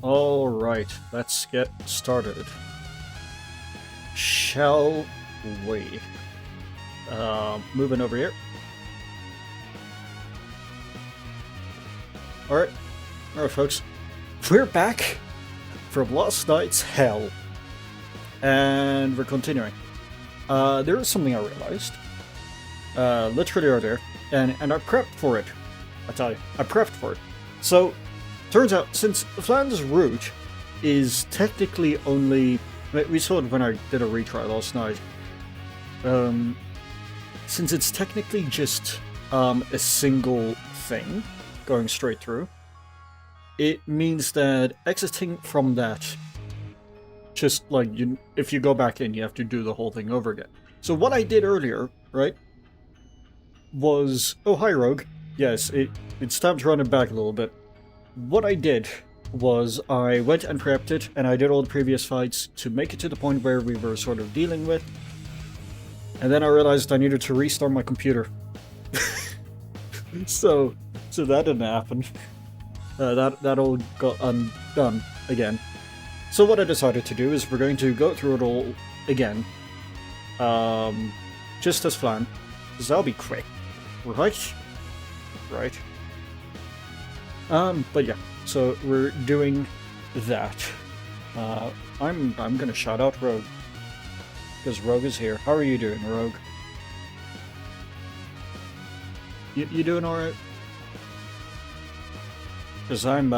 Alright, let's get started. Shall we? Moving over here. Alright, folks. We're back from last night's hell. And we're continuing. There is something I realized. Literally earlier. And I prepped for it. I tell you, I prepped for it. So, turns out, since Flan's route is technically only... We saw it when I did a retry last night. Since it's technically just a single thing going straight through, it means that exiting from that, just like, if you go back in, you have to do the whole thing over again. So what I did earlier, right, was... Oh, hi, Rogue. Yes, it's time to run it back a little bit. What I did was I went and prepped it, and I did all the previous fights to make it to the point where we were sort of dealing with. And then I realized I needed to restart my computer. so that didn't happen. That all got undone again. So what I decided to do is we're going to go through it all again. Just as Flan. Because that'll be quick. Right? Right. But yeah. So we're doing that. I'm gonna shout out Rogue. Because Rogue is here. How are you doing, Rogue? You doing alright? Because I'm,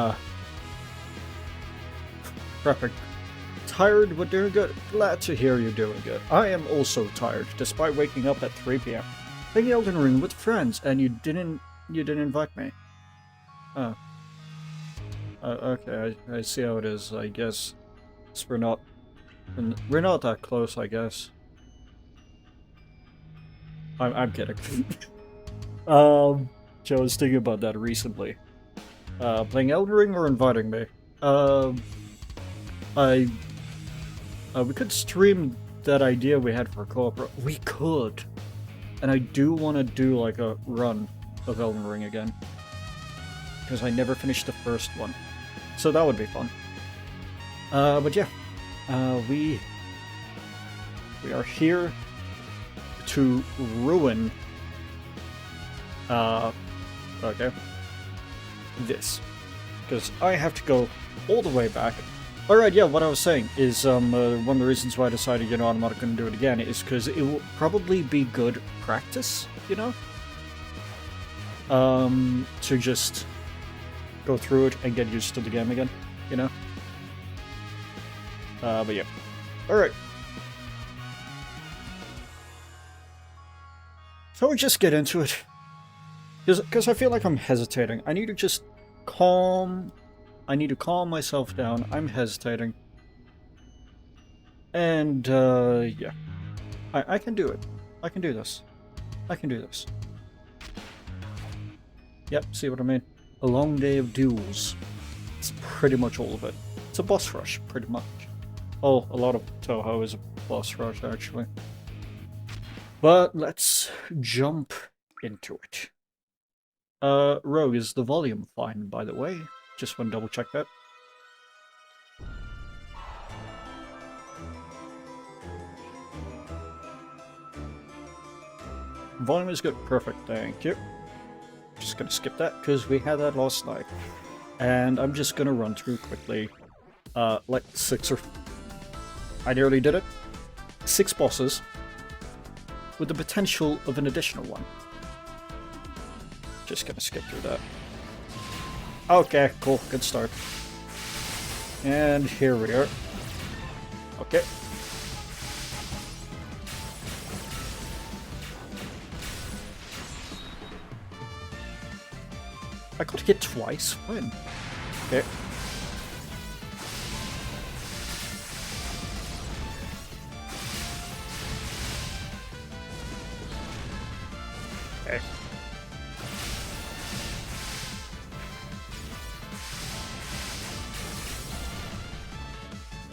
prepping. Tired, but doing good. Glad to hear you're doing good. I am also tired, despite waking up at 3 PM. Playing Elden Ring with friends, and you didn't invite me. Oh. Okay, I see how it is, I guess. We're not that close, I guess. I'm kidding. Joe was thinking about that recently. Playing Elden Ring or inviting me? We could stream that idea we had for co-op. We could. And I do want to do like a run of Elden Ring again. Because I never finished the first one. So that would be fun. But yeah. We are here to ruin okay, this, because I have to go all the way back. Alright, yeah, what I was saying is one of the reasons why I decided, you know, I'm not going to do it again is because it will probably be good practice, you know, to just go through it and get used to the game again, you know. But yeah. Alright. So we just get into it. Because I feel like I'm hesitating. I need to just calm... I need to calm myself down. I'm hesitating. And, yeah. I can do it. I can do this. I can do this. Yep, see what I mean? A long day of duels. It's pretty much all of it. It's a boss rush, pretty much. Oh, a lot of Touhou is a boss rush, actually. But let's jump into it. Rogue, is the volume fine, by the way? Just want to double check that. Volume is good. Perfect, thank you. Just gonna skip that, because we had that last night. And I'm just gonna run through quickly. Like 6 or... I nearly did it. 6 bosses. With the potential of an additional one. Just gonna skip through that. Okay, cool. Good start. And here we are. Okay. I got hit twice? When? Okay. Okay.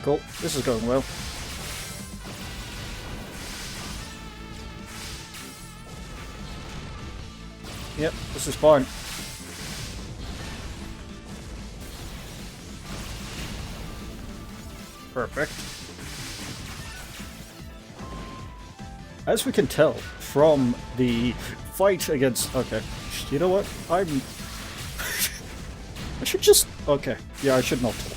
Cool. This is going well. Yep, this is fine. Perfect. As we can tell from the fight against... Okay, you know what? I should just... Okay, yeah, I should not talk.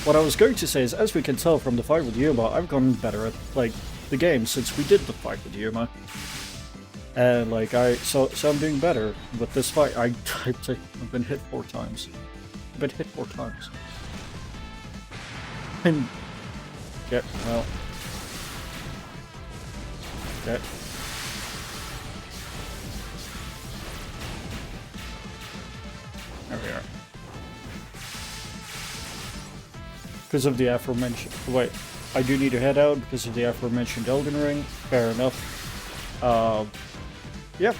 What I was going to say is, as we can tell from the fight with Yuuma, I've gotten better at, like, the game since we did the fight with Yuuma. And, like, so I'm doing better with this fight. I've been hit 4 times. I've been hit 4 times. And... Yeah, well... Okay. There we are. Because of the aforementioned... Wait, I do need to head out because of the aforementioned Elden Ring. Fair enough. Yeah,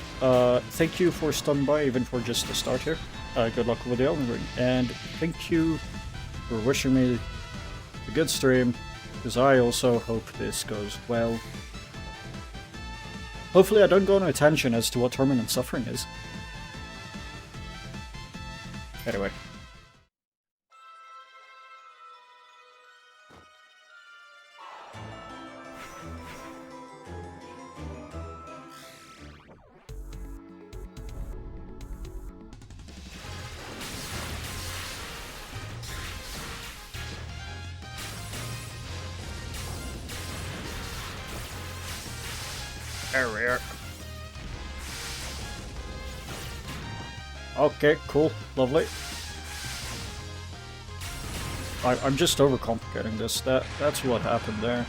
thank you for stopping by, even for just the start here. Good luck with the Elden Ring. And thank you for wishing me a good stream, because I also hope this goes well. Hopefully I don't go on a tangent as to what torment and suffering is. Anyway. There we are. Okay, cool, lovely. I'm just overcomplicating this. That's what happened there.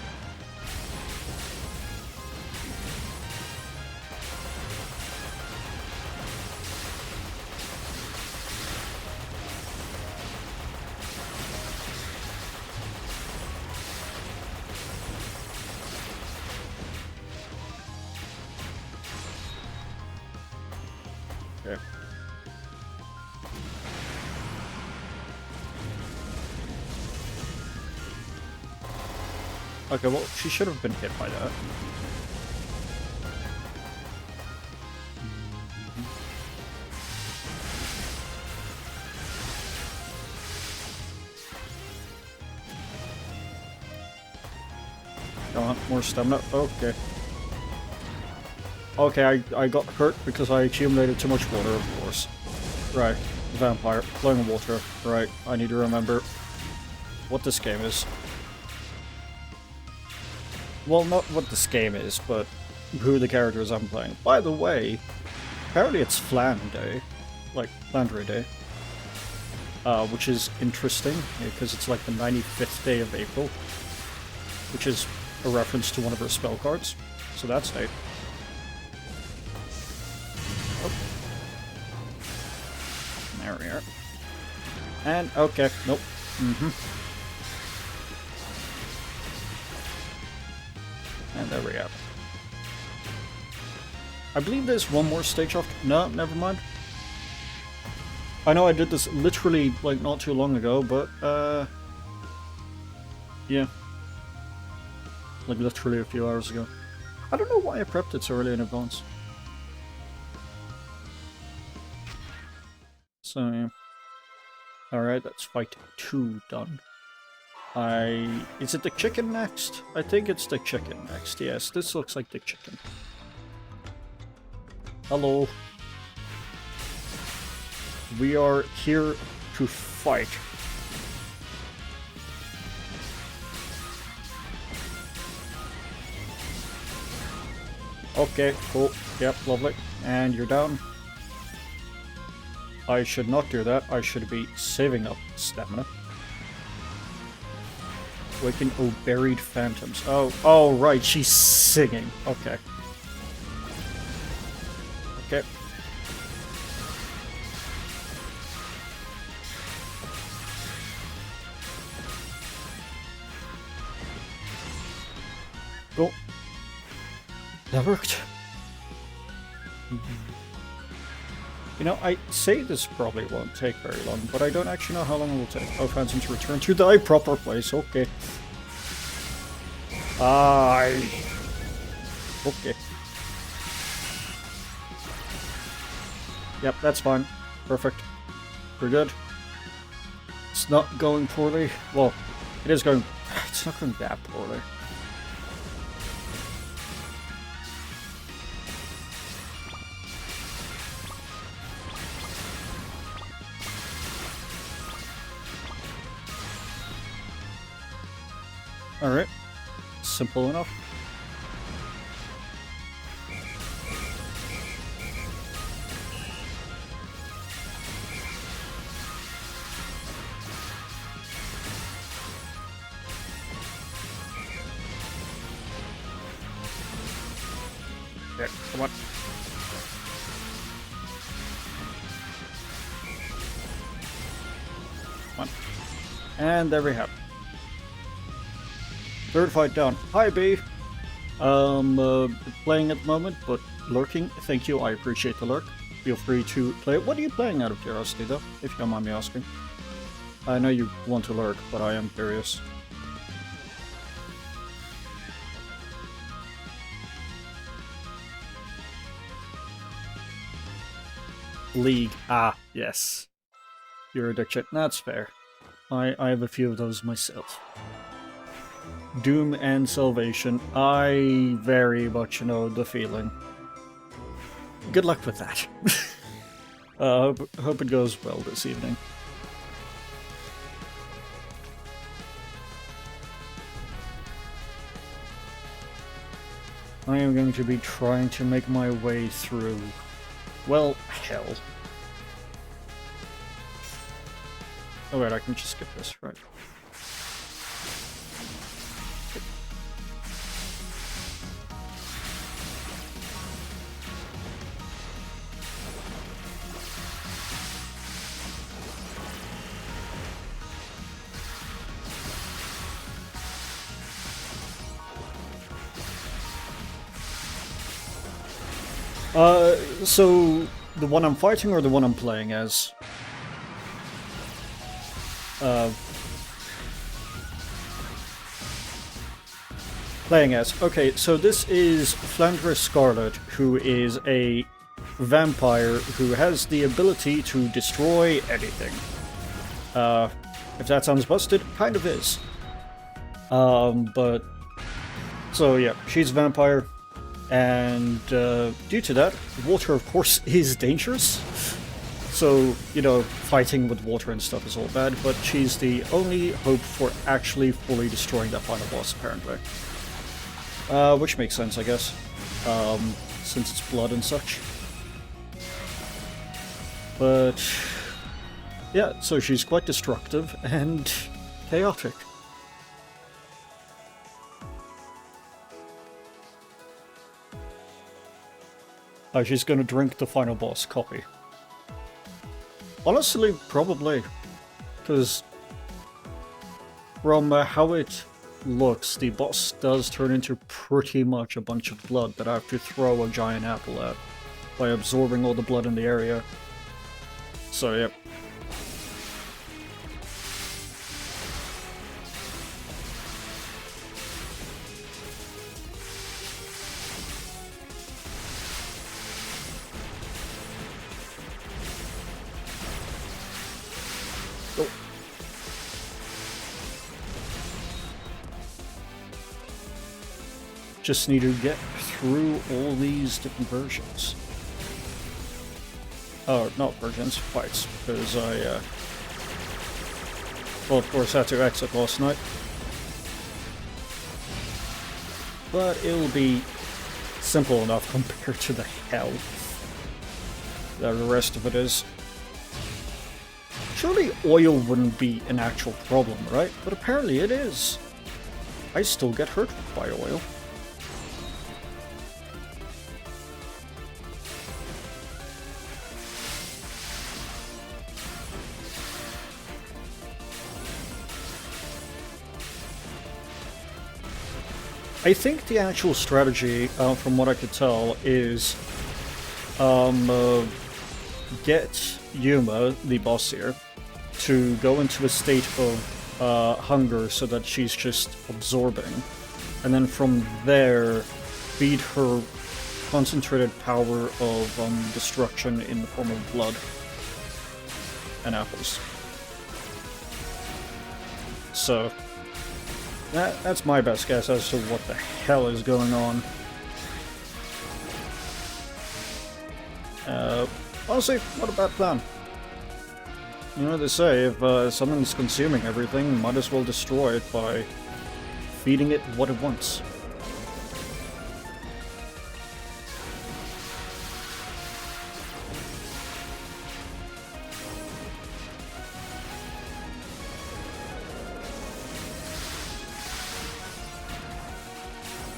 Okay. Okay, well, she should have been hit by that. Come on, more stamina. Okay. Okay, I got hurt because I accumulated too much water, of course. Right, vampire, flowing water. Right, I need to remember what this game is. Well, not what this game is, but who the characters I'm playing. By the way, apparently it's Flan Day, like Flandre Day, which is interesting because it's like the 95th day of April, which is a reference to one of her spell cards. So that's neat. Oh. There we are. And okay, nope. And there we go. I believe there's one more stage off. No, never mind. I know I did this literally, like, not too long ago, but, yeah. Like, literally a few hours ago. I don't know why I prepped it so early in advance. So, yeah. Alright, that's fight 2 done. Is it the chicken next? I think it's the chicken next. Yes, this looks like the chicken. Hello. We are here to fight. Okay, cool. Yep, lovely. And you're down. I should not do that. I should be saving up stamina. Waking buried phantoms. Oh, right, she's singing. Okay. Okay. Go. That worked. You know, I say this probably won't take very long, but I don't actually know how long it will take. Oh, phantoms return to thy proper place. Okay. Okay. Yep, that's fine. Perfect. We're good. It's not going poorly. Well, it is going... it's not going that poorly. Alright. Simple enough. Yeah, come on. Come on. And there we have it. Third fight down. Hi, B. Playing at the moment, but lurking. Thank you, I appreciate the lurk. Feel free to play. What are you playing out of curiosity, though, if you don't mind me asking? I know you want to lurk, but I am curious. League. Ah, yes. Your addiction. That's fair. I have a few of those myself. Doom and Salvation. I very much know the feeling. Good luck with that. Hope it goes well this evening. I am going to be trying to make my way through... well, hell. Oh wait, I can just skip this, right? So the one I'm fighting or the one I'm playing as? Playing as. Okay, so this is Flandre Scarlet, who is a vampire who has the ability to destroy anything. If that sounds busted, kind of is. But... so yeah, she's a vampire. And due to that, water, of course, is dangerous. So, you know, fighting with water and stuff is all bad, but she's the only hope for actually fully destroying that final boss, apparently. Which makes sense, I guess, since it's blood and such. But, yeah, so she's quite destructive and chaotic. She's gonna drink the final boss copy. Honestly, probably. Because from how it looks, the boss does turn into pretty much a bunch of blood that I have to throw a giant apple at by absorbing all the blood in the area. So, yep. Just need to get through all these different versions. Oh, not versions, fights, because I, well, of course, had to exit last night. But it'll be simple enough compared to the hell that the rest of it is. Surely oil wouldn't be an actual problem, right? But apparently it is. I still get hurt by oil. I think the actual strategy, from what I could tell, is get Yuuma, the boss here, to go into a state of hunger so that she's just absorbing, and then from there feed her concentrated power of destruction in the form of blood and apples. So... That's my best guess as to what the hell is going on. Honestly, what a bad plan. You know, they say, if something's consuming everything, might as well destroy it by feeding it what it wants.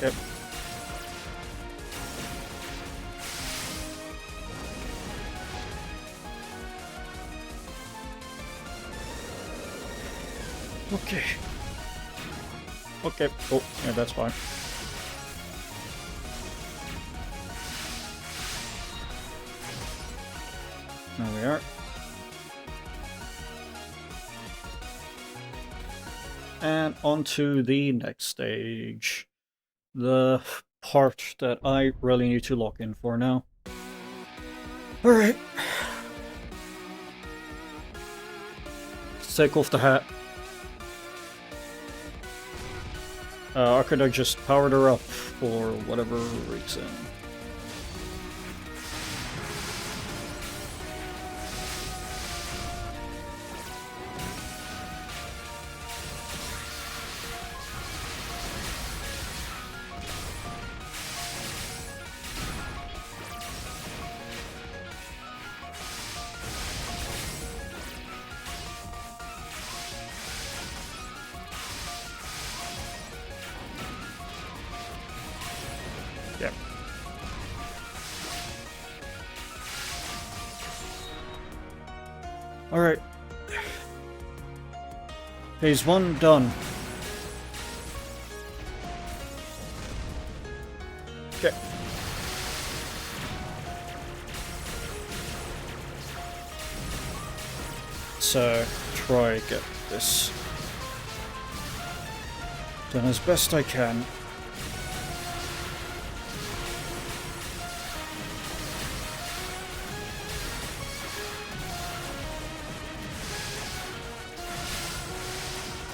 Yep. Okay. Okay. Oh, yeah, that's fine. There we are. And on to the next stage. The part that I really need to lock in for now. Alright. Let's take off the hat. Or could I just powered her up for whatever reason? Yep. Alright. Phase 1 done. Okay. So, try get this done as best I can.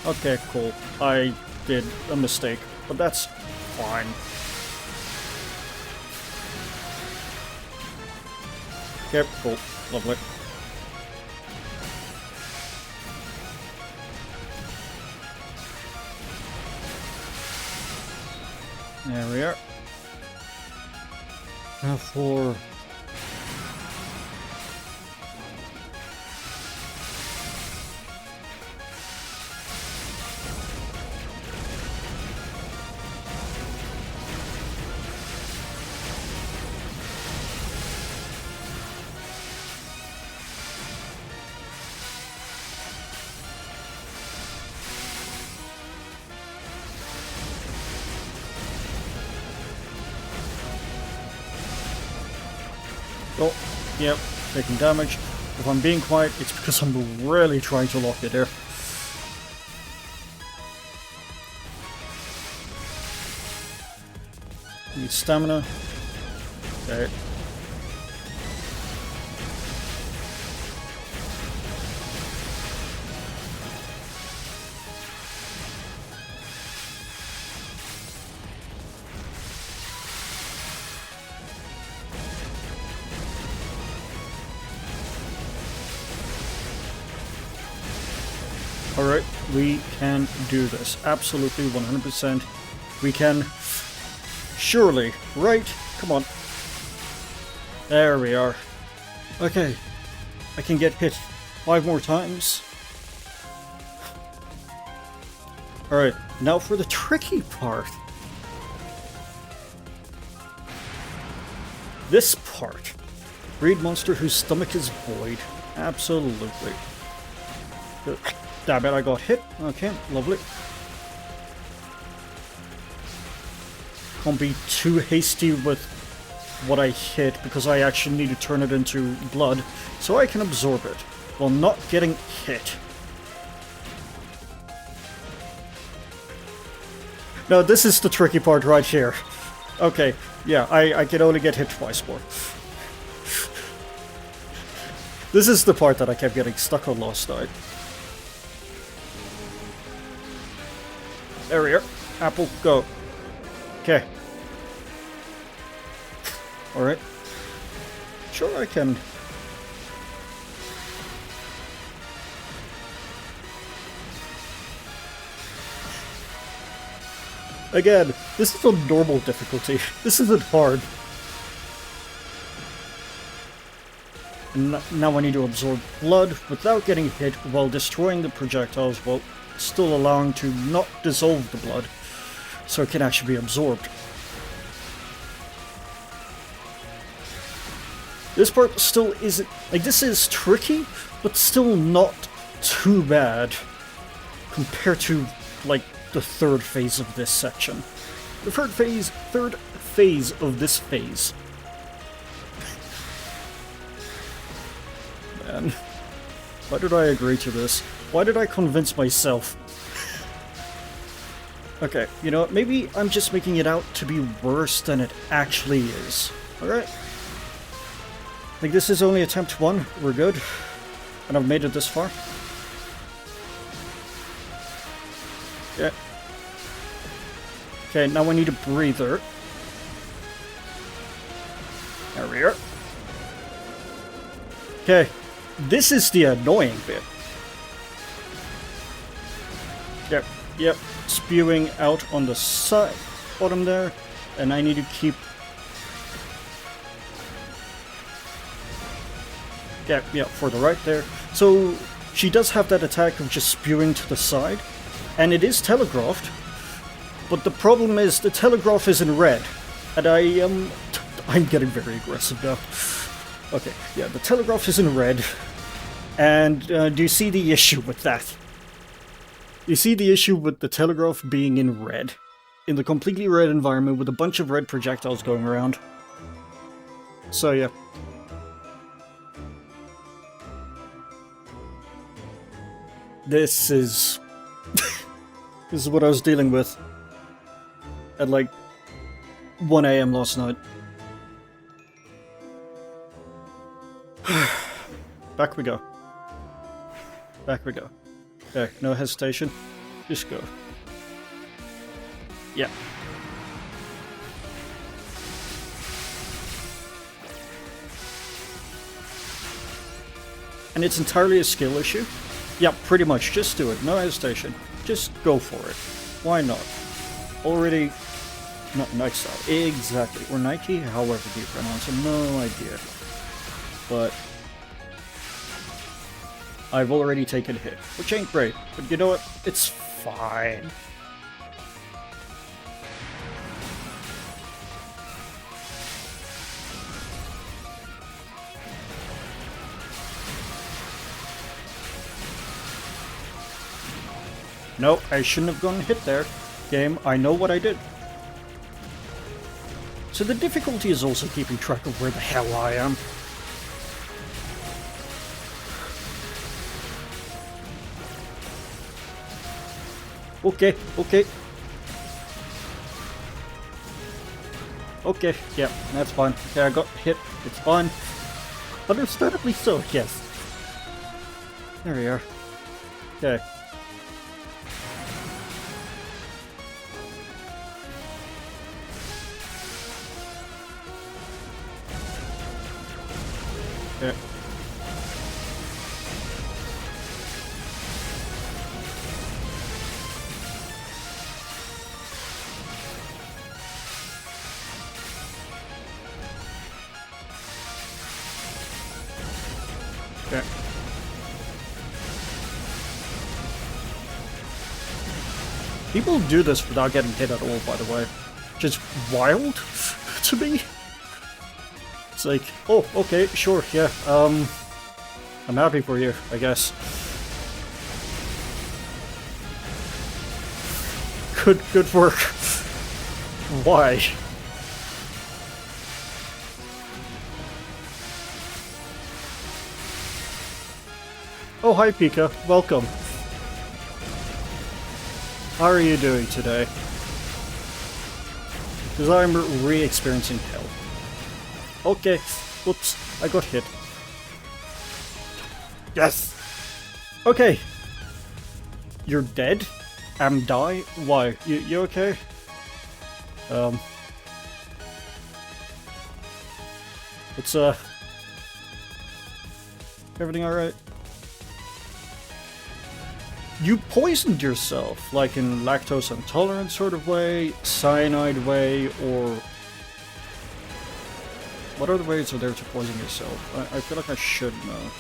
Okay, cool. I did a mistake, but that's fine. Yep, cool. Lovely. There we are. Now for... Oh, yep, taking damage. If I'm being quiet, it's because I'm really trying to lock it here. Need stamina. Okay. Alright, we can do this. Absolutely, 100%. We can... Surely, right? Come on. There we are. Okay. I can get hit 5 more times. Alright, now for the tricky part. This part. Breed monster whose stomach is void. Absolutely. Damn it, I got hit. Okay, lovely. Can't be too hasty with what I hit because I actually need to turn it into blood so I can absorb it while not getting hit. No, this is the tricky part right here. Okay, yeah, I can only get hit twice more. This is the part that I kept getting stuck on last night. There we are. Apple, go. Okay. Alright. Sure, I can. Again, this is on normal difficulty. This isn't hard. Now I need to absorb blood without getting hit while destroying the projectiles while still allowing to not dissolve the blood, so it can actually be absorbed. This part still isn't... like, this is tricky, but still not too bad compared to, like, the third phase of this section. The third phase of this phase. Man, why did I agree to this? Why did I convince myself? Okay, you know what, maybe I'm just making it out to be worse than it actually is. Alright. I think this is only attempt 1, we're good. And I've made it this far. Yeah. Okay, now I need a breather. There we are. Okay, this is the annoying bit. Yep, spewing out on the side, bottom there, and I need to keep... yeah, for the right there. So, she does have that attack of just spewing to the side, and it is telegraphed, but the problem is the telegraph is in red, and I'm getting very aggressive now. Okay, yeah, the telegraph is in red, and do you see the issue with that? You see the issue with the telegraph being in red, in the completely red environment with a bunch of red projectiles going around. So yeah. This is... this is what I was dealing with at like 1 AM last night. Back we go. Back we go. Okay, no hesitation. Just go. Yeah. And it's entirely a skill issue? Yeah, pretty much. Just do it. No hesitation. Just go for it. Why not? Already... not Nike style. Exactly. Or Nike, however you pronounce it. No idea. But... I've already taken a hit, which ain't great, but you know what? It's fine. Nope, I shouldn't have gone hit there. Game, I know what I did. So the difficulty is also keeping track of where the hell I am. Okay, okay. Okay, yeah, that's fine. Okay, I got hit. It's fine. Understandably so, yes. There we are. Okay. Yeah. Okay. People do this without getting hit at all, by the way. Just wild to me. It's like, oh, okay, sure, yeah, I'm happy for you, I guess. Good work. Why? Oh, hi, Pika. Welcome. How are you doing today? Because I'm re-experiencing hell. Okay. Whoops. I got hit. Yes! Okay. You're dead? am die? Why? You okay? It's everything alright? You poisoned yourself, like in lactose intolerant sort of way, cyanide way, or... What other ways are there to poison yourself? I feel like I should know.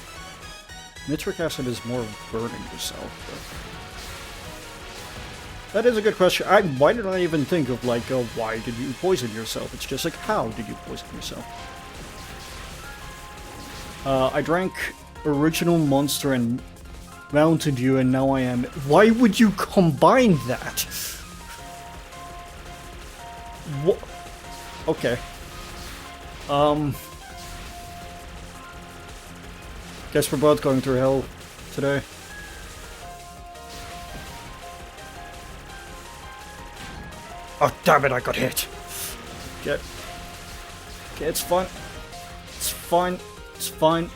Nitric acid is more of burning yourself, but... That is a good question. Why did I even think of, like, why did you poison yourself? It's just like, how did you poison yourself? I drank Original Monster and Mountain Dew, and now I am... Why would you combine that? What? Okay. Guess we're both going through hell today. Oh, damn it, I got hit. Okay, it's fine. It's fine. It's fine.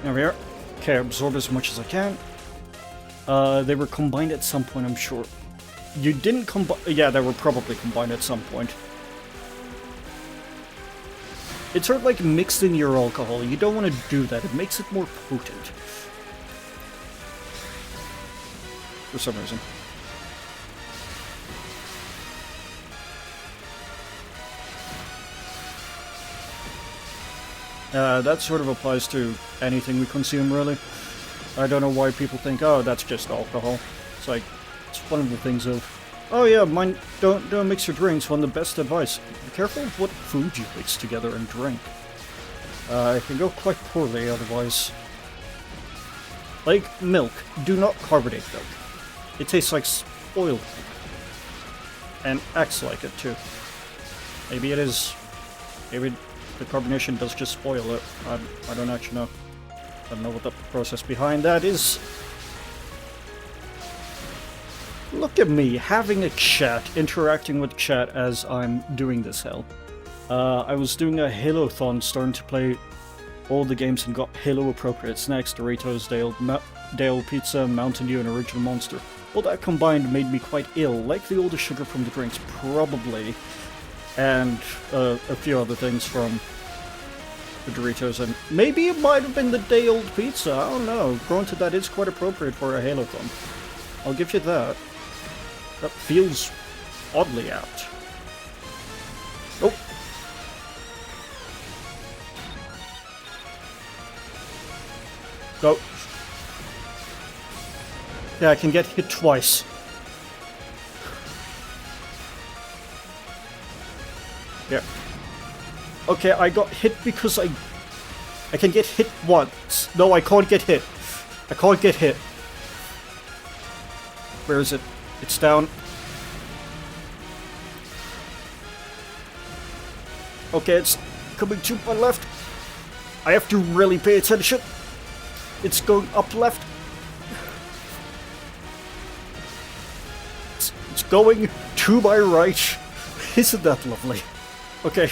There we are. Okay, absorb as much as I can. They were combined at some point, I'm sure. You didn't combine... Yeah, they were probably combined at some point. It's sort of like mixed in your alcohol. You don't want to do that. It makes it more potent. For some reason. That sort of applies to anything we consume, really. I don't know why people think, oh, that's just alcohol. It's like, it's one of the things of, oh yeah, don't mix your drinks. One of the best advice. Be careful of what food you mix together and drink. It can go quite poorly otherwise. Like milk. Do not carbonate milk. It tastes like spoiled milk. And acts like it too. Maybe it is... Maybe the carbonation does just spoil it. I don't actually know. I don't know what the process behind that is. Look at me, having a chat, interacting with chat as I'm doing this hell. I was doing a Halo-thon, starting to play all the games and got Halo-appropriate snacks, Doritos, Dale Pizza, Mountain Dew, and Original Monster. All that combined made me quite ill, like all the sugar from the drinks, probably, and a few other things from the Doritos, and maybe it might have been the day-old pizza, I don't know. Granted, that is quite appropriate for a Halo-thon. I'll give you that. That feels oddly apt. Oh! Go. Yeah, I can get hit twice. Yeah. Okay, I got hit because I can get hit once. No, I can't get hit. I can't get hit. Where is it? It's down. Okay, it's coming to my left. I have to really pay attention. It's going up left. It's going to my right. Isn't that lovely? Okay.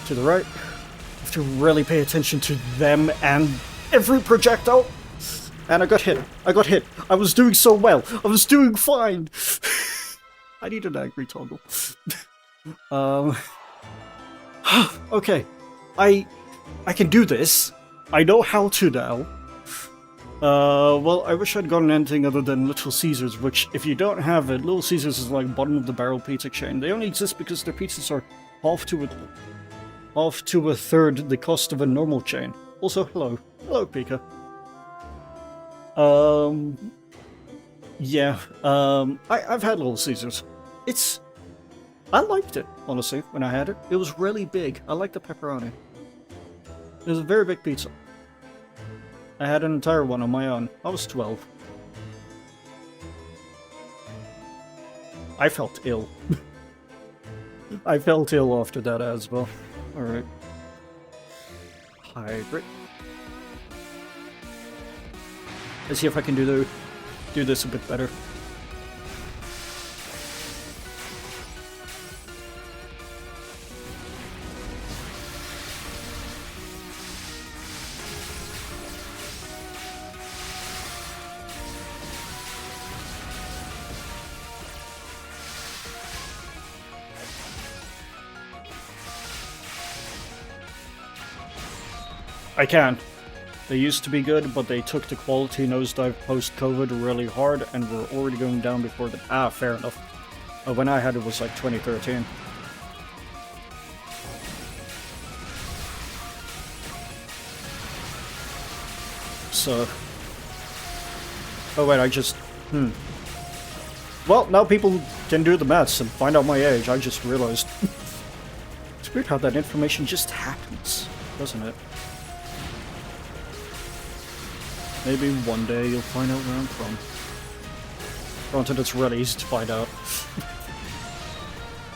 To the right. I have to really pay attention to them and every projectile. And I got hit. I got hit. I was doing so well. I was doing fine. I need an angry toggle. Okay. I can do this. I know how to now. Well, I wish I'd gotten anything other than Little Caesars, which, if you don't have it, Little Caesars is like bottom of the barrel pizza chain. They only exist because their pizzas are half to a third the cost of a normal chain. Also, hello. Hello, Pika. Yeah, I've had Little Caesars. I liked it, honestly, when I had it. It was really big. I liked the pepperoni. It was a very big pizza. I had an entire one on my own. I was 12. I felt ill. I felt ill after that as well. Alright. Hydrate. Let's see if I can do this a bit better. I can. They used to be good, but they took the quality nosedive post-COVID really hard and were already going down before the... Ah, fair enough. When I had it was like 2013. So... Oh wait, I just... Well, now people can do the maths and find out my age, I just realized. It's weird how that information just happens, doesn't it? Maybe one day you'll find out where I'm from. Granted, it's really easy to find out.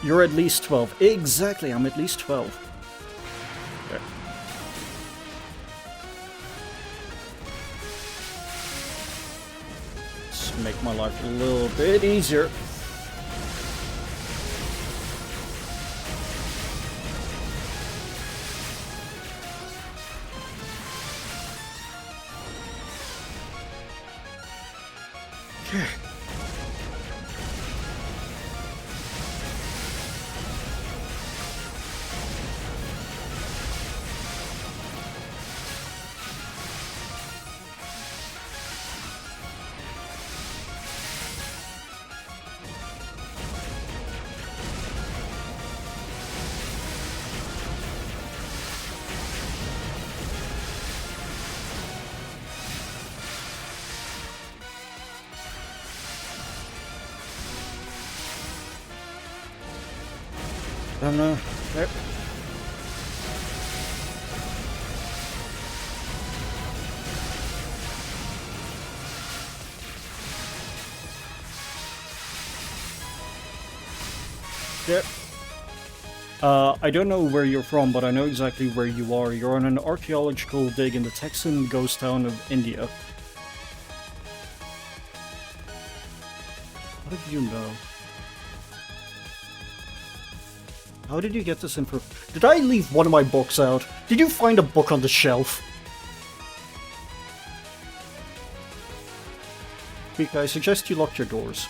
You're at least 12. Exactly, I'm at least 12. Okay. Let's make my life a little bit easier. There. Yep. I don't know where you're from, but I know exactly where you are. You're on an archaeological dig in the Texan ghost town of India. How did you know? How did you get this info? Did I leave one of my books out? Did you find a book on the shelf? Mika, I suggest you lock your doors.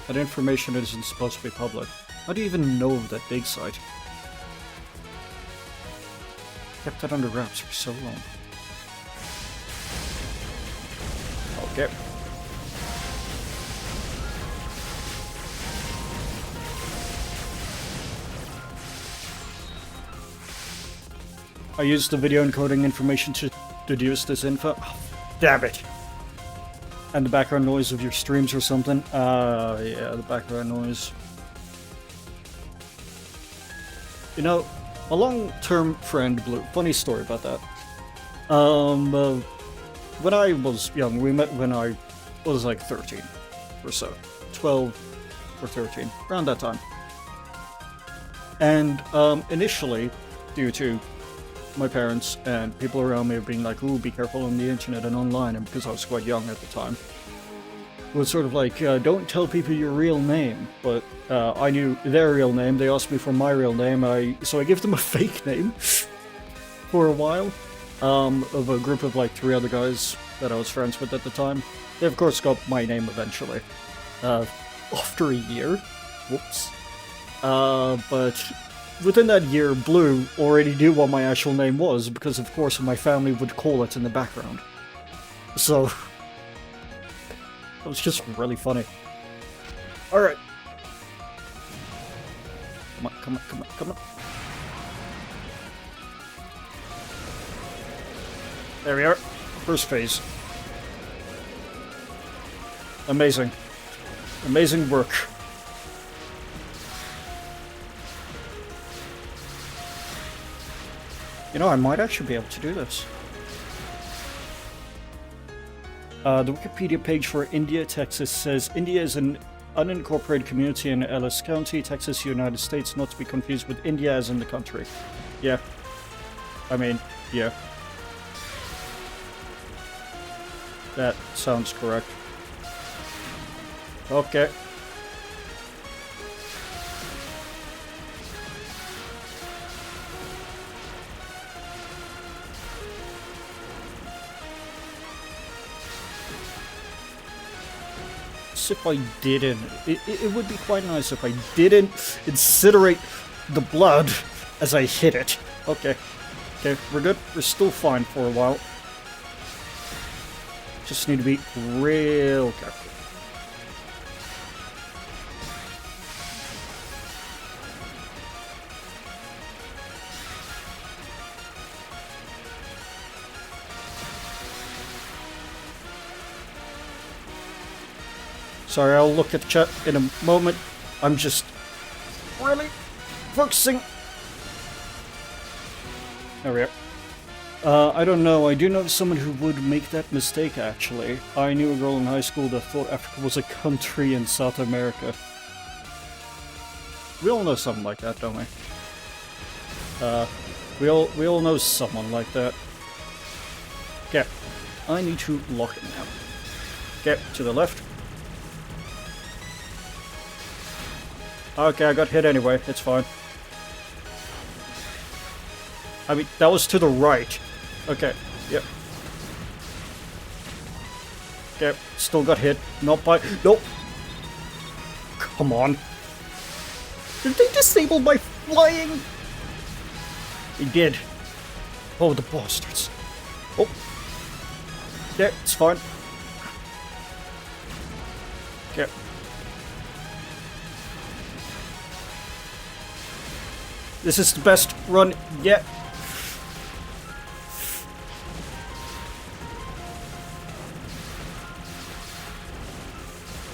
That information isn't supposed to be public. How do you even know of that dig site? Kept that under wraps for so long. Okay. I used the video encoding information to deduce this info. Oh, damn it! And the background noise of your streams or something. Yeah, the background noise. You know, a long-term friend, Blue. Funny story about that. When I was young, we met when I was like 13 or so. 12 or 13, around that time. And initially, due to my parents and people around me being like, ooh, be careful on the internet and online, and because I was quite young at the time, it was sort of like, don't tell people your real name, but I knew their real name. They asked me for my real name, so I gave them a fake name for a while, of a group of like 3 other guys that I was friends with at the time. They of course got my name eventually, after a year. Whoops. But within that year, Blue already knew what my actual name was, because of course my family would call it in the background. So, it was just really funny. Alright. Come on, come on, come on, come on. There we are. First phase. Amazing. Amazing work. You know, I might actually be able to do this. The Wikipedia page for India, Texas says India is an unincorporated community in Ellis County, Texas, United States, not to be confused with India as in the country. Yeah. I mean, yeah. That sounds correct. Okay. If I didn't, it would be quite nice if I didn't incinerate the blood as I hit it. Okay. Okay, we're good. We're still fine for a while. Just need to be real careful. Sorry, I'll look at the chat in a moment. I'm just really focusing. There we are. I don't know. I do know someone who would make that mistake, actually. I knew a girl in high school that thought Africa was a country in South America. We all know someone like that, don't we? We all know someone like that. Okay. I need to lock it now. Okay, to the left. Okay, I got hit anyway. It's fine. I mean, that was to the right. Okay, yep. Okay, still got hit. Not by... Nope. Come on. Did they disable my flying? They did. Oh, the bastards. Oh. Yeah, it's fine. Okay. This is the best run yet.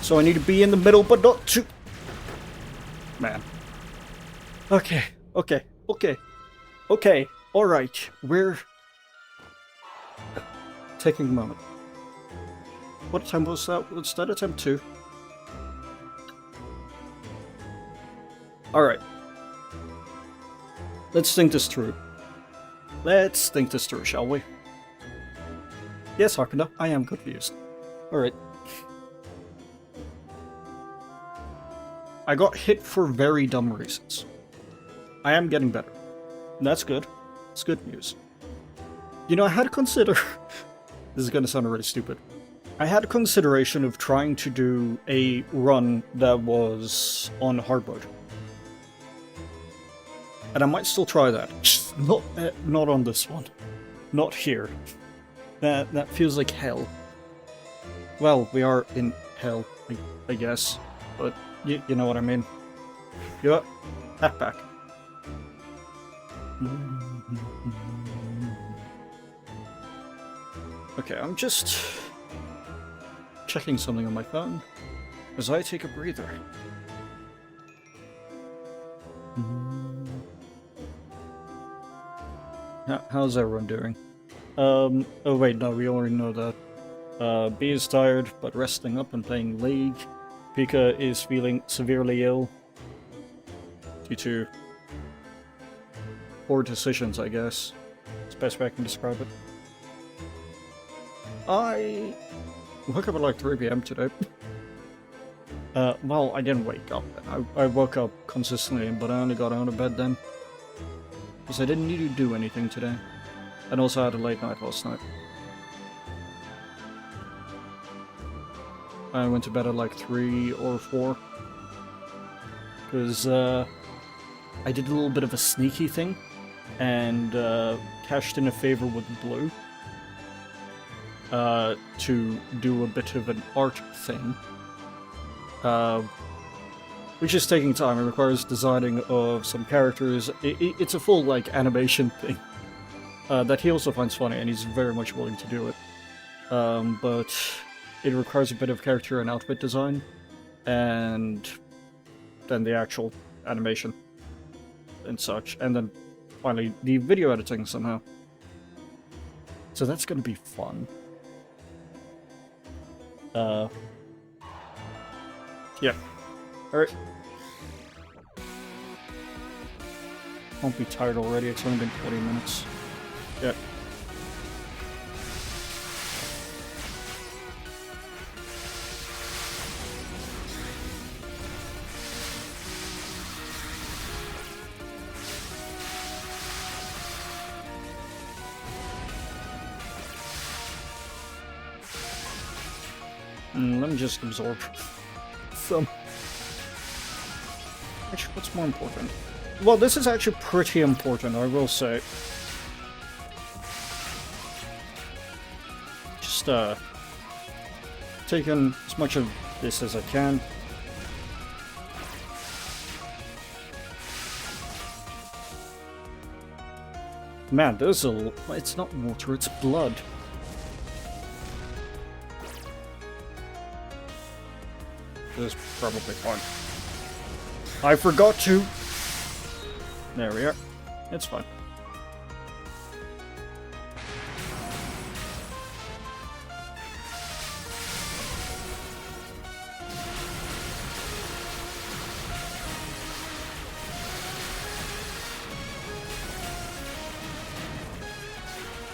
So I need to be in the middle, but not too... Man. Okay, okay, okay. Okay, alright. We're... taking a moment. What time was that? Was that attempt 2? Alright. Let's think this through. Let's think this through, shall we? Yes, Hakuna, I am confused. Alright. I got hit for very dumb reasons. I am getting better. And that's good. It's good news. You know, I had to consider... This is gonna sound really stupid. I had a consideration of trying to do a run that was on hard mode. And I might still try that. Just not on this one. Not here. That feels like hell. Well, we are in hell, I guess. But you know what I mean. You know what? Hat back. Okay, I'm just checking something on my phone as I take a breather. How's everyone doing? Oh wait, no, we already know that. B is tired, but resting up and playing League. Pika is feeling severely ill. Due to poor decisions, I guess. It's the best way I can describe it. I woke up at like 3 PM today. Well, I didn't wake up then. I woke up consistently, but I only got out of bed then. Because I didn't need to do anything today. And also I had a late night last night. I went to bed at like 3 or 4. Because I did a little bit of a sneaky thing. And cashed in a favor with Blue. To do a bit of an art thing. Which is taking time. It requires designing of some characters. It's a full, like, animation thing. That he also finds funny, and he's very much willing to do it. But it requires a bit of character and outfit design. And then the actual animation. And such. And then, finally, the video editing somehow. So that's gonna be fun. Yeah. Alright. Won't be tired already, it's only been 40 minutes. Yeah. Let me just absorb some. Actually, what's more important? Well, this is actually pretty important, I will say. Just, taking as much of this as I can. Man, there's a... It's not water, it's blood. This is probably fine. I forgot to... There we are. It's fine.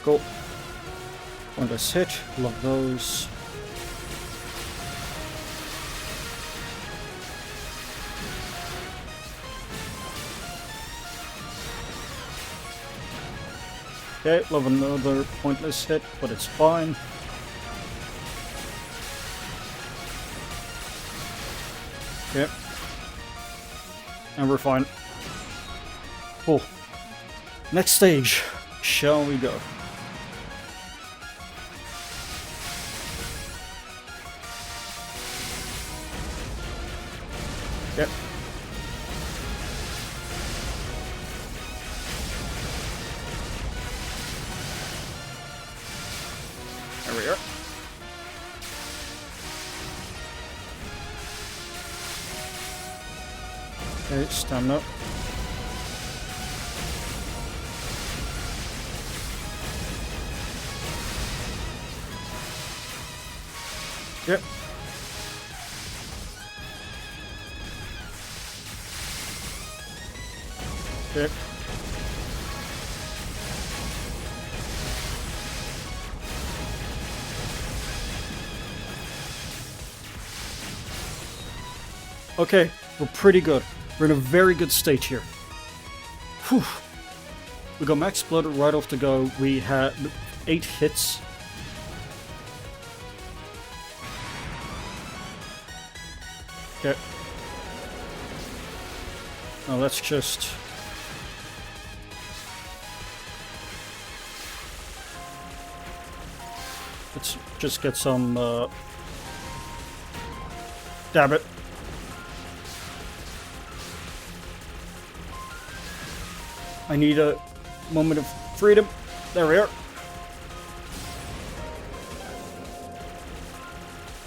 Cool. When this hit, love those. Okay, love another pointless hit, but it's fine. Okay. And we're fine. Cool. Next stage. Shall we go? Yep. There we are. Okay, stamina. Yep. Okay. Okay, we're pretty good. We're in a very good state here. Whew. We got max blood right off the go. We had 8 hits. Okay. Now let's just... Let's just get some, Damn it. I need a moment of freedom. There we are.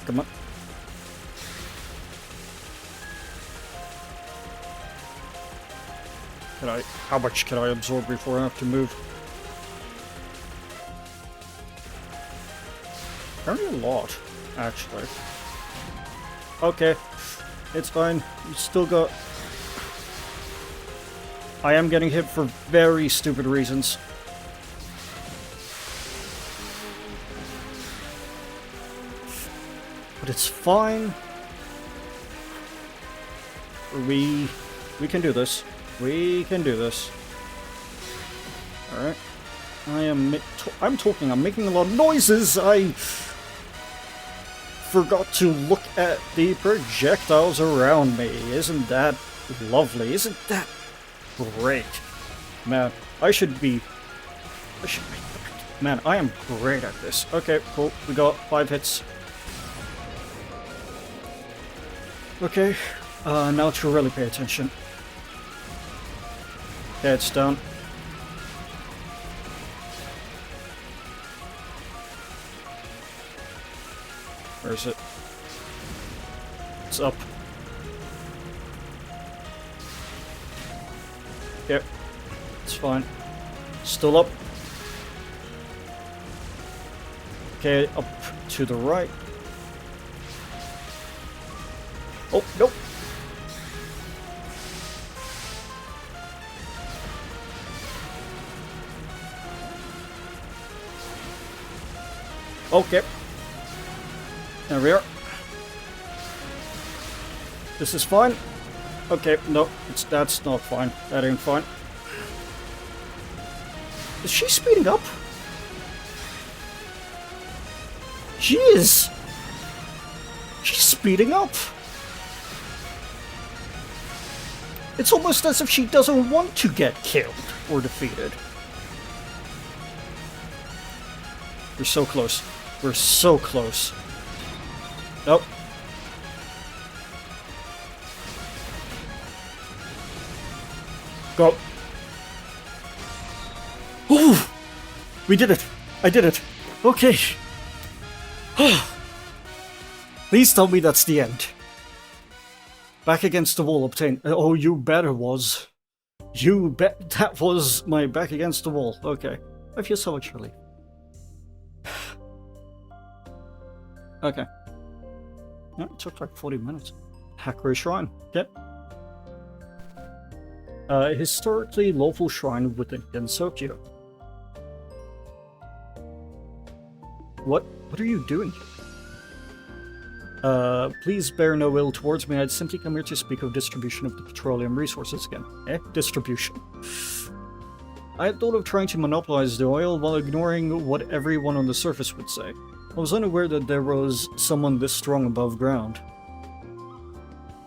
Come on. How much can I absorb before I have to move? Apparently a lot, actually. Okay, it's fine. You still got... I am getting hit for very stupid reasons. But it's fine. We can do this. We can do this. Alright. I'm talking, I'm making a lot of noises. I forgot to look at the projectiles around me. Isn't that lovely? Isn't that great? Man, Man, I am great at this. Okay, cool. We got 5 hits. Okay, now to really pay attention. Okay, it's down. Where is it? It's up. Yep, it's fine. Still up. Okay, up to the right. Oh, nope. Okay. There we are. This is fine. Okay, no, that's not fine. That ain't fine. Is she speeding up? She is! She's speeding up! It's almost as if she doesn't want to get killed or defeated. We're so close. We're so close. Nope. Go. Ooh! We did it! I did it! Okay! Please tell me that's the end. Back against the wall obtained. Oh, you bet it was. You bet that was my back against the wall. Okay. I feel so much relief. Okay. Yeah, it took like 40 minutes. Hackberry Shrine. Yep. A historically lawful shrine within Gensokyo. What are you doing here? Please bear no ill towards me. I'd simply come here to speak of distribution of the petroleum resources again. Distribution. I had thought of trying to monopolize the oil while ignoring what everyone on the surface would say. I was unaware that there was someone this strong above ground.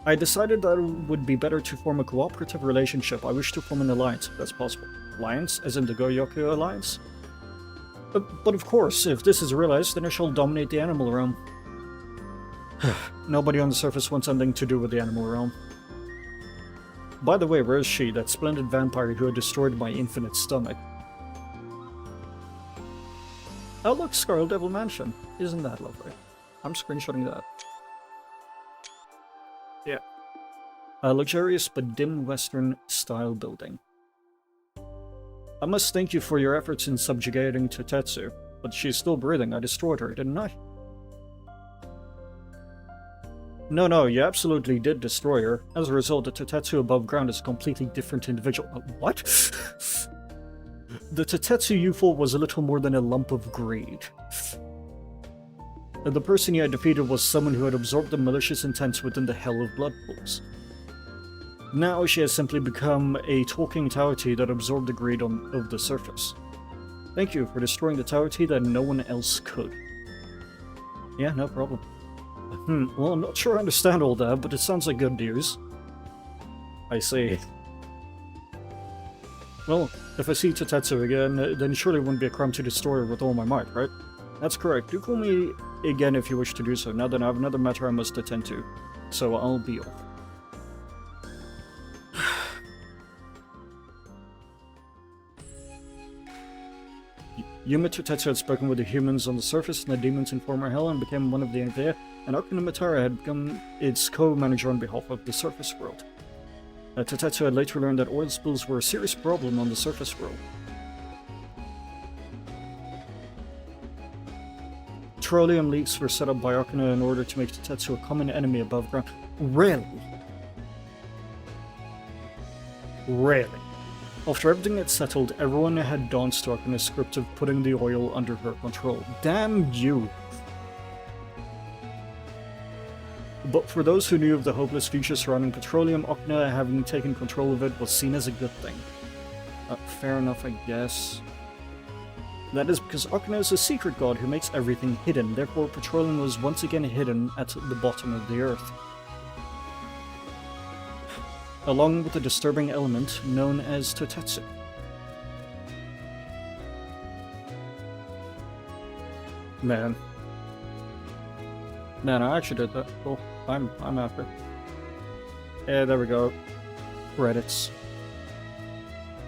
I decided that it would be better to form a cooperative relationship. I wish to form an alliance, if that's possible. Alliance? As in the Gouyoku alliance? But of course, if this is realized, then I shall dominate the animal realm. Nobody on the surface wants anything to do with the animal realm. By the way, where is she, that splendid vampire who had destroyed my infinite stomach? Oh look, Scarlet Devil Mansion. Isn't that lovely? I'm screenshotting that. Yeah. A luxurious but dim western style building. I must thank you for your efforts in subjugating Totetsu, but she's still breathing. I destroyed her, didn't I? No, you absolutely did destroy her. As a result, the Totetsu above ground is a completely different individual. What? The Totetsu you fought was a little more than a lump of greed. The person you had defeated was someone who had absorbed the malicious intents within the hell of blood pools. Now she has simply become a talking Touhou that absorbed the greed of the surface. Thank you for destroying the Touhou that no one else could. Yeah, no problem. Well, I'm not sure I understand all that, but it sounds like good news. I see. Well, if I see Totetsu again, then surely it wouldn't be a crime to destroy her with all my might, right? That's correct. Do call me again if you wish to do so, now that I have another matter I must attend to. So I'll be off. Yuuma Totetsu had spoken with the humans on the surface and the demons in former hell and became one of the Avea, and Akuna Matara had become its co-manager on behalf of the surface world. Totetsu had later learned that oil spills were a serious problem on the surface world. Petroleum leaks were set up by Akuna in order to make Totetsu a common enemy above ground. Really? Really? After everything had settled, everyone had danced to Akuna's script of putting the oil under her control. Damn you! But for those who knew of the hopeless future surrounding petroleum, Akuna having taken control of it was seen as a good thing. Fair enough, I guess. That is because Akuna is a secret god who makes everything hidden, therefore petroleum was once again hidden at the bottom of the earth. Along with a disturbing element known as Totetsu. Man, I actually did that. Cool. I'm after. Yeah, there we go. Credits.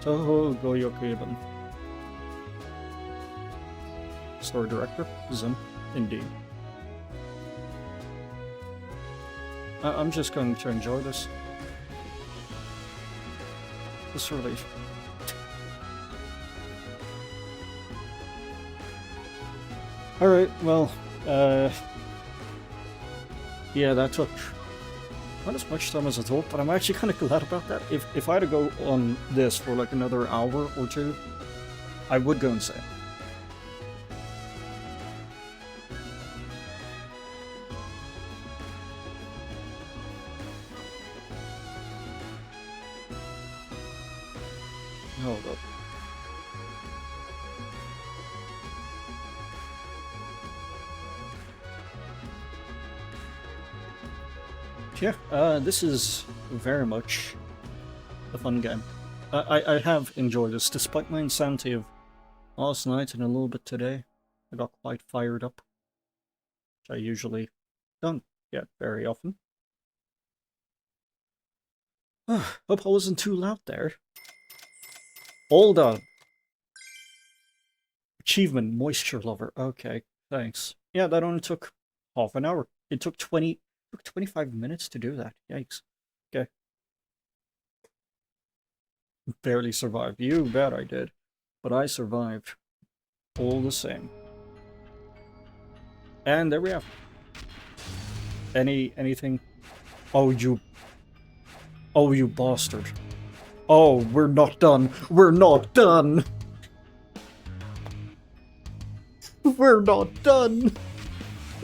Touhou Gouyoku Ibun. Story director, Zim. Indeed. I'm just going to enjoy this. This relief. Alright, well, yeah, that took not as much time as I thought, but I'm actually kind of glad about that. If I had to go on this for like another hour or two, I would go insane. Hold up. Yeah, this is very much a fun game. I have enjoyed this, despite my insanity of last night and a little bit today. I got quite fired up, which I usually don't get very often. Hope I wasn't too loud there. All done. Achievement, Moisture Lover. Okay, thanks. Yeah, that only took half an hour. It took 25 minutes to do that. Yikes. Okay. Barely survived. You bet I did. But I survived. All the same. And there we have it. Anything? Oh, you bastard. Oh, we're not done. We're not done. We're not done.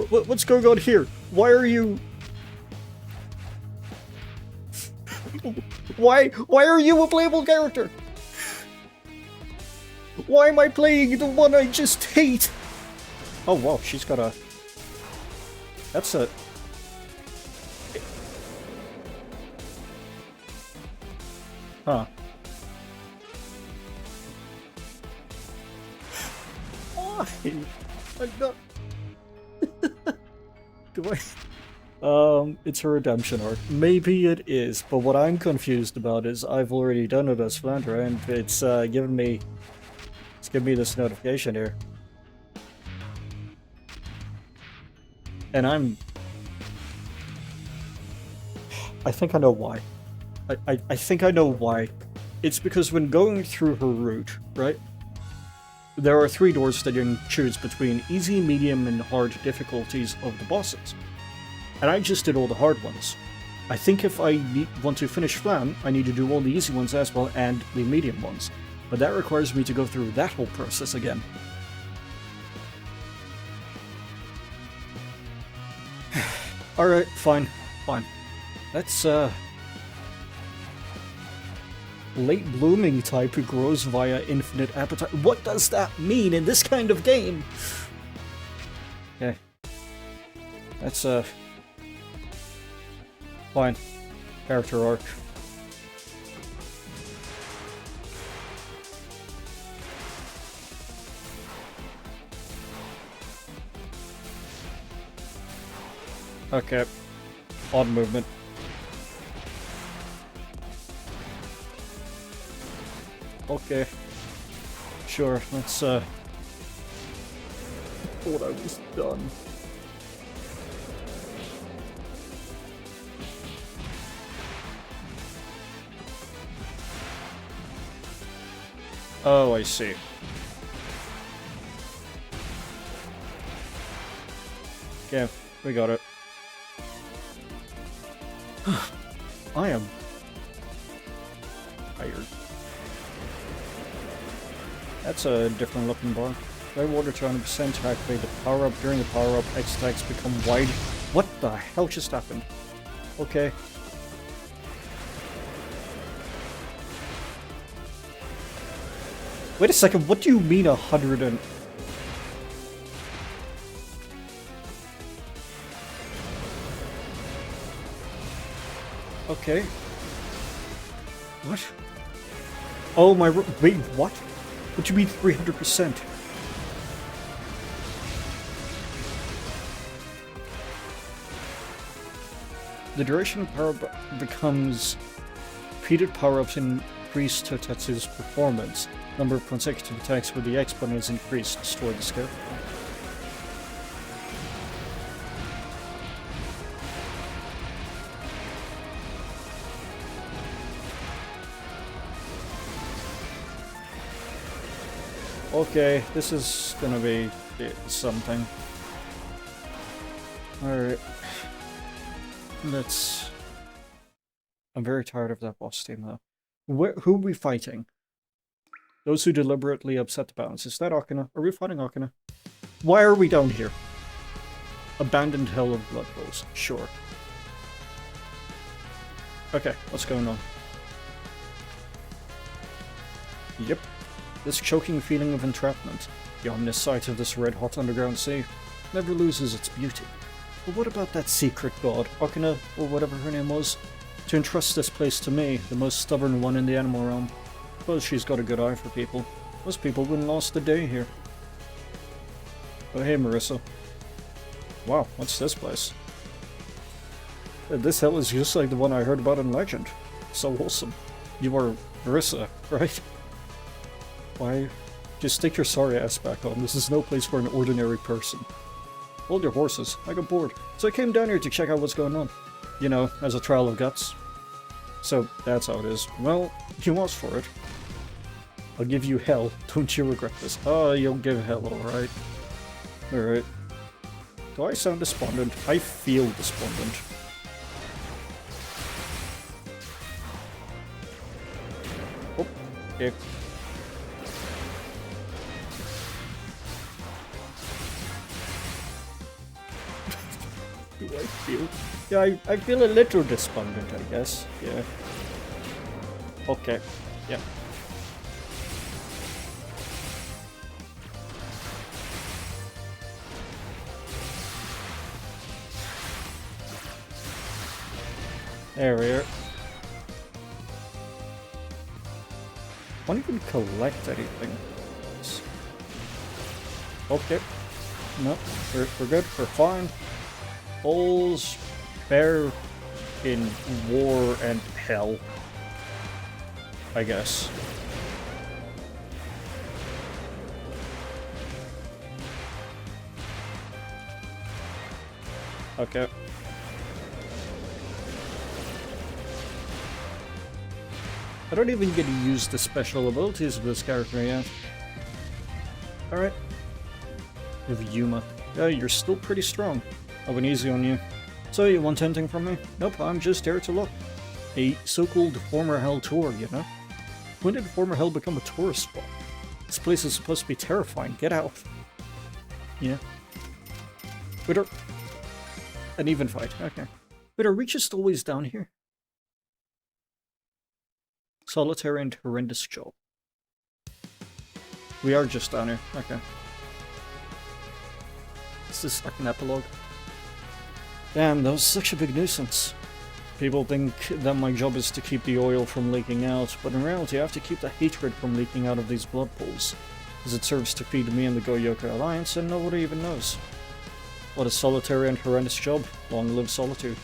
What's going on here? Why are you... Why are you a playable character? Why am I playing the one I just hate? Oh, wow, she's got a... That's a... Huh. Why? I'm not... Do I... It's her redemption arc. Maybe it is, but what I'm confused about is I've already done it as Flandra, and it's giving me this notification here. And I think I know why. I think I know why. It's because when going through her route, right? There are 3 doors that you can choose between easy, medium, and hard difficulties of the bosses. And I just did all the hard ones. I think if I want to finish Flam, I need to do all the easy ones as well and the medium ones. But that requires me to go through that whole process again. Alright, fine. That's, late blooming type who grows via infinite appetite. What does that mean in this kind of game? Okay. That's, fine. Character arc. Okay. Odd movement. Okay. Sure, let's, thought I was done. Oh, I see. Okay, we got it. I am tired. That's a different looking bar. Play water to 100% to activate the power up. During the power up, X attacks become wide. What the hell just happened? Okay. Wait a second, what do you mean 100 and... Okay. What? Oh my... Wait, what? What do you mean 300%? The duration of power-up becomes... Repeated power-ups increase Totetsu's performance. Number of consecutive attacks with the X button is increased. Destroy the scare. Okay, this is gonna be something. Alright. Let's... I'm very tired of that boss team though. Who are we fighting? Those who deliberately upset the balance. Is that Akina? Are we fighting Akina? Why are we down here? Abandoned Hell of Blood Bowls. Sure. Okay, what's going on? Yep. This choking feeling of entrapment, the ominous sight of this red-hot underground sea, never loses its beauty. But what about that secret god, Akina, or whatever her name was? to entrust this place to me, the most stubborn one in the animal realm. Suppose she's got a good eye for people. Most people wouldn't last a day here. Oh hey, Marissa. Wow, what's this place? This hell is just like the one I heard about in Legend. So wholesome. You are Marissa, right? Why? Just stick your sorry ass back home. This is no place for an ordinary person. Hold your horses. I got bored. So I came down here to check out what's going on. You know, as a trial of guts. So that's how it is. Well, you asked for it. I'll give you hell. Don't you regret this. Oh, you'll give hell, alright. Alright. Do I sound despondent? I feel despondent. Oh, okay. Do I feel? Yeah, I feel a little despondent, I guess. Yeah. Okay. Yeah. There we are. Won't even collect anything. Okay. No, we're good. We're fine. Bulls, bear in war and hell, I guess. Okay. I don't even get to use the special abilities of this character yet. Alright. We have Yuuma. Yeah, you're still pretty strong. I went easy on you. So, you want anything from me? Nope, I'm just here to look. A so-called former hell tour, you know? When did former hell become a tourist spot? This place is supposed to be terrifying. Get out. Yeah. Wait, an even fight. Okay. Wait, are we just always down here? Solitary and horrendous job. We are just down here. Okay. Is this like an epilogue? Damn, that was such a big nuisance. People think that my job is to keep the oil from leaking out, but in reality I have to keep the hatred from leaking out of these blood pools, as it serves to feed me and the Gouyoku Alliance, and nobody even knows. What a solitary and horrendous job. Long live solitude.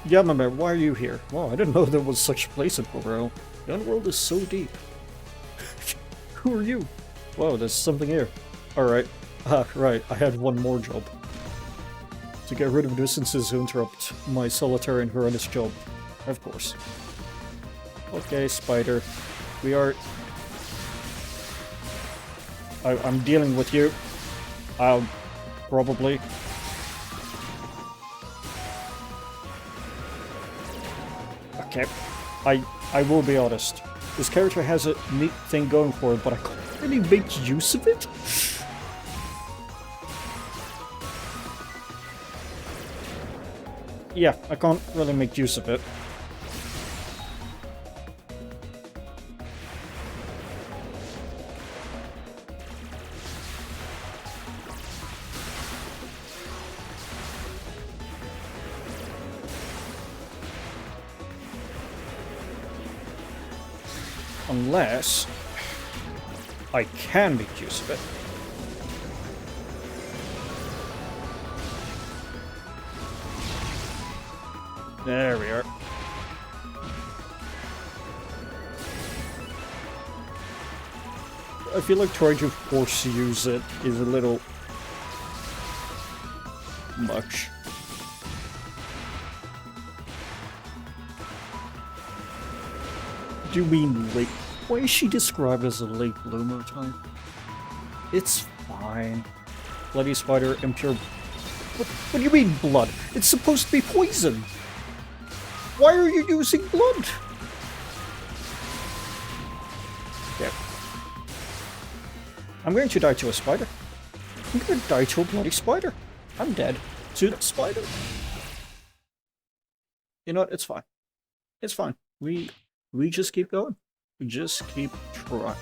Yeah, remember, why are you here? Well, I didn't know there was such a place in Touhou. The underworld is so deep. Who are you? Whoa, there's something here. Alright. Right, I had one more job. To get rid of nuisances who interrupt my solitary and horrendous job. Of course. Okay, spider. We are... I'm dealing with you. Probably. Okay. I will be honest. This character has a neat thing going for it, but I can't really make use of it. Yeah, I can't really make use of it. Unless I can make use of it. There we are. I feel like trying to force use it is a little much. Do you mean late? Why is she described as a late bloomer type? It's fine. Bloody spider, impure... What do you mean blood? It's supposed to be poison! Why are you using blood? Yeah. I'm going to die to a spider. I'm going to die to a bloody spider. I'm dead to the spider. You know what? It's fine. It's fine. We just keep going. We just keep trying.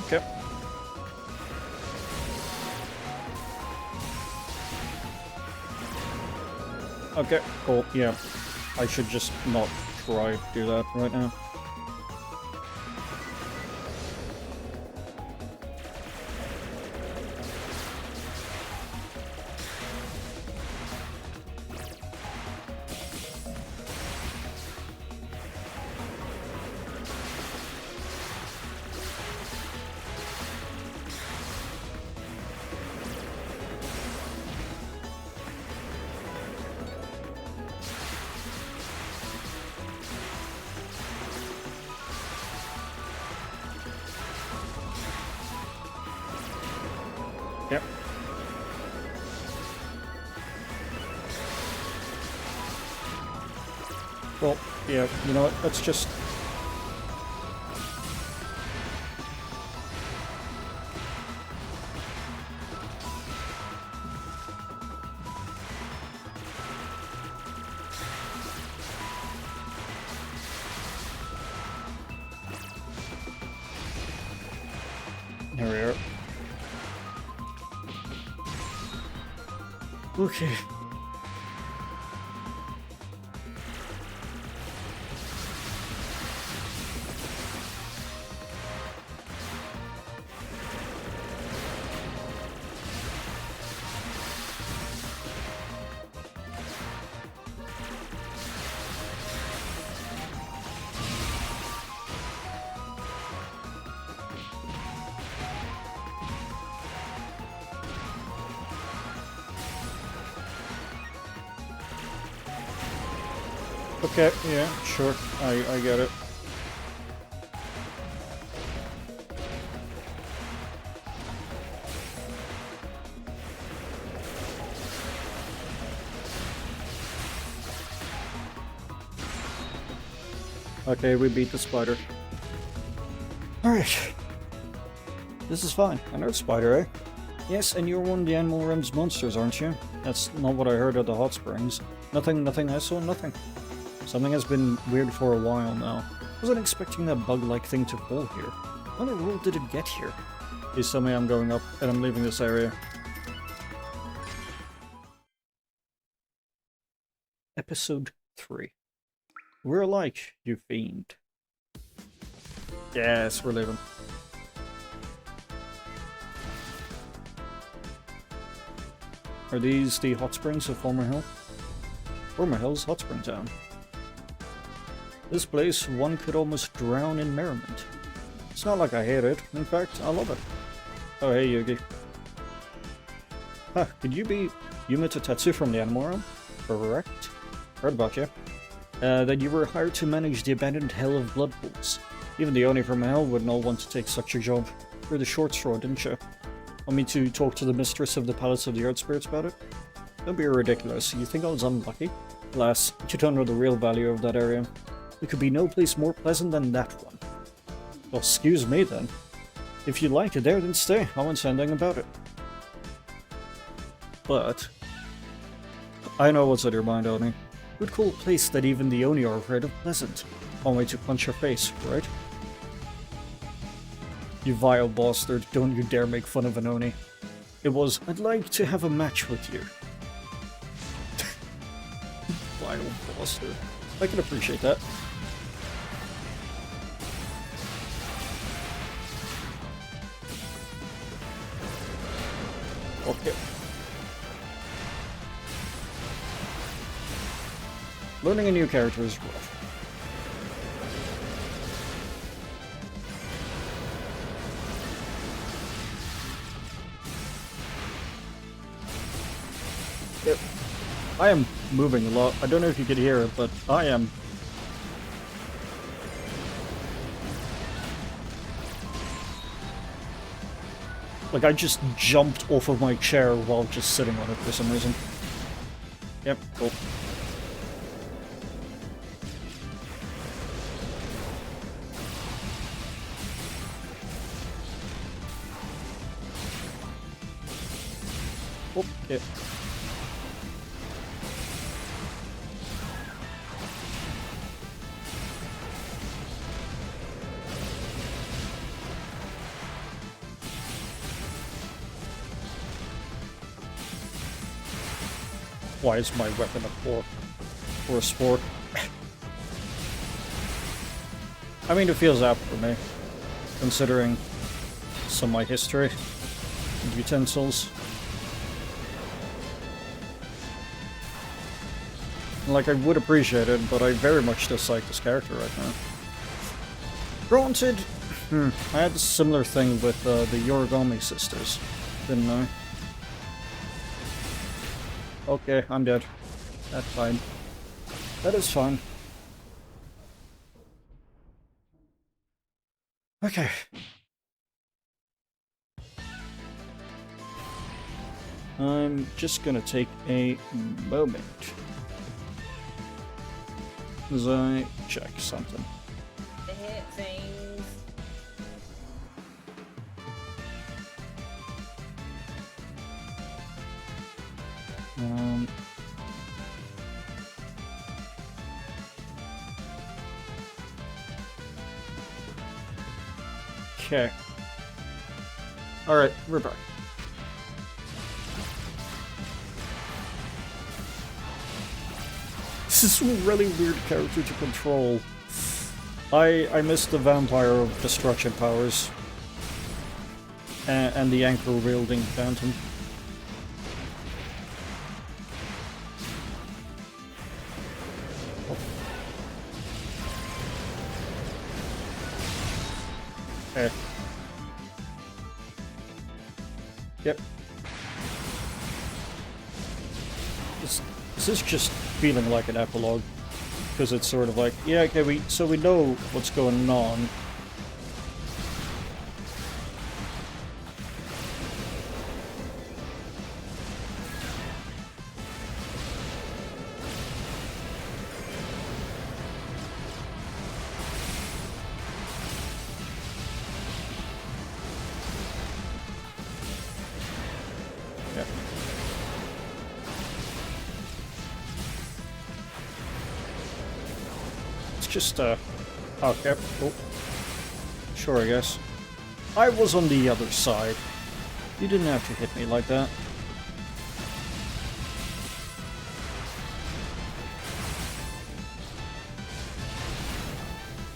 Okay. Okay, cool, yeah. I should just not try to do that right now. Yep. Well, yeah, you know what, let's just... Here we are. Okay. Okay, yeah, sure, I get it. Okay, we beat the spider. Alright. This is fine. Another spider, eh? Yes, and you're one of the Animal Realm's monsters, aren't you? That's not what I heard at the hot springs. Nothing, I saw nothing. Something has been weird for a while now. Wasn't expecting that bug-like thing to fall here. How in the world did it get here? Please tell me I'm going up and I'm leaving this area. Episode 3. We're alike, you fiend. Yes, we're leaving. Are these the hot springs of Former Hill? Former Hill's hot spring town. This place, one could almost drown in merriment. It's not like I hate it. In fact, I love it. Oh, hey, Yugi. Huh, could you be Yuuma Tetsu from the Animal Realm? Correct. Heard about you. That you were hired to manage the abandoned Hell of Blood Pools. Even the Oni from Hell would not want to take such a job. You're the short straw, didn't you? Want me to talk to the mistress of the Palace of the Earth Spirits about it? Don't be ridiculous. You think I was unlucky? Alas, you don't know the real value of that area. There could be no place more pleasant than that one. Well, excuse me then. If you like it there, then stay. I won't say anything about it. But I know what's on your mind, Oni. Who'd call a place that even the Oni are afraid of pleasant? One way to punch your face, right? You vile bastard, don't you dare make fun of an Oni. It was, I'd like to have a match with you. Vile bastard. I can appreciate that. Okay. Learning a new character is rough. Yep. I am moving a lot. I don't know if you could hear it, but I am. Like, I just jumped off of my chair while just sitting on it for some reason. Yep, cool. Oh, yeah. Why is my weapon a fork? Or a sport? I mean, it feels apt for me, considering some of my history and utensils. Like, I would appreciate it, but I very much dislike this character right now. Granted, I had a similar thing with the Yorigami sisters, didn't I? Okay, I'm dead. That's fine. That is fine. Okay. I'm just gonna take a moment as I check something. The hit things. Okay. Alright, we're back. This is a really weird character to control. I missed the Vampire of Destruction powers. And the anchor-wielding Phantom. Okay. Yep. This is just feeling like an epilogue. Because it's sort of like, yeah, okay, so we know what's going on. Just, okay, oh, sure, I guess. I was on the other side. You didn't have to hit me like that.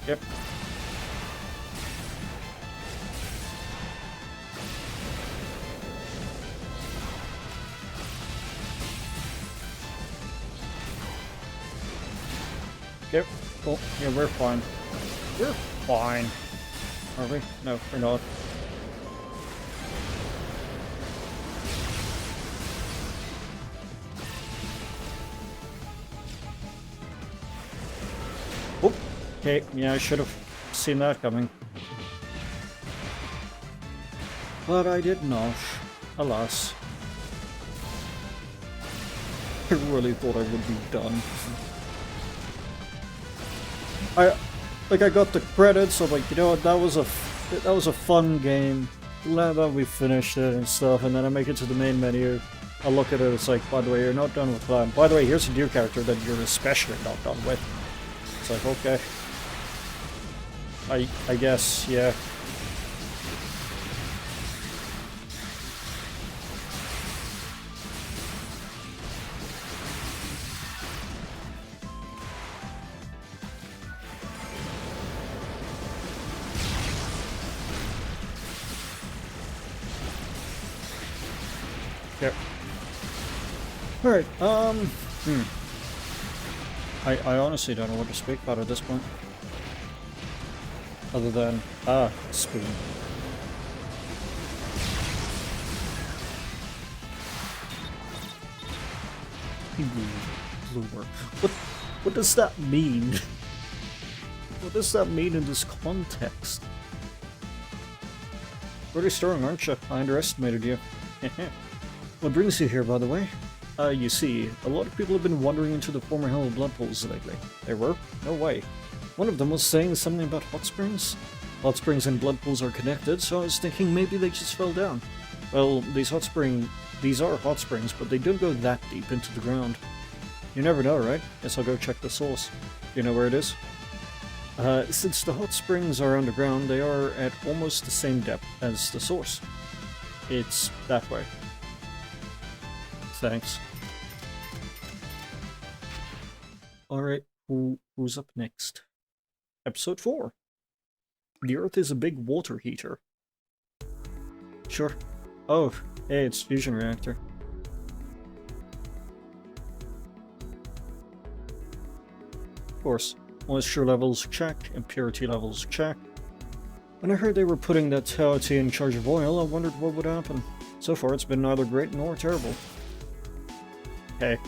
Yep. Yep. Oh, yeah, we're fine. We're fine. Are we? No, we're not. Oh, okay, yeah, I should have seen that coming. But I did not, alas. I really thought I would be done. I got the credits. I'm like, you know what, that was a fun game. Glad that we finished it and stuff. And then I make it to the main menu. I look at it. It's like, by the way, you're not done with Clan. By the way, here's a new character that you're especially not done with. It's like, okay. I guess, yeah. Yep. Alright, I honestly don't know what to speak about at this point. Other than, spoon. Bloomer. What does that mean? What does that mean in this context? Pretty strong, aren't you? I underestimated you. What brings you here, by the way? You see, a lot of people have been wandering into the former Hell blood pools lately. They were? No way. One of them was saying something about hot springs. Hot springs and blood pools are connected, so I was thinking maybe they just fell down. Well, these are hot springs, but they don't go that deep into the ground. You never know, right? Guess I'll go check the source. Do you know where it is? Since the hot springs are underground, they are at almost the same depth as the source. It's that way. Thanks. Alright, who's up next? Episode 4. The Earth is a big water heater. Sure. Oh, hey, it's fusion reactor. Of course. Moisture levels, check. Impurity levels, check. When I heard they were putting that Touhou in charge of oil, I wondered what would happen. So far, it's been neither great nor terrible. Hey.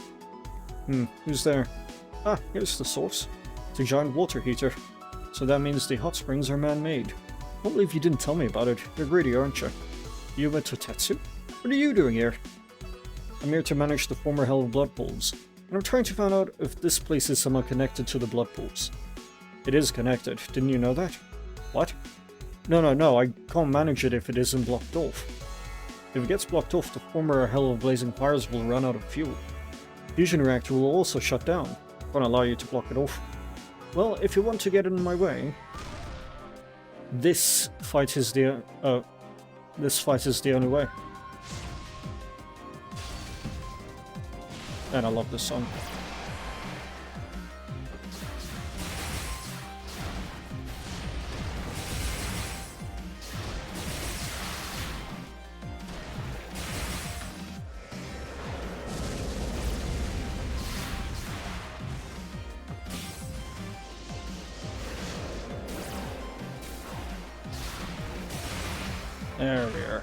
Who's there? Ah, here's the source. It's a giant water heater. So that means the hot springs are man-made. I can't believe you didn't tell me about it. You're greedy, aren't you? Yuuma Totetsu? What are you doing here? I'm here to manage the former Hell of Blood Pools. And I'm trying to find out if this place is somehow connected to the Blood Pools. It is connected. Didn't you know that? What? No, I can't manage it if it isn't blocked off. If it gets blocked off, the former Hell of Blazing Fires will run out of fuel. Fusion reactor will also shut down. Won't allow you to block it off. Well, if you want to get in my way, this fight is the only way. And I love this song. There we are.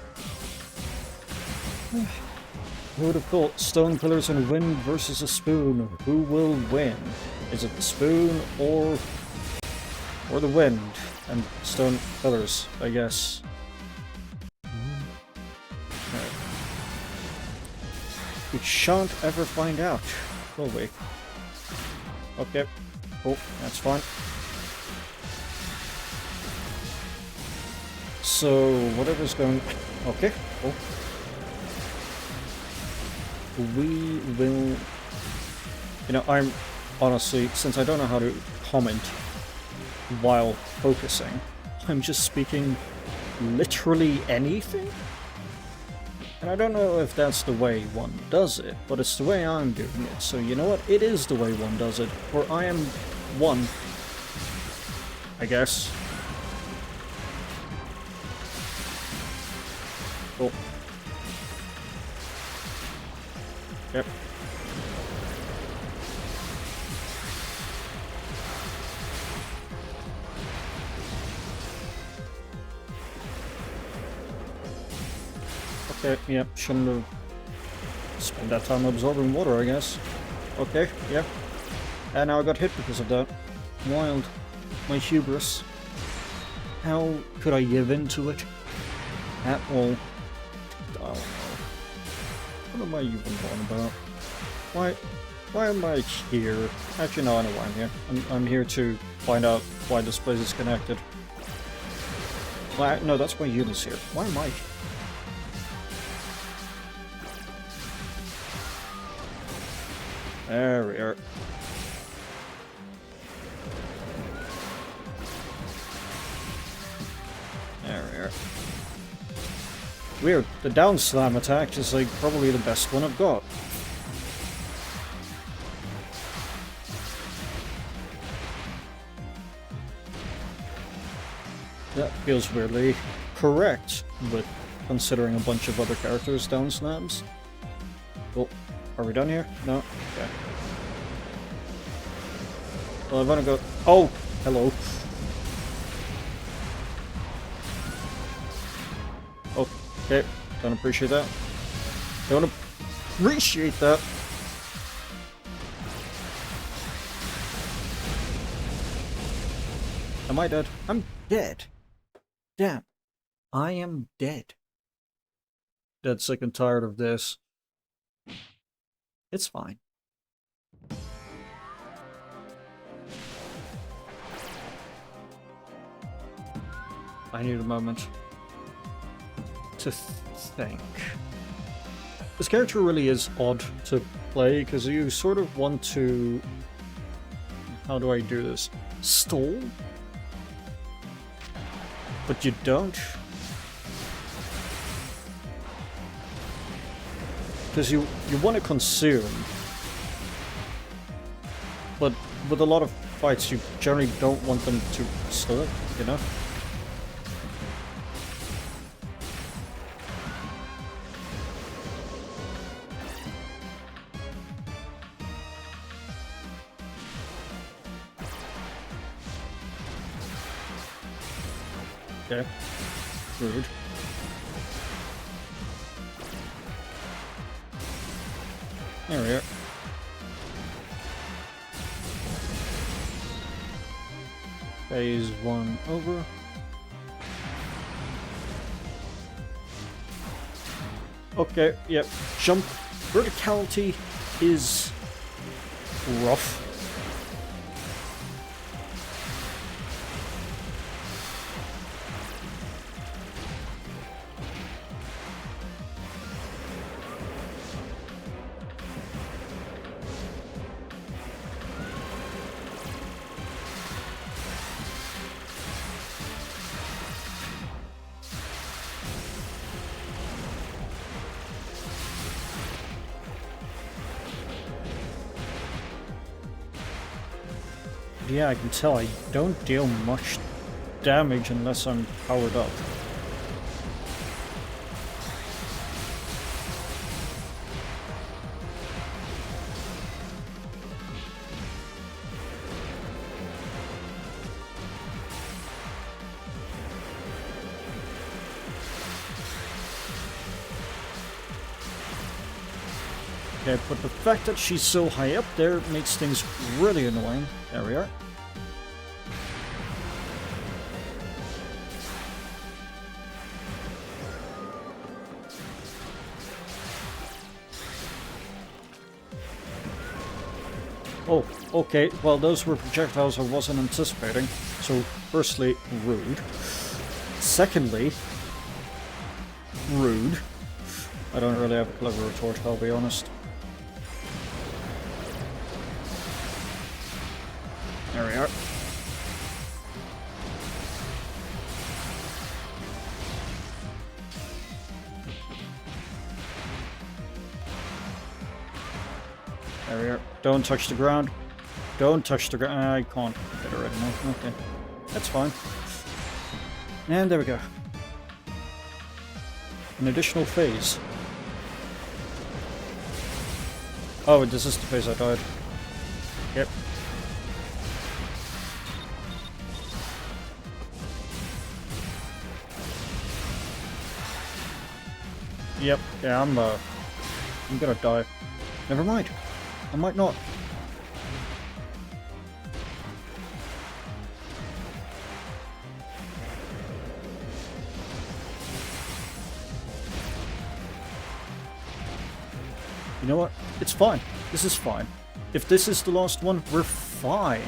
Who would have thought? Stone pillars and wind versus a spoon. Who will win? Is it the spoon or the wind? And stone pillars, I guess. Right. We shan't ever find out, will we? Okay. Oh, that's fine. So, whatever's going... Okay, cool. We will... You know, I'm... Honestly, since I don't know how to comment while focusing, I'm just speaking literally anything? And I don't know if that's the way one does it, but it's the way I'm doing it. So, you know what? It is the way one does it. For I am one. I guess. Oh. Yep. Okay, yep, shouldn't have spent that time absorbing water, I guess. Okay, yep. And now I got hit because of that. Wild. My hubris. How could I give in to it? At all. I don't know. What am I even talking about? Why am I here? Actually, no, I know why I'm here. I'm here to find out why this place is connected. Why? No, that's why Yuma's here. Why am I here? There we are. There we are. Weird. The down slam attack is like probably the best one I've got. That feels weirdly correct with considering a bunch of other characters down slams. Oh, are we done here? No? Okay. Well, I've only got... Oh! Hello. Okay, don't appreciate that. Don't appreciate that. Am I dead? I'm dead. Damn. I am dead. Dead sick and tired of this. It's fine. I need a moment to think. This character really is odd to play because you sort of want to... How do I do this? Stall? But you don't. Because you want to consume, but with a lot of fights, you generally don't want them to stall, you know? Okay. Rude. There we are. Phase 1 over. Okay, yep. Jump verticality is rough. Yeah, I can tell I don't deal much damage unless I'm powered up. Okay, but the fact that she's so high up there makes things really annoying. There we are. Oh, okay, well those were projectiles I wasn't anticipating. So, firstly, rude. Secondly, rude. I don't really have a clever retort, I'll be honest. There we are. There we are. Don't touch the ground. Don't touch the ground. I can't get it right now. Okay. That's fine. And there we go. An additional phase. Oh, this is the phase I died. Yep. Yep, yeah, I'm gonna die. Never mind. I might not. You know what? It's fine. This is fine. If this is the last one, we're fine.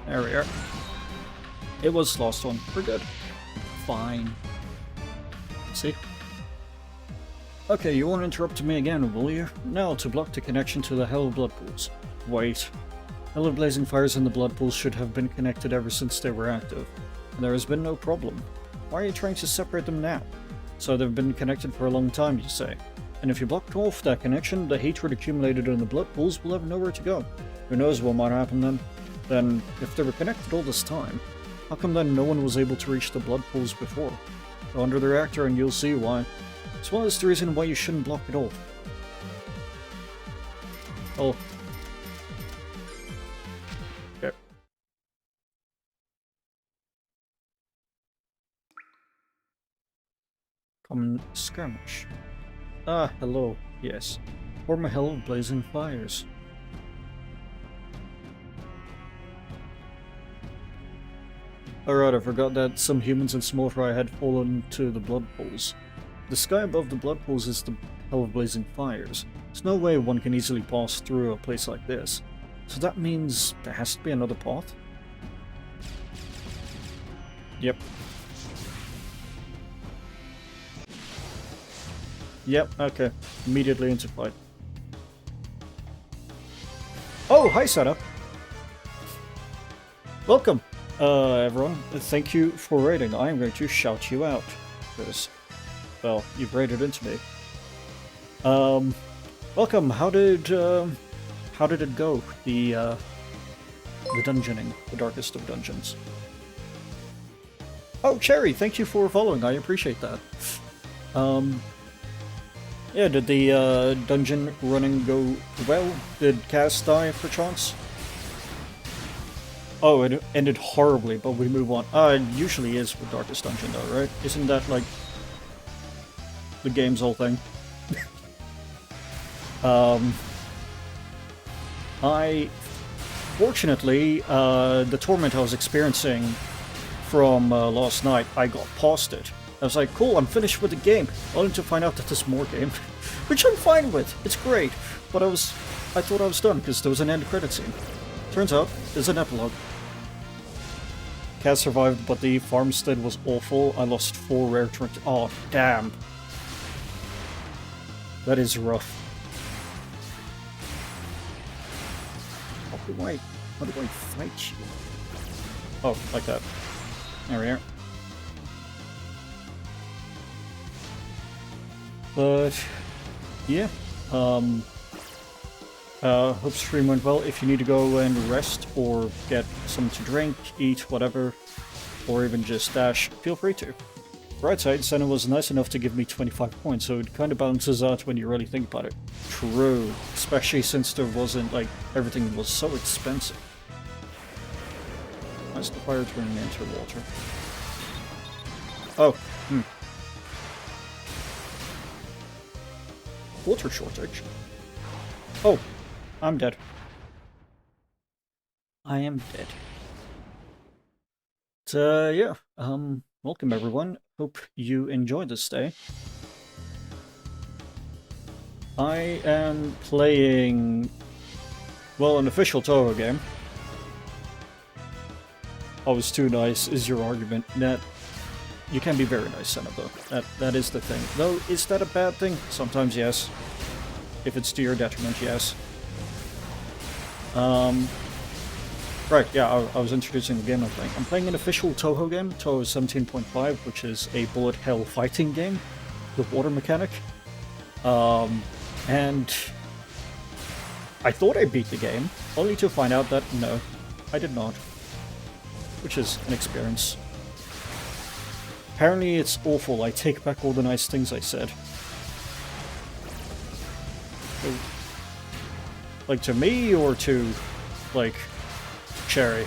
There we are. It was the last one. We're good. Fine. See? Okay, you won't interrupt me again, will you? Now, to block the connection to the Hell Blood Pools. Wait. Hell of Blazing Fires and the Blood Pools should have been connected ever since they were active. And there has been no problem. Why are you trying to separate them now? So they've been connected for a long time, you say. And if you blocked off that connection, the hatred accumulated in the Blood Pools will have nowhere to go. Who knows what might happen then? Then, if they were connected all this time, how come then no one was able to reach the Blood Pools before? Go under the reactor and you'll see why. As well as the reason why you shouldn't block it off. Oh. Okay. Common skirmish. Ah, hello. Yes. Form a hell of blazing fires. Alright, I forgot that some humans in Smothrai had fallen to the blood pools. The sky above the blood pools is the hell of blazing fires. There's no way one can easily pass through a place like this. So that means there has to be another path? Yep. Yep, okay. Immediately into fight. Oh, hi Sada! Welcome! Everyone, thank you for raiding. I am going to shout you out. Because, well, you've raided into me. Welcome. How did it go? The dungeoning, the darkest of dungeons. Oh, Cherry, thank you for following. I appreciate that. Yeah, did the dungeon running go well? Did Cass die per chance? Oh, it ended horribly, but we move on. It usually is with Darkest Dungeon though, right? Isn't that like the game's whole thing? Fortunately, the torment I was experiencing from last night, I got past it. I was like, cool, I'm finished with the game, only to find out that there's more game, which I'm fine with, it's great, but I thought I was done, because there was an end credit scene. Turns out, there's an epilogue. Cass survived, but the farmstead was awful. I lost 4 rare turns. Oh, damn. That is rough. How do I fight you? Oh, like that. There we are. But, yeah. Hope stream went well. If you need to go and rest or get something to drink, eat, whatever, or even just dash, feel free to. Right side, Senna was nice enough to give me 25 points, so it kind of balances out when you really think about it. True. Especially since there wasn't, like, everything was so expensive. Why is the fire turning into water? Oh, Water shortage? Oh, I'm dead. I am dead. But, yeah, welcome everyone. Hope you enjoyed this day. I am playing, well, an official Touhou game. I was too nice, is your argument. That you can be very nice, Senna, though. That is the thing. Though, is that a bad thing? Sometimes, yes. If it's to your detriment, yes. Right, yeah, I was introducing the game I'm playing. I'm playing an official Touhou game, Touhou 17.5, which is a bullet hell fighting game with water mechanic. And I thought I beat the game, only to find out that no, I did not. Which is an experience. Apparently it's awful, I take back all the nice things I said. Like to me, or to, like, Cherry?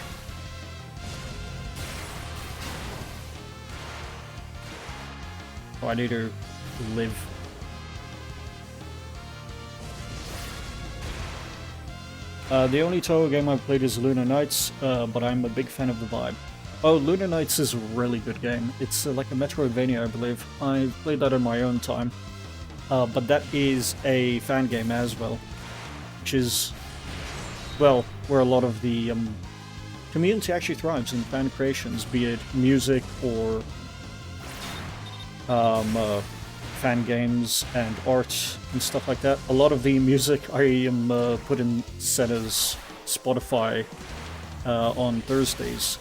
Oh, I need to live. The only Touhou game I've played is Lunar Nights, but I'm a big fan of the vibe. Oh, Lunar Nights is a really good game. It's like a Metroidvania, I believe. I played that on my own time. But that is a fan game as well. Which is, well, where a lot of the community actually thrives in fan creations, be it music or fan games and art and stuff like that. A lot of the music I am put in Senna's Spotify on Thursdays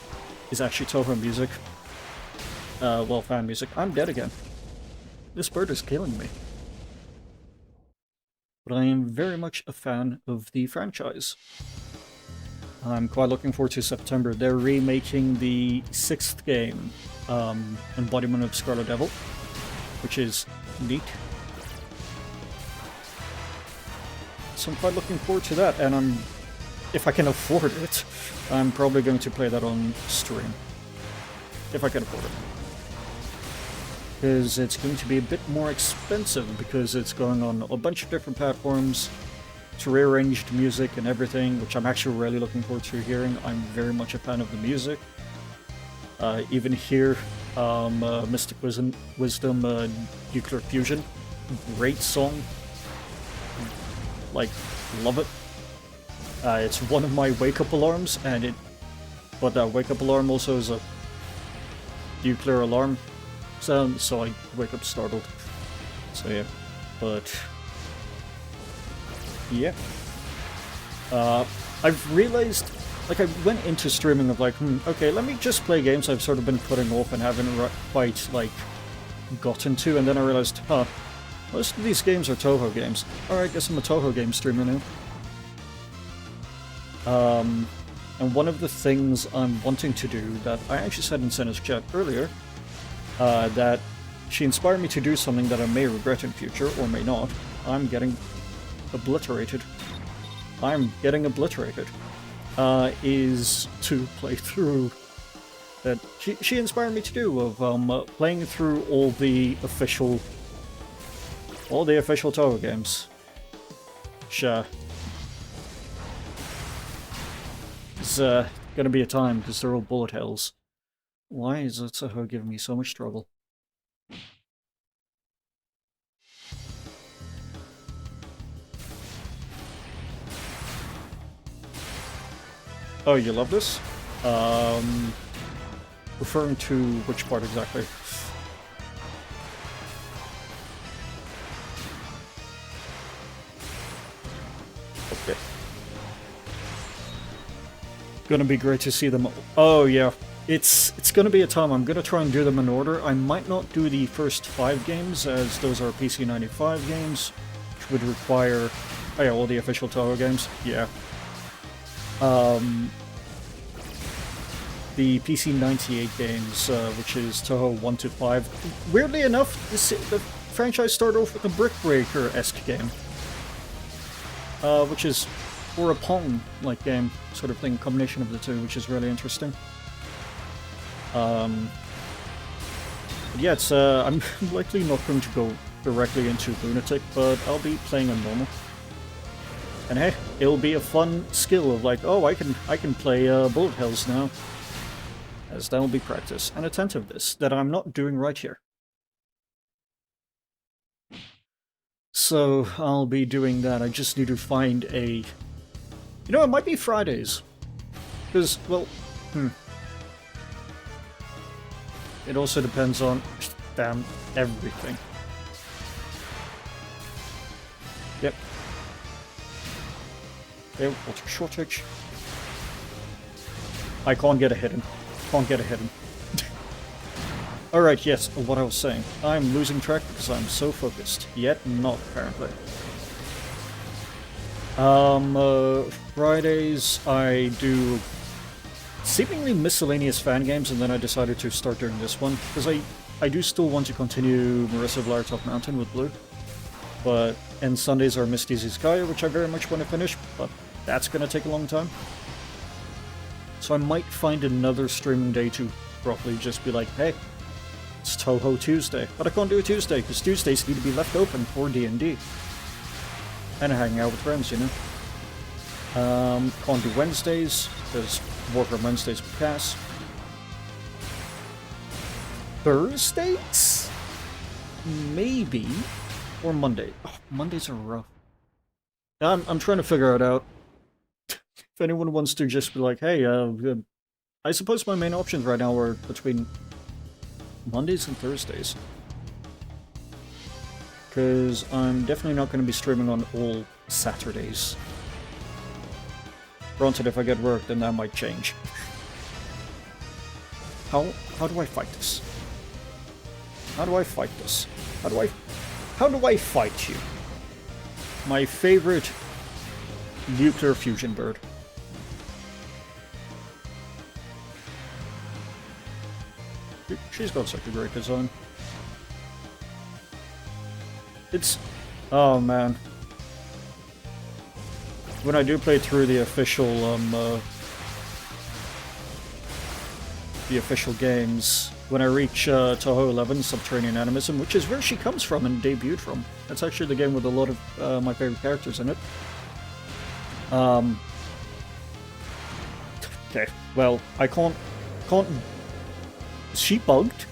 is actually Touhou music. Well, fan music. I'm dead again. This bird is killing me. But I am very much a fan of the franchise. I'm quite looking forward to September. They're remaking the 6th game, Embodiment of Scarlet Devil, which is neat. So I'm quite looking forward to that, and if I can afford it, I'm probably going to play that on stream. If I can afford it. Because it's going to be a bit more expensive because it's going on a bunch of different platforms, to rearranged music and everything, which I'm actually really looking forward to hearing. I'm very much a fan of the music. Even here, Mystic Wisdom, Nuclear Fusion, great song. Like, love it. It's one of my wake-up alarms, but that wake-up alarm also is a nuclear alarm sound, so I wake up startled. So yeah, but yeah. I've realized, like, I went into streaming of like, okay, let me just play games I've sort of been putting off and haven't quite, like, gotten to, and then I realized, Most of these games are Touhou games. Alright, guess I'm a Touhou game streamer now. And one of the things I'm wanting to do that I actually said in Senna's chat earlier, that she inspired me to do something that I may regret in future, or may not. I'm getting obliterated. Is to play through that she inspired me to do, of playing through all the official Touhou games. Sure. It's gonna be a time, because they're all bullet hells. Why is Touhou giving me so much trouble? Oh, you love this? Referring to which part exactly? Okay. Gonna be great to see them. Oh yeah, it's gonna be a time. I'm gonna try and do them in order. I might not do the first 5 games, as those are PC 95 games, which would require, oh yeah, all the official Touhou games. Yeah. The PC 98 games, which is Touhou 1 to 5. Weirdly enough, the franchise started off with a Brick Breaker-esque game, which is, or a Pong-like game, sort of thing, combination of the two, which is really interesting. Yeah, it's, I'm likely not going to go directly into Lunatic, but I'll be playing on normal. And hey, it'll be a fun skill of like, oh, I can play bullet hells now. As that will be practice and attentiveness that I'm not doing right here. So I'll be doing that. I just need to find a... You know, it might be Fridays. Because, well, it also depends on, damn, everything. Yep. Okay, water shortage. I can't get a hidden. Alright, yes, what I was saying. I'm losing track because I'm so focused. Yet not, apparently. Fridays I do seemingly miscellaneous fan games, and then I decided to start doing this one. Because I do still want to continue Marissa Vlaar Top Mountain with Blue. And Sundays are Misty Zizkaya, which I very much want to finish, but that's gonna take a long time. So I might find another streaming day to properly just be like, hey, it's Touhou Tuesday. But I can't do a Tuesday, because Tuesdays need to be left open for D&D. And hanging out with friends, you know. Can't do Wednesdays, because Warcraft Wednesdays will pass. Thursdays? Maybe. Or Monday. Oh, Mondays are rough. I'm trying to figure it out. If anyone wants to just be like, hey, I suppose my main options right now are between Mondays and Thursdays. Because I'm definitely not going to be streaming on all Saturdays. Granted, if I get work, then that might change. How do I fight this? How do I fight this? How do I fight you? My favorite nuclear fusion bird. She's got such a great design. It's... oh man. When I do play through the official games, when I reach Touhou 11, Subterranean Animism, which is where she comes from and debuted from. That's actually the game with a lot of my favorite characters in it. Okay, well, I can't... Is she bugged?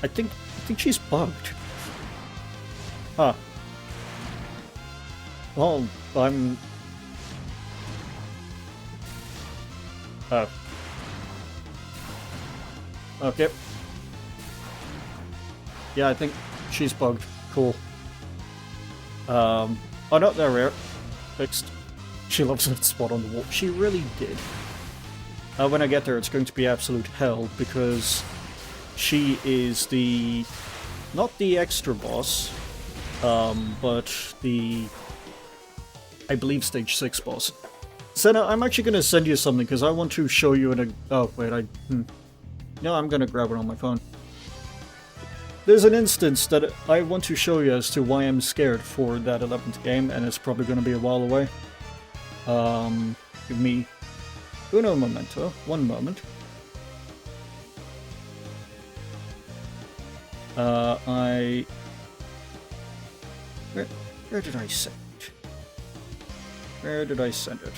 I think she's bugged. Huh. Well, I'm... oh. Okay. Yeah, I think she's bugged. Cool. Oh no, there we are. Fixed. She loves that spot on the wall. She really did. When I get there, it's going to be absolute hell, because she is the not the extra boss, but the, I believe, stage 6 boss. Senna, I'm actually going to send you something because I want to show you in a... Oh, wait, No, I'm going to grab it on my phone. There's an instance that I want to show you as to why I'm scared for that 11th game, and it's probably going to be a while away. Give me uno momento, one moment. Where did I send it? Where did I send it?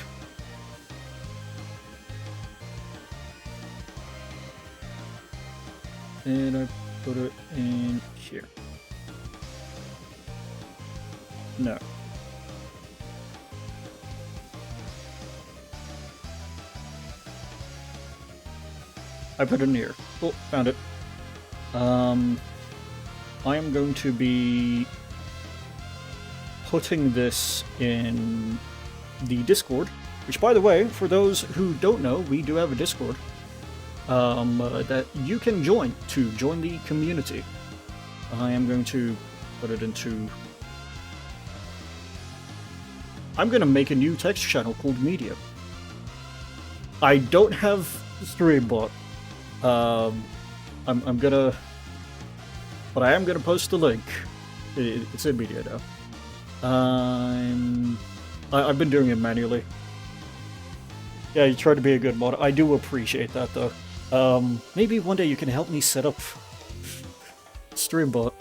And I put it in here. No. I put it in here. Oh, found it. I am going to be putting this in the Discord, which, by the way, for those who don't know, we do have a Discord that you can join to join the community. I am going to put it into... I'm going to make a new text channel called Media. I don't have Streambot. I'm gonna... But I am gonna post the link. It's in Media now. I've been doing it manually. Yeah, you try to be a good mod. I do appreciate that, though. Maybe one day you can help me set up Streambot.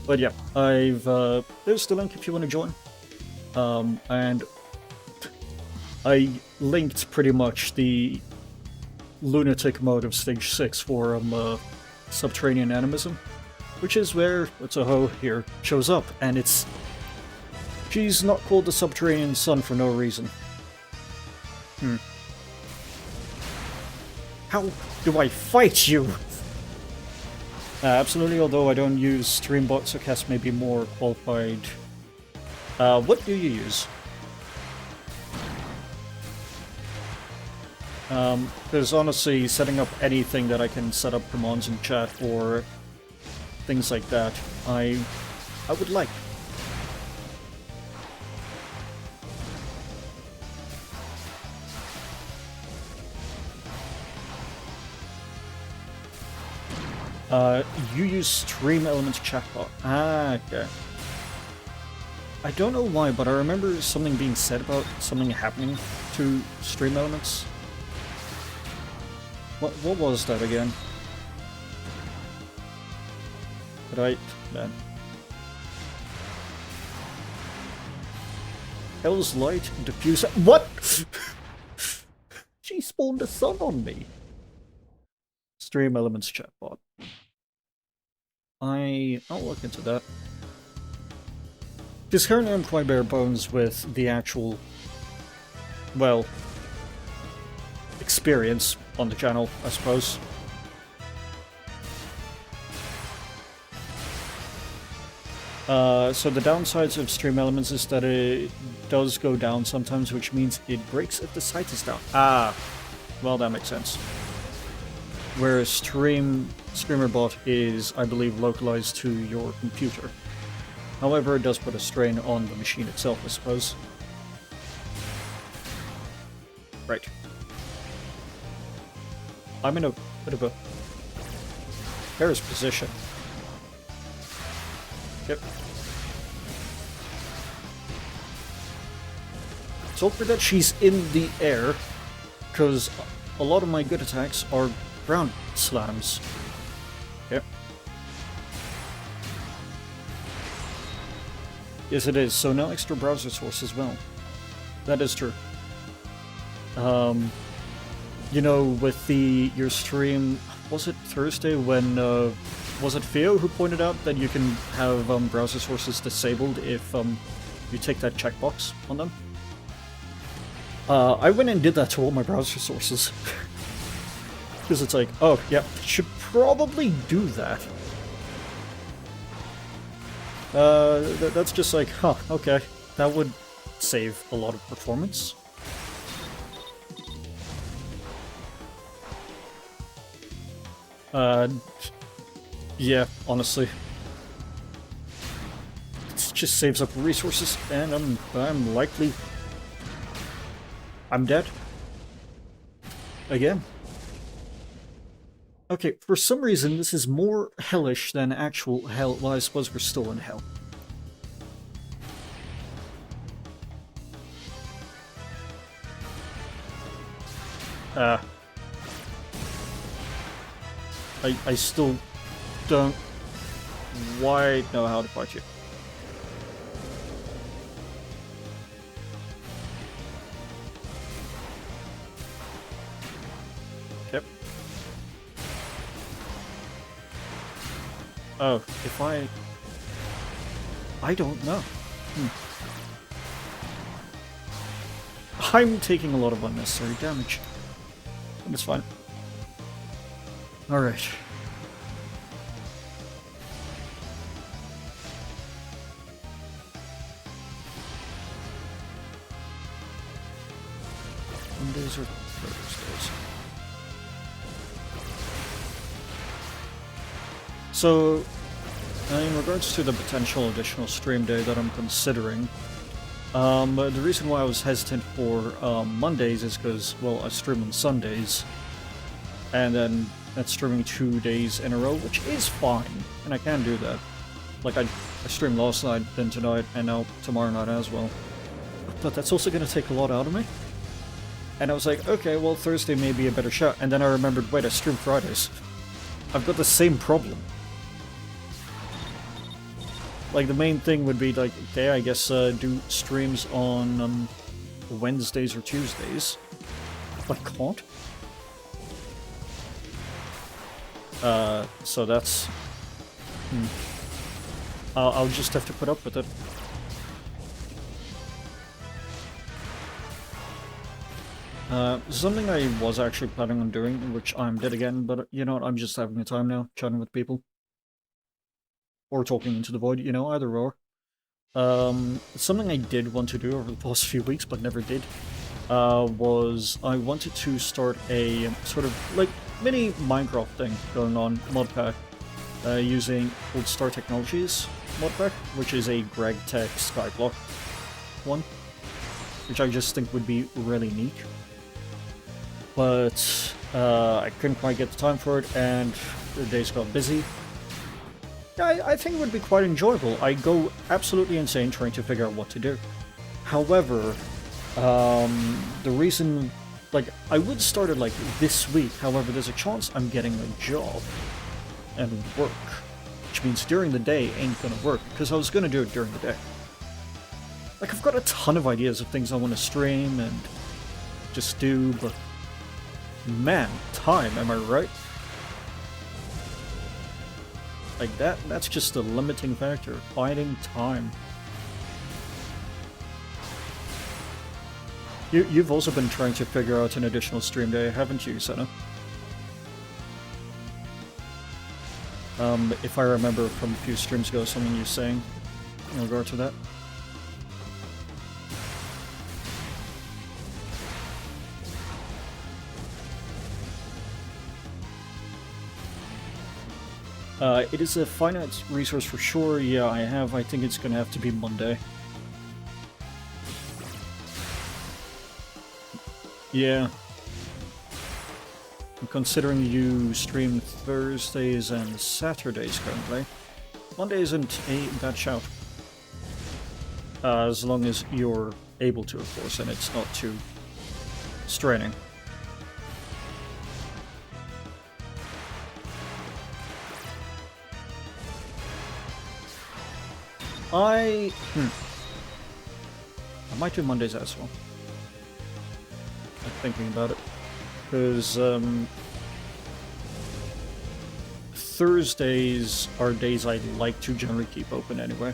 But yeah, there's the link if you want to join. And I linked pretty much the lunatic mode of Stage 6 for Subterranean Animism, which is where Touhou here shows up, and she's not called the Subterranean Sun for no reason. How do I fight you? Absolutely, although I don't use Streambot, so Cass may be more qualified. What do you use? There's honestly setting up anything that I can set up commands in chat or things like that. I would like. You use Stream Elements chatbot. Ah, okay. I don't know why, but I remember something being said about something happening to Stream Elements. What was that again? Right, then. Hell's Light Diffuser. What? She spawned a sun on me. Stream Elements chatbot. I'll look into that. Because currently I'm quite bare bones with the actual, well, experience on the channel, I suppose. So the downsides of Stream Elements is that it does go down sometimes, which means it breaks if the site is down. Ah, well, that makes sense. Whereas StreamerBot is, I believe, localized to your computer. However, it does put a strain on the machine itself, I suppose. Right. I'm in a bit of a precarious position. Yep. Let's hope that she's in the air, because a lot of my good attacks are ground slams. Yep. Yes, it is. So no extra browser source as well. That is true. You know, with your stream, was it Thursday when, was it Theo who pointed out that you can have browser sources disabled if you take that checkbox on them? I went and did that to all my browser sources. Because it's like, oh, yeah, should probably do that. That's just like, huh, okay, that would save a lot of performance. Yeah, honestly. just saves up resources, and I'm likely... I'm dead. Again. Okay, for some reason this is more hellish than actual hell. Well, I suppose we're still in hell. I still don't quite know how to fight you. Yep. Oh, if I don't know. I'm taking a lot of unnecessary damage. But it's fine. Alright. Mondays or Thursdays? So, in regards to the potential additional stream day that I'm considering, the reason why I was hesitant for Mondays is because, well, I stream on Sundays, and then that's streaming 2 days in a row, which is fine, and I can do that. Like, I streamed last night, then tonight, and now tomorrow night as well. But that's also going to take a lot out of me. And I was like, okay, well, Thursday may be a better shot, and then I remembered, wait, I stream Fridays. I've got the same problem. Like, the main thing would be, like, okay, I guess do streams on Wednesdays or Tuesdays. But I can't. So that's... I'll just have to put up with it. Something I was actually planning on doing, which I'm dead again, but you know what, I'm just having a time now, chatting with people. Or talking into the void, you know, either or. Something I did want to do over the past few weeks, but never did, was I wanted to start a sort of, like, mini Minecraft thing going on, mod pack, using Old Star Technologies mod pack, which is a Greg Tech Skyblock one, which I just think would be really neat. But I couldn't quite get the time for it, and the days got busy. I think it would be quite enjoyable. I go absolutely insane trying to figure out what to do. However, the reason, like, I would start it like this week, however there's a chance I'm getting a job and work, which means during the day ain't gonna work, because I was gonna do it during the day. Like, I've got a ton of ideas of things I want to stream and just do, but man, time, am I right? Like, that's just a limiting factor. Finding time. You've also been trying to figure out an additional stream day, haven't you, Senna? If I remember from a few streams ago, something you were saying in regard to that. It is a finite resource for sure. Yeah, I think it's gonna have to be Monday. Yeah. I'm considering you stream Thursdays and Saturdays currently. Monday isn't a bad shout. As long as you're able to, of course, and it's not too straining. I might do Mondays as well. I'm thinking about it. Because Thursdays are days I like to generally keep open anyway.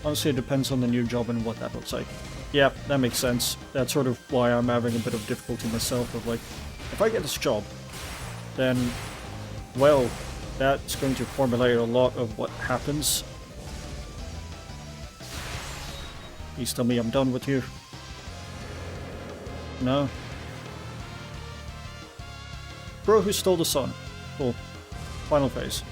Honestly, it depends on the new job and what that looks like. Yeah, that makes sense. That's sort of why I'm having a bit of difficulty myself of like, if I get this job, then, well, that's going to formulate a lot of what happens. Please tell me I'm done with you. No? Bro who stole the sun. Cool. Final phase.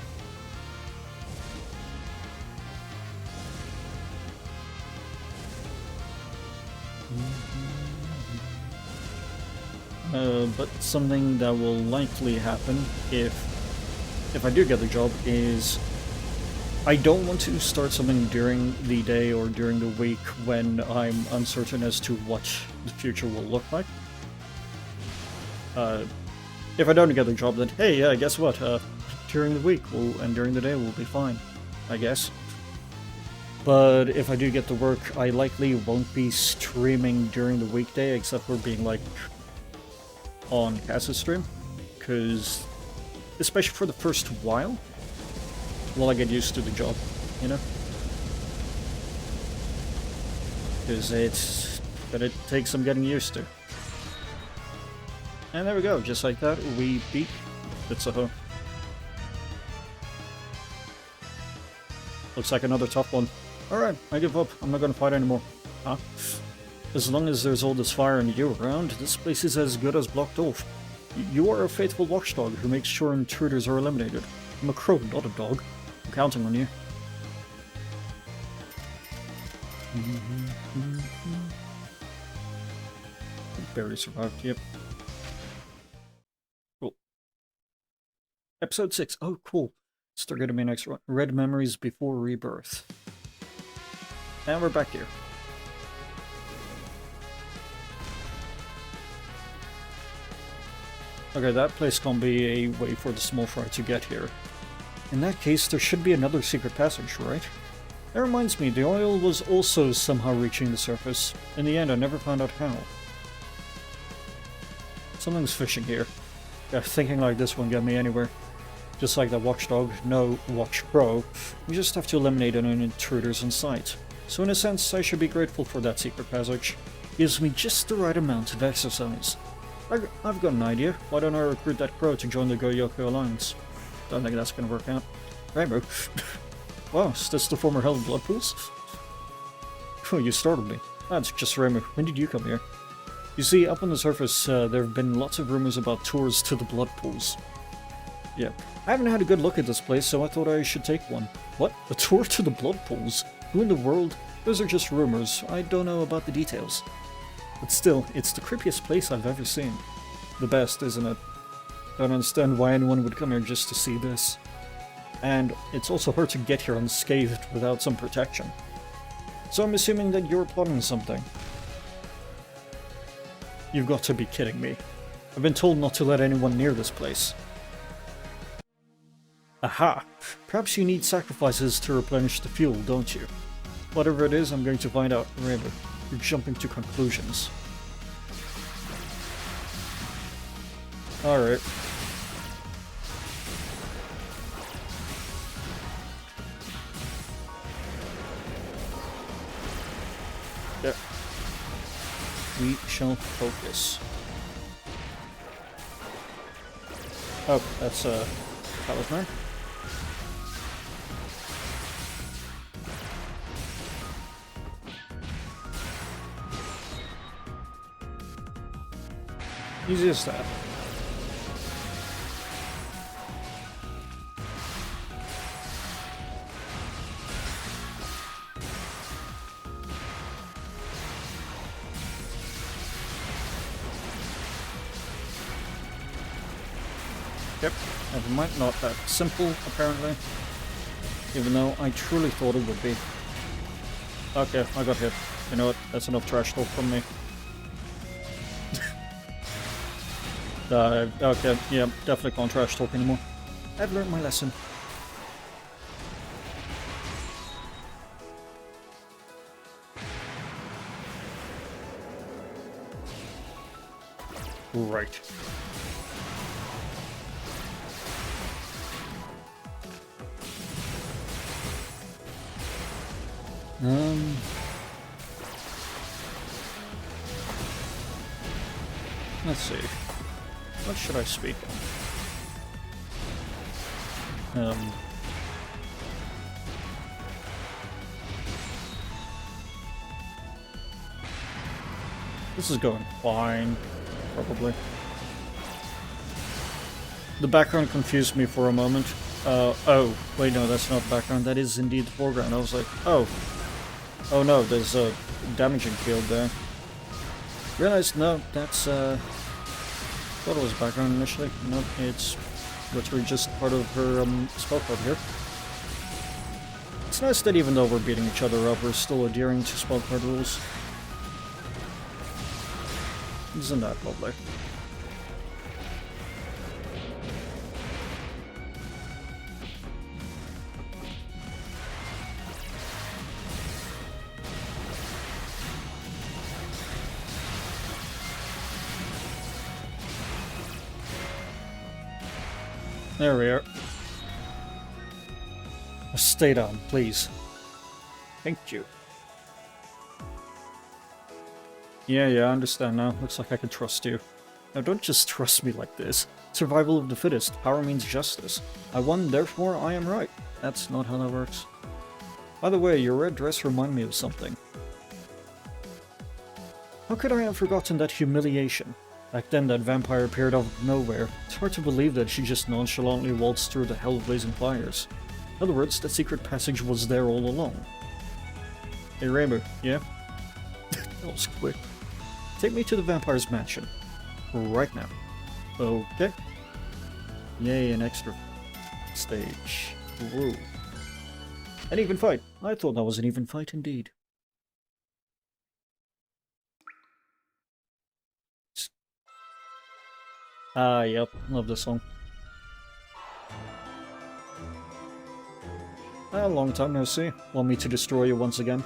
but something that will likely happen if I do get the job is I don't want to start something during the day or during the week when I'm uncertain as to what the future will look like. If I don't get the job, then hey, yeah, guess what? During the week and during the day we'll be fine, I guess. But if I do get to work, I likely won't be streaming during the weekday, except for being like on Cass's stream, because especially for the first while I get used to the job, you know? Because it's gonna take some getting used to. And there we go, just like that, we beat Touhou. Looks like another tough one. Alright, I give up. I'm not gonna fight anymore. Huh? As long as there's all this fire and you around, this place is as good as blocked off. You are a faithful watchdog who makes sure intruders are eliminated. I'm a crow, not a dog. I'm counting on you. Barely survived, yep. Cool. Episode 6. Oh, cool. Start getting me next one. Red Memories Before Rebirth. And we're back here. Okay, that place can't be a way for the small fry to get here. In that case, there should be another secret passage, right? That reminds me, the oil was also somehow reaching the surface. In the end, I never found out how. Something's fishing here. Yeah, thinking like this won't get me anywhere. Just like the watchdog, no watch pro, we just have to eliminate any intruders in sight. So in a sense, I should be grateful for that secret passage. Gives me just the right amount of exercise. I've got an idea. Why don't I recruit that crow to join the Gouyoku alliance? Don't think that's gonna work out. Rainbow. Wow, is this the former Hell of Blood Pools? Oh, you startled me. That's just Rainbow. When did you come here? You see, up on the surface, there have been lots of rumors about tours to the Blood Pools. Yeah. I haven't had a good look at this place, so I thought I should take one. What? A tour to the Blood Pools? Who in the world? Those are just rumors. I don't know about the details. But still, it's the creepiest place I've ever seen. The best, isn't it? Don't understand why anyone would come here just to see this. And it's also hard to get here unscathed without some protection. So I'm assuming that you're plotting something. You've got to be kidding me. I've been told not to let anyone near this place. Aha! Perhaps you need sacrifices to replenish the fuel, don't you? Whatever it is, I'm going to find out. Rainbow, you're jumping to conclusions. Alright. There. We shall focus. Oh, that's talisman. Easy as that. Yep, never mind, not that simple, apparently. Even though I truly thought it would be. Okay, I got hit. You know what, that's enough trash talk from me. Okay, yeah, definitely can't trash talk anymore. I've learned my lesson. Right. Let's see. What should I speak on? This is going fine, probably. The background confused me for a moment. Oh, wait, no, that's not the background. That is indeed the foreground. I was like, oh. Oh no, there's a damaging field there. Realized, no, that's Thought it was background initially. Nope, it's literally just part of her spell card here. It's nice that even though we're beating each other up, we're still adhering to spell card rules. Isn't that lovely? There we are. Stay down, please. Thank you. Yeah, I understand now. Looks like I can trust you. Now don't just trust me like this. Survival of the fittest. Power means justice. I won, therefore I am right. That's not how that works. By the way, your red dress reminded me of something. How could I have forgotten that humiliation? Back then, that vampire appeared out of nowhere. It's hard to believe that she just nonchalantly waltzed through the hell-blazing fires. In other words, that secret passage was there all along. Hey, Rainbow, yeah? That was quick. Take me to the vampire's mansion. Right now. Okay. Yay, an extra stage. Whoa. An even fight. I thought that was an even fight indeed. Ah, yep. Love this song. A long time no see. Want me to destroy you once again?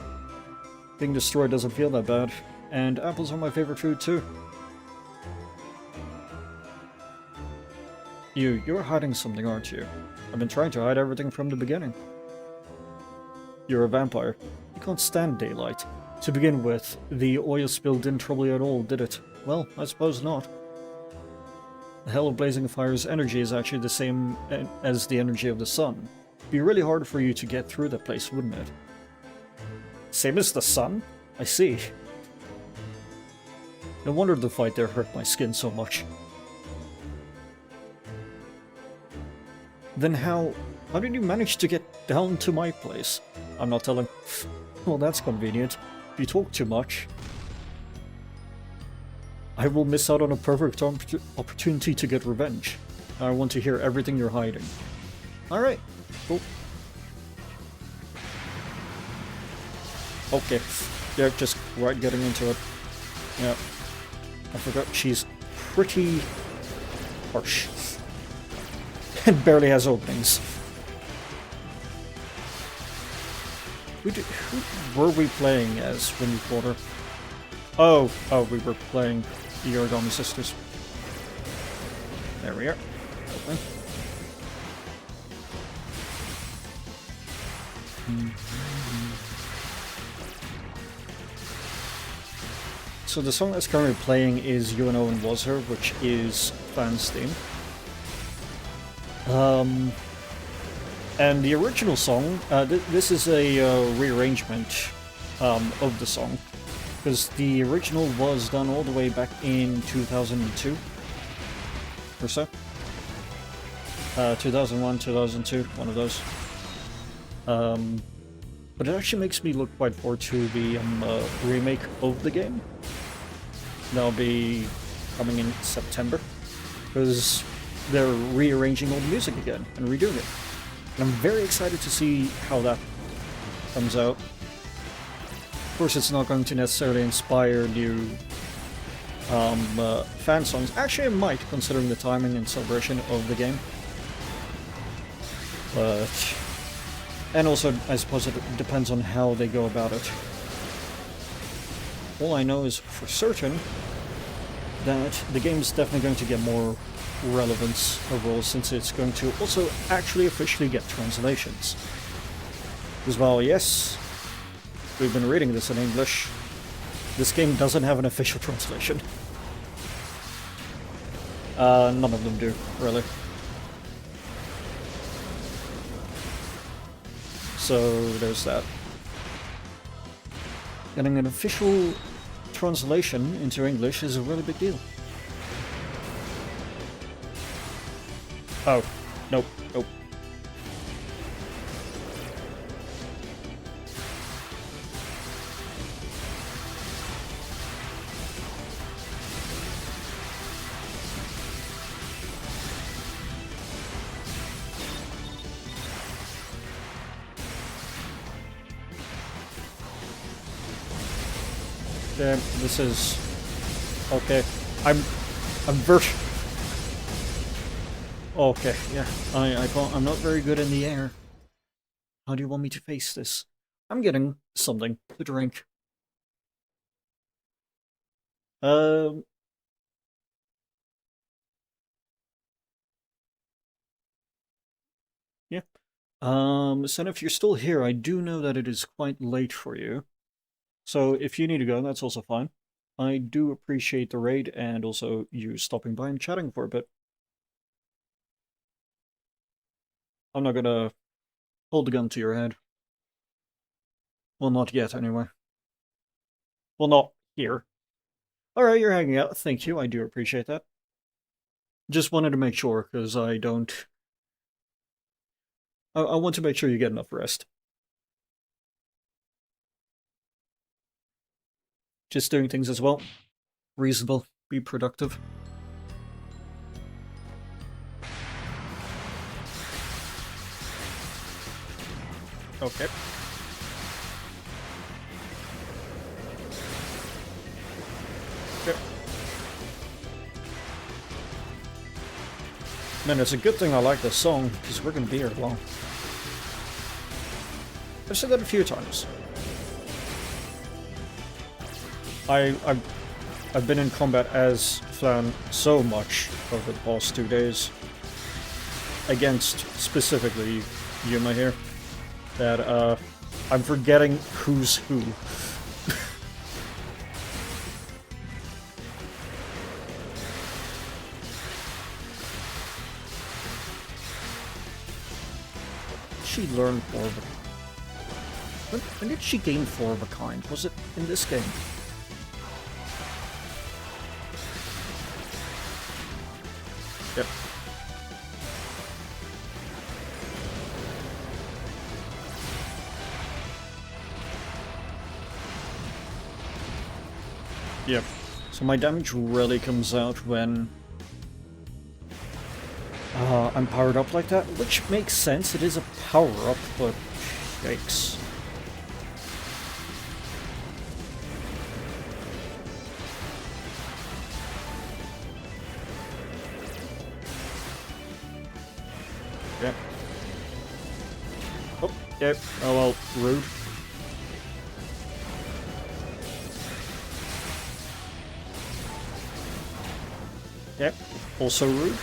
Being destroyed doesn't feel that bad. And apples are my favorite food too. You're hiding something, aren't you? I've been trying to hide everything from the beginning. You're a vampire. You can't stand daylight. To begin with, the oil spill didn't trouble you at all, did it? Well, I suppose not. The hell of blazing fire's energy is actually the same as the energy of the sun. It'd be really hard for you to get through that place, wouldn't it? Same as the sun? I see. No wonder the fight there hurt my skin so much. Then how did you manage to get down to my place? I'm not telling. Well, that's convenient. If you talk too much, I will miss out on a perfect opportunity to get revenge. I want to hear everything you're hiding. Alright, cool. Okay, they're just right getting into it. Yeah, I forgot she's pretty harsh. And barely has openings. Who were we playing as when we fought her? Oh, we were playing the Origami Sisters. There we are. Open. So the song that's currently playing is You and Owen Was Her, which is Fan's theme. And the original song, this is a rearrangement of the song, because the original was done all the way back in 2002 or so. 2001, 2002, one of those. But it actually makes me look quite forward to the remake of the game. That'll be coming in September, because they're rearranging all the music again and redoing it. And I'm very excited to see how that comes out. Of course, it's not going to necessarily inspire new fan songs. Actually, it might, considering the timing and celebration of the game. But... and also, I suppose it depends on how they go about it. All I know is for certain that the game is definitely going to get more relevance overall, since it's going to also actually officially get translations. Because while, yes, we've been reading this in English, this game doesn't have an official translation. None of them do, really. So there's that. Getting an official translation into English is a really big deal. Oh, nope, nope. Damn, this is... Okay. I'm vert... Okay, yeah. I'm not very good in the air. How do you want me to face this? I'm getting something to drink. Um... Yeah. So if you're still here, I do know that it is quite late for you. So if you need to go, that's also fine. I do appreciate the raid and also you stopping by and chatting for a bit. I'm not gonna hold the gun to your head. Well, not yet, anyway. Well, not here. Alright, you're hanging out. Thank you, I do appreciate that. Just wanted to make sure, because I don't... I want to make sure you get enough rest. Just doing things as well. Reasonable. Be productive. Okay. Okay. Man, it's a good thing I like this song, because we're going to be here long. I've said that a few times. I've been in combat as Flan so much over the past 2 days. Against, specifically, Yuuma here. That, I'm forgetting who's who. She learned 4 of a... When did she gain 4 of a kind? Was it in this game? Yep. Yep. So my damage really comes out when I'm powered up like that, which makes sense. It is a power-up, but yikes. Yep. Oh, yep. Oh well, rude. Yep. Also rude.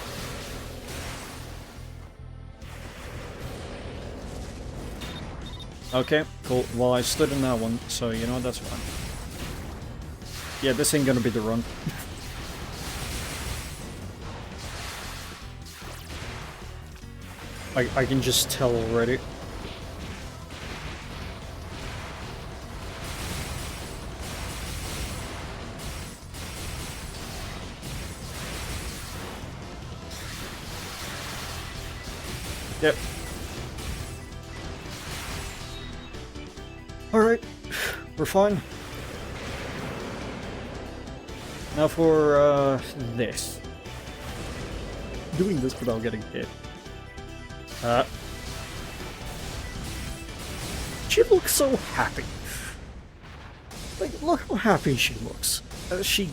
Okay, cool. Well, I stood in that one, so you know what, that's fine. Yeah, this ain't gonna be the run. I can just tell already. Yep. Alright, we're fine. Now for, this. Doing this without getting hit. She looks so happy. Like, look how happy she looks. She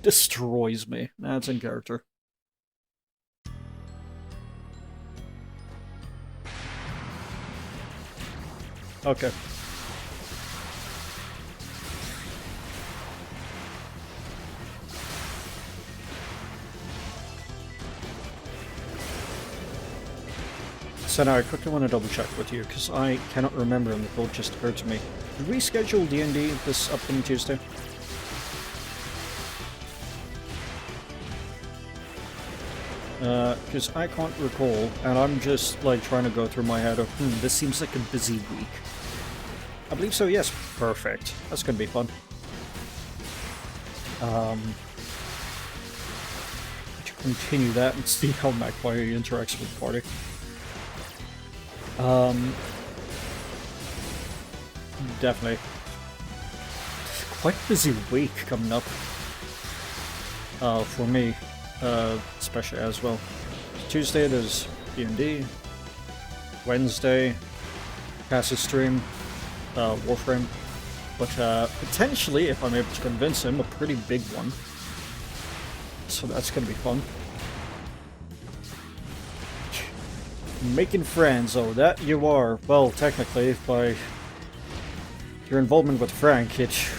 destroys me. That's in character. Okay. So now I quickly want to double check with you, because I cannot remember and the thought just occurred to me. Did we schedule D&D this upcoming Tuesday? Because I can't recall, and I'm just like trying to go through my head of, this seems like a busy week. I believe so, yes. Perfect. That's gonna be fun. To continue that and see how Magpie interacts with the party. Definitely. Quite a busy week coming up. For me, especially as well. Tuesday there's D&D. Wednesday, Passive Stream, Warframe. but potentially, if I'm able to convince him, a pretty big one. So that's gonna be fun. Making friends, oh, that you are. Well, technically, by your involvement with Frank, it's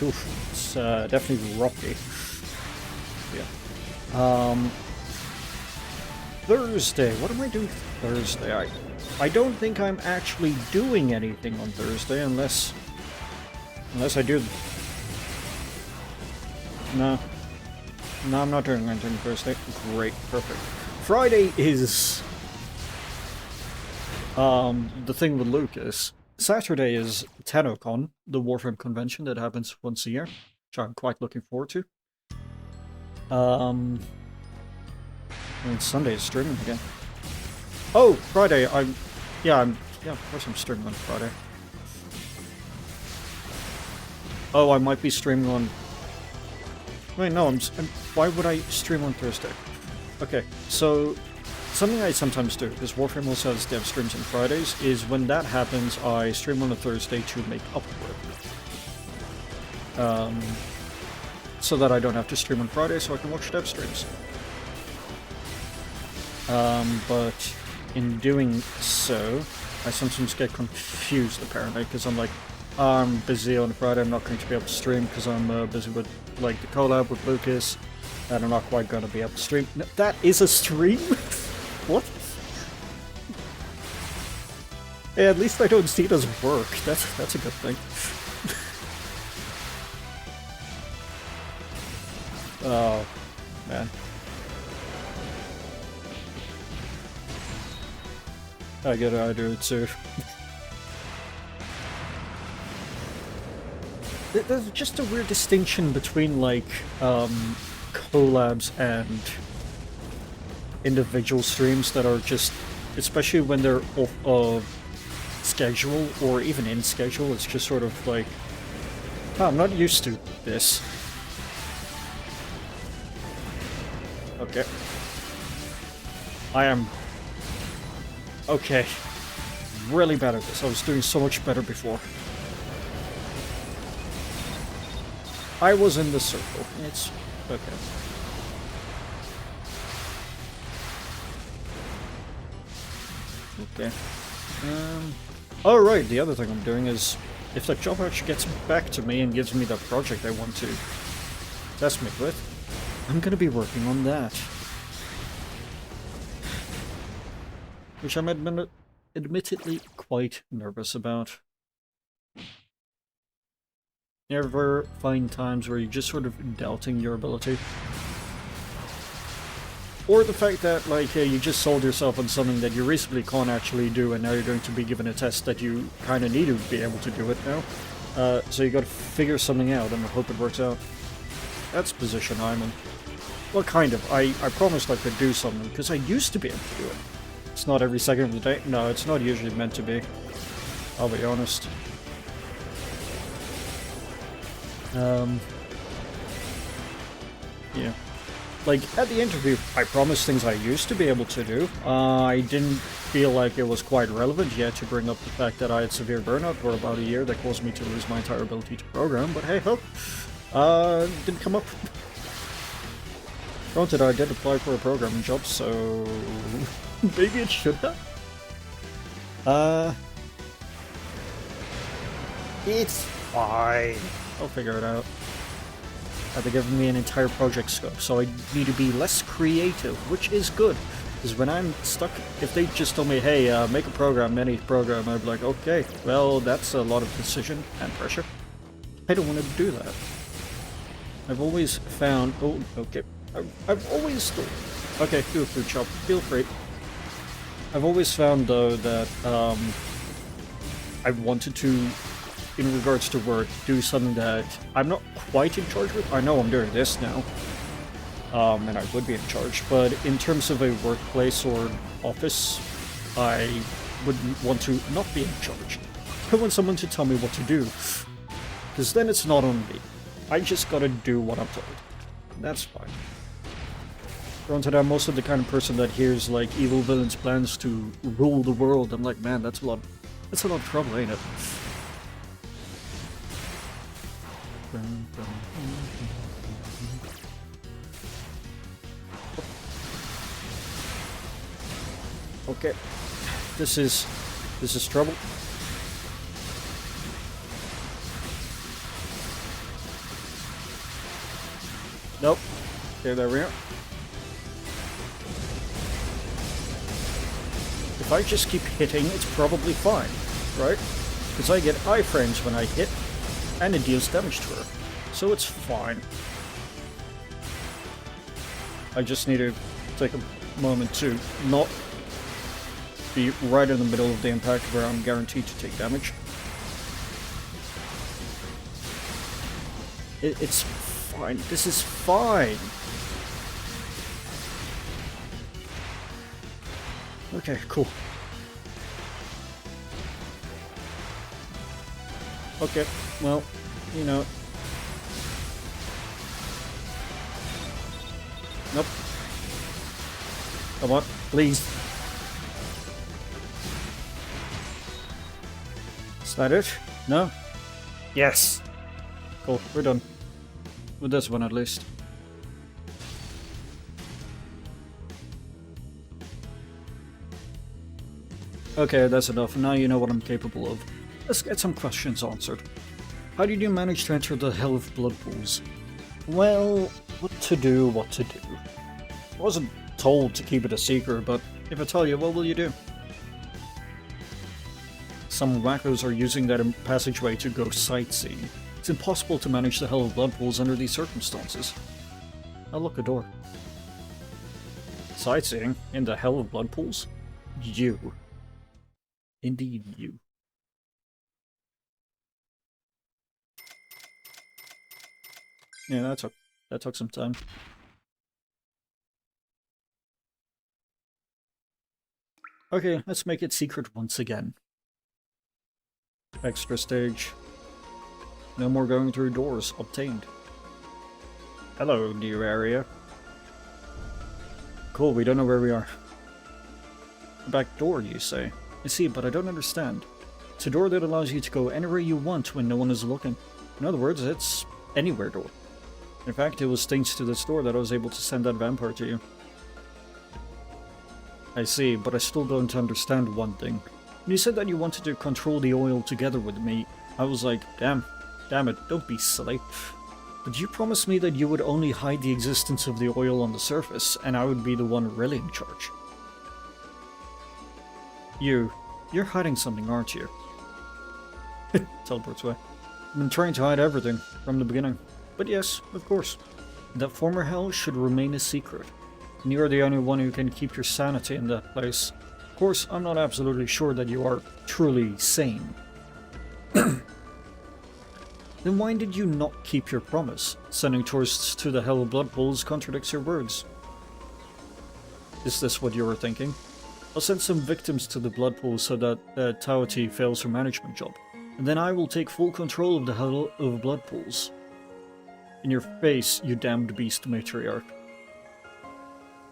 definitely rocky. Yeah. Thursday. What am I doing Thursday? I don't think I'm actually doing anything on Thursday unless I do. No, I'm not doing anything Thursday. Great, perfect. Friday is the thing with Lucas. Saturday is TennoCon, the Warframe convention that happens once a year, which I'm quite looking forward to. And Sunday is streaming again. Oh, Friday, yeah, of course I'm streaming on Friday. Oh, I might be streaming on... Wait, no, why would I stream on Thursday? Okay, so something I sometimes do, because Warframe also has dev streams on Fridays, is when that happens, I stream on a Thursday to make up for it. So that I don't have to stream on Friday, so I can watch dev streams. But in doing so, I sometimes get confused, apparently, because I'm like, I'm busy on Friday, I'm not going to be able to stream because I'm busy with, like, the collab with Lucas, and I'm not quite going to be able to stream. No, that is a stream? What? Hey, at least I don't see it as work. That's a good thing. Oh, man. I get it, I do it too. There's just a weird distinction between, like, collabs and individual streams that are just, especially when they're off of schedule or even in schedule, it's just sort of like, oh, I'm not used to this. Okay. I am... Okay. Really bad at this. I was doing so much better before. I was in the circle. It's... okay. Okay. Oh right, the other thing I'm doing is, if the job actually gets back to me and gives me the project I want to test me with, I'm gonna be working on that. Which I'm admittedly quite nervous about. You ever find times where you're just sort of doubting your ability? Or the fact that, like, you just sold yourself on something that you reasonably can't actually do, and now you're going to be given a test that you kind of need to be able to do it now. So you gotta figure something out and hope it works out. That's the position I'm in. Well, kind of. I promised I could do something, because I used to be able to do it. It's not every second of the day. No, it's not usually meant to be. I'll be honest. Yeah. Like, at the interview, I promised things I used to be able to do. I didn't feel like it was quite relevant yet to bring up the fact that I had severe burnout for about a year that caused me to lose my entire ability to program, but hey ho. Didn't come up. Granted, I did apply for a programming job, so... maybe it should have? It's fine. I'll figure it out. They're giving me an entire project scope, so I need to be less creative, which is good. Because when I'm stuck, if they just told me, hey, make a program, any program, I'd be like, okay, well, that's a lot of decision and pressure. I don't want to do that. I've always found... oh, okay. I've always... okay, do a food shop. Feel free. I've always found, though, that I wanted to, in regards to work, do something that I'm not quite in charge with. I know I'm doing this now, and I would be in charge, but in terms of a workplace or office, I wouldn't want to not be in charge. I want someone to tell me what to do, because then it's not on me. I just gotta do what I'm told. That's fine. Granted, I'm also the kind of person that hears, like, evil villains' plans to rule the world. I'm like, man, that's a lot of trouble, ain't it? Okay, this is trouble. Nope. Okay, there we are. If I just keep hitting, it's probably fine, right? Because I get iframes when I hit, and it deals damage to her. So it's fine. I just need to take a moment to not be right in the middle of the impact where I'm guaranteed to take damage. It's fine. This is fine. Okay, cool. Okay, well, you know. Nope. Come on, please. Is that it? No? Yes! Cool, we're done. With this one at least. Okay, that's enough. Now you know what I'm capable of. Let's get some questions answered. How did you manage to enter the Hell of Blood Pools? Well, what to do. I wasn't told to keep it a secret, but if I tell you, what will you do? Some wackos are using that passageway to go sightseeing. It's impossible to manage the Hell of Blood Pools under these circumstances. Oh look, a door. Sightseeing? In the Hell of Blood Pools? You. Indeed you. Yeah, that took some time. Okay, let's make it secret once again. Extra stage. No more going through doors. Obtained. Hello, new area. Cool, we don't know where we are. Back door, you say? I see, but I don't understand. It's a door that allows you to go anywhere you want when no one is looking. In other words, it's anywhere door. In fact, it was thanks to this door that I was able to send that vampire to you. I see, but I still don't understand one thing. When you said that you wanted to control the oil together with me, I was like, damn it, don't be silly. But you promised me that you would only hide the existence of the oil on the surface, and I would be the one really in charge. You're hiding something, aren't you? Teleports away. I've been trying to hide everything from the beginning. But yes, of course. That former hell should remain a secret. And you're the only one who can keep your sanity in that place. Of course, I'm not absolutely sure that you are truly sane. Then why did you not keep your promise? Sending tourists to the Hell of Blood Pools contradicts your words. Is this what you were thinking? I'll send some victims to the Blood Pool so that Touhou fails her management job. And then I will take full control of the Hell of Blood Pools. In your face, you damned beast matriarch.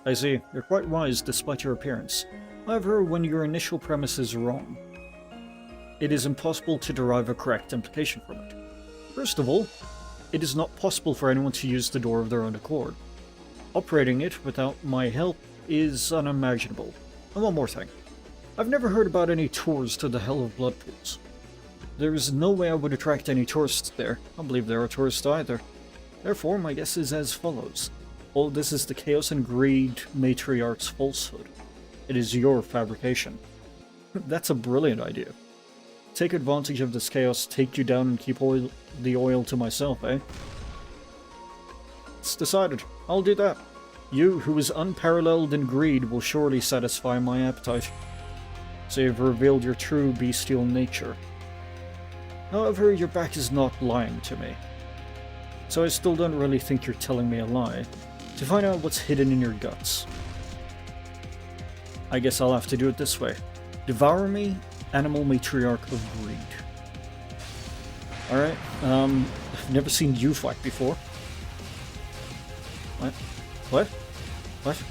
I see, you're quite wise despite your appearance. However, when your initial premise is wrong, it is impossible to derive a correct implication from it. First of all, it is not possible for anyone to use the door of their own accord. Operating it without my help is unimaginable. And one more thing. I've never heard about any tours to the Hell of Blood Pools. There is no way I would attract any tourists there. I don't believe there are tourists either. Therefore, my guess is as follows. All this is the chaos and greed matriarch's falsehood. It is your fabrication. That's a brilliant idea. Take advantage of this chaos, take you down and keep the oil to myself, eh? It's decided. I'll do that. You, who is unparalleled in greed, will surely satisfy my appetite. So you've revealed your true bestial nature. However, your back is not lying to me. So I still don't really think you're telling me a lie. To find out what's hidden in your guts. I guess I'll have to do it this way. Devour me, animal matriarch of greed. Alright, I've never seen you fight before. What? What? What?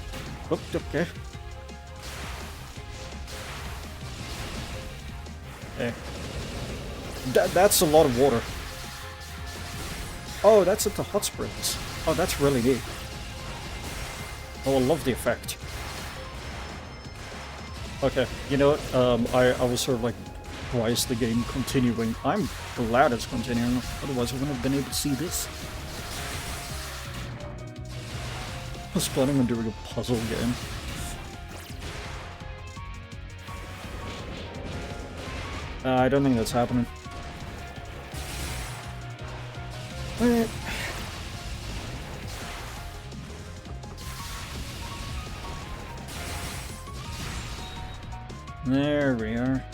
Oh, okay. Okay. That's a lot of water. Oh, that's at the hot springs. Oh, that's really neat. Oh, I love the effect. Okay, you know what? I was sort of like, why is the game continuing? I'm glad it's continuing, otherwise I wouldn't have been able to see this. I was planning on doing a puzzle game. I don't think that's happening. Alright. There we are.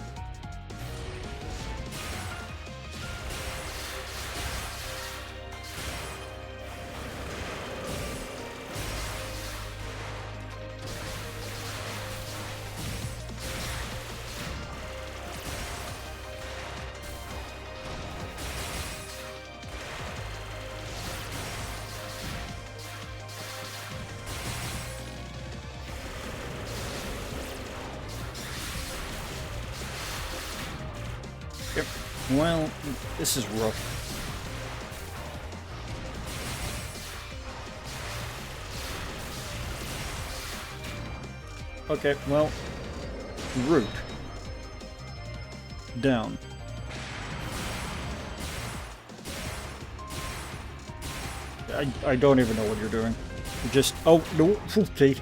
Yep. Well, this is rough. Okay, well, root. Down. I don't even know what you're doing. You just... Oh, no, okay.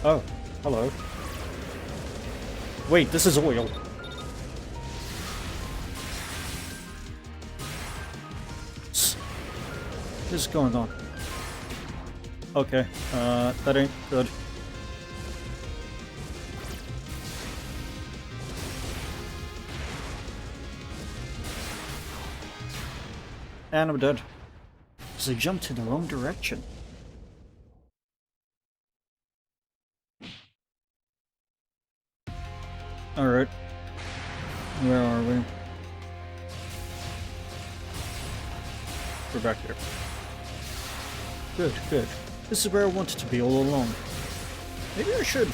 Oh, hello. Wait, this is oil. What is going on? Okay, that ain't good. And I'm dead. Because I jumped in the wrong direction. Alright. Where are we? We're back here. Good, good. This is where I wanted to be all along. Maybe I should.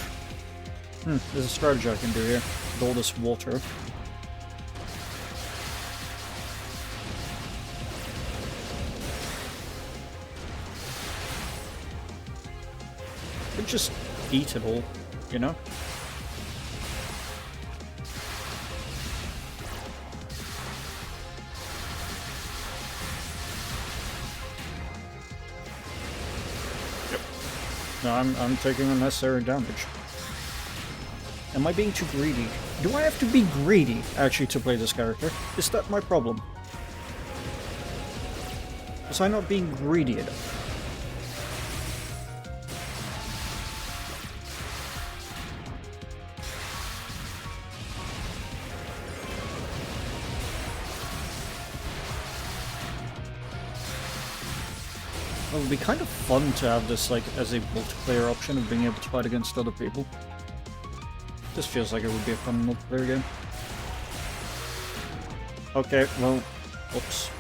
There's a strategy I can do here. With all this water. I could just eat it all, you know? No, I'm taking unnecessary damage. Am I being too greedy? Do I have to be greedy, actually, to play this character? Is that my problem? Was I not being greedy enough? It would be kind of fun to have this, like, as a multiplayer option of being able to fight against other people. This feels like it would be a fun multiplayer game. Okay, well, oops.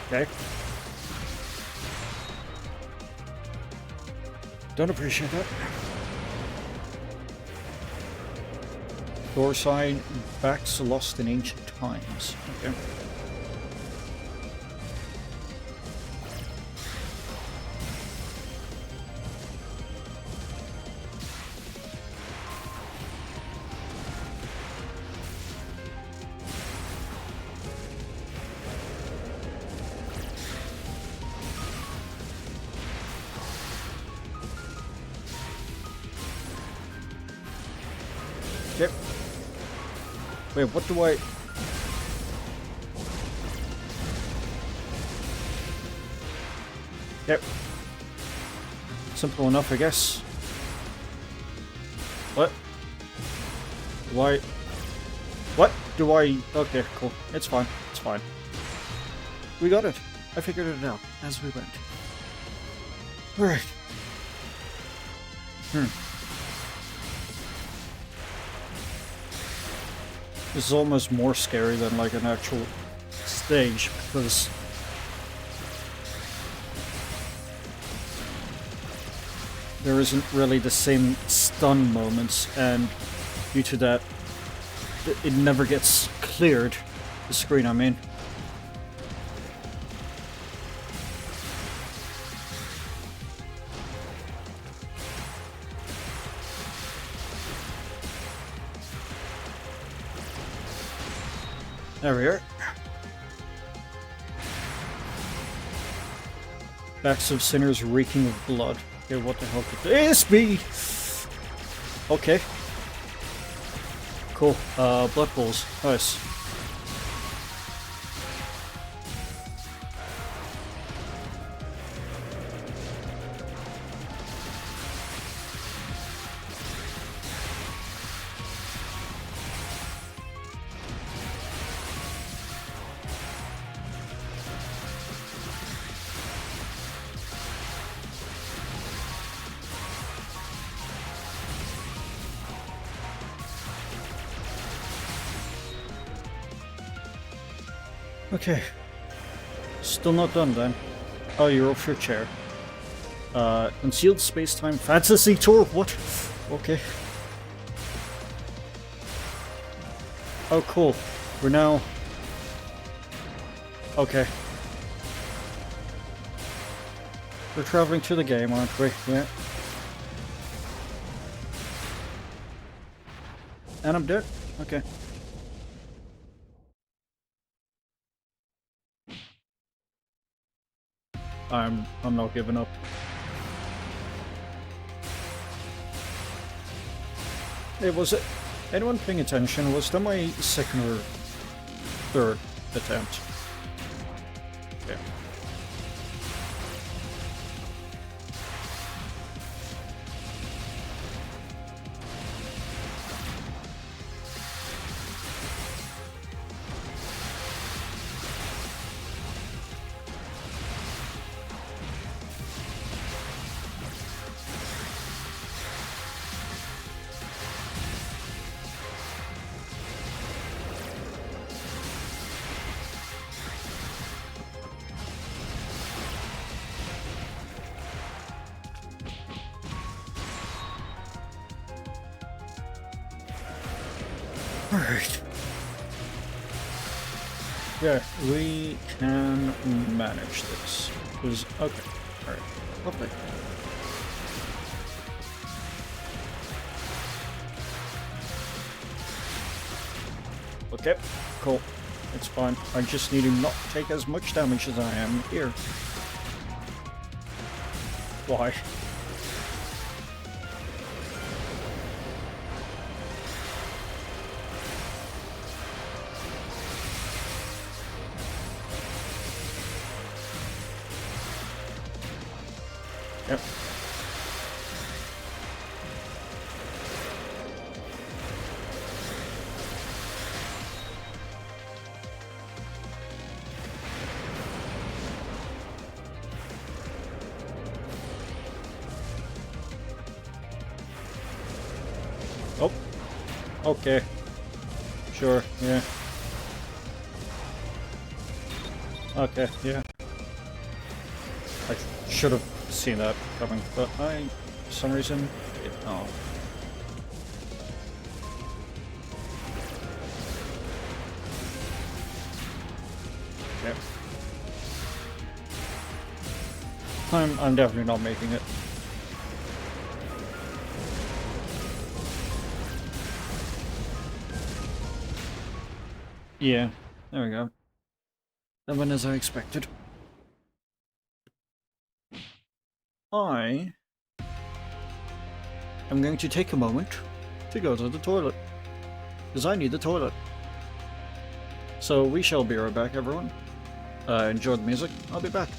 Okay. Don't appreciate that. Door sign, backs lost in ancient times. Okay. Yep. Wait, what do I... Yep. Simple enough, I guess. What? Why? What do I... Okay, cool. It's fine. It's fine. We got it. I figured it out as we went. Alright. This is almost more scary than like an actual stage, because there isn't really the same stun moments, and due to that, it never gets cleared. The screen, I mean. There we are. Backs of sinners reeking of blood. Okay, what the hell could this be? Okay. Cool. Blood pools. Nice. Okay. Still not done then. Oh, you're off your chair. Concealed space-time fantasy tour? What? Okay. Oh, cool. We're now... Okay. We're traveling to the game, aren't we? Yeah. And I'm dead? Okay. I'm not giving up. Hey, was it anyone paying attention? Was that my second or third attempt? Yeah. Alright. Yeah, we can manage this. Okay. Alright. Lovely. Okay. Cool. It's fine. I just need to not take as much damage as I am here. Why? Yep. Oh. Okay. Sure, yeah. Okay, yeah. I should have seen that coming, but I, for some reason, did not. Okay. I'm definitely not making it. Yeah, there we go. That went as I expected. I am going to take a moment to go to the toilet, because I need the toilet. So we shall be right back, everyone. Enjoy the music. I'll be back.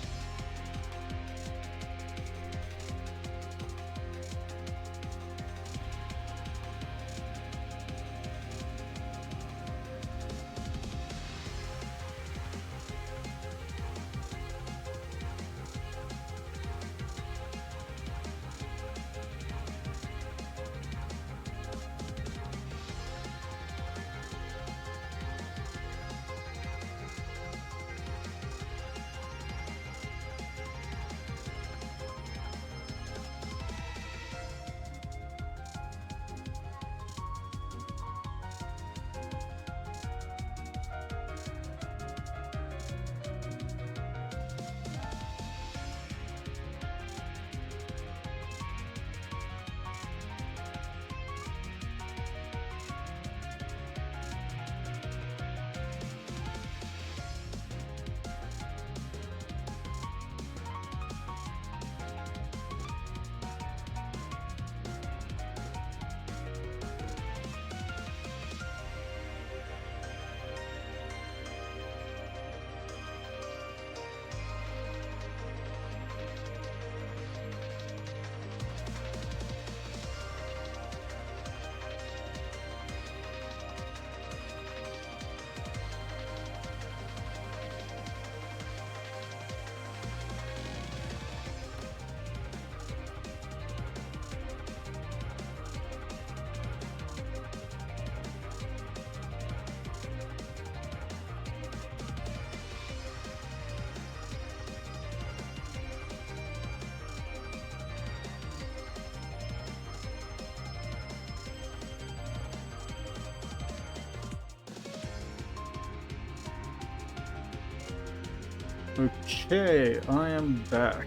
Okay, I am back.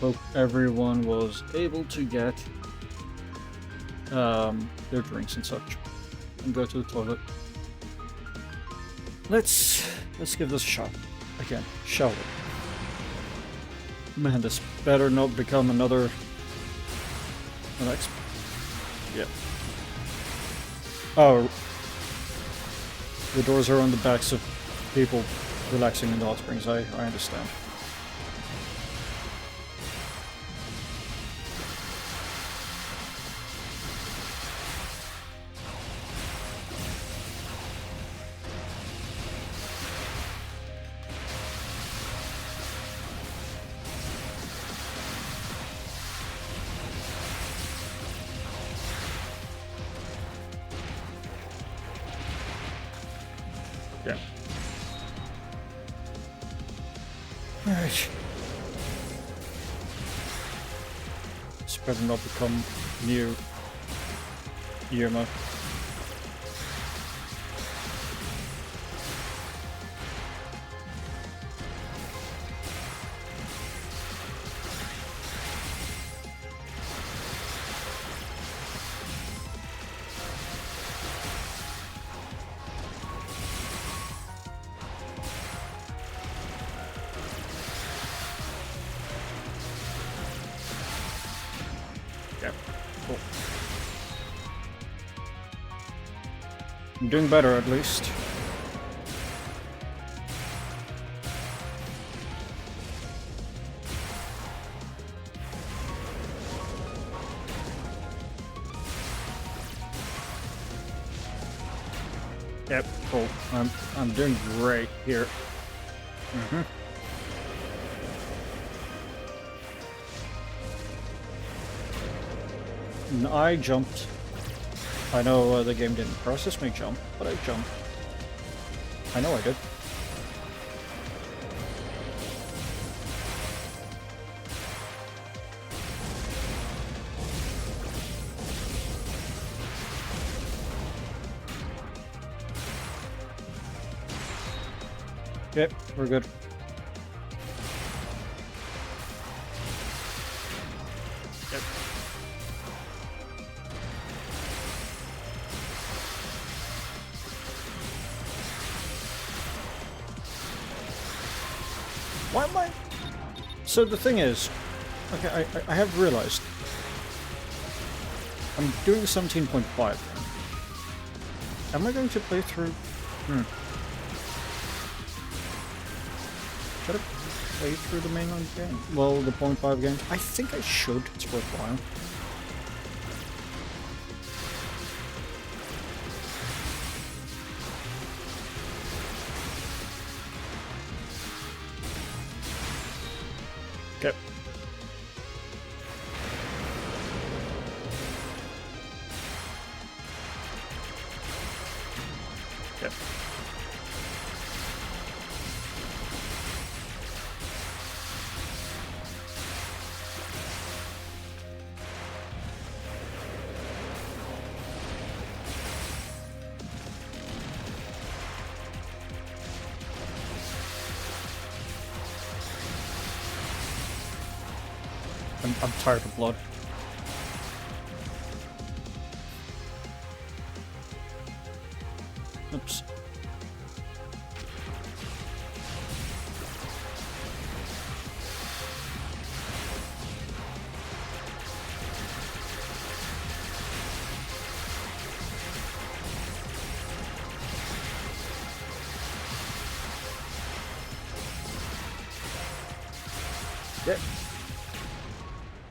Hope everyone was able to get their drinks and such and go to the toilet. Let's give this a shot again, shall we? Man, this better not become another Yep. Oh, the doors are on the backs of people relaxing in the hot springs. I understand. Yeah. Alright. This better not become new Yuuma. Cool. I'm doing better at least. Yep, cool. I'm doing great here. And I jumped. I know the game didn't process me jump, but I jumped. I know I did. Yep, we're good. Yep. Why am I? So the thing is, okay, I have realized I'm doing 17.5. Am I going to play through? Should I play through the mainline game? Well, the 0.5 game? I think I should. It's worthwhile. Okay. Okay. I'm tired of blood. Oops. Yeah.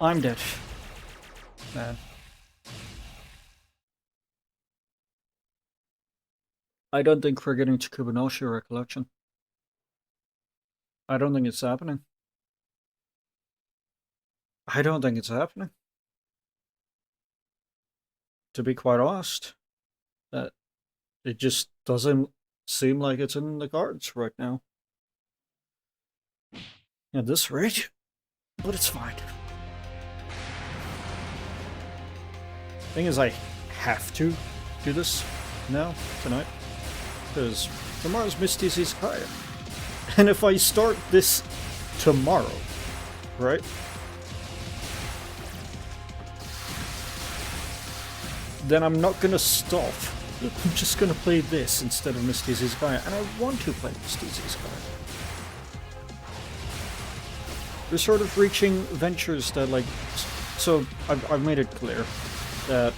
I'm dead. Man. I don't think we're getting to Kubinashi Recollection. I don't think it's happening. I don't think it's happening. To be quite honest, that it just doesn't seem like it's in the cards right now. At this rate, but it's fine. Thing is, I have to do this now, tonight. because tomorrow's Misty's Izakaya. And if I start this tomorrow, right? Then I'm not gonna stop. I'm just gonna play this instead of Misty's Izakaya, and I want to play Misty's Izakaya. We're sort of reaching ventures that, like... So, I've made it clear that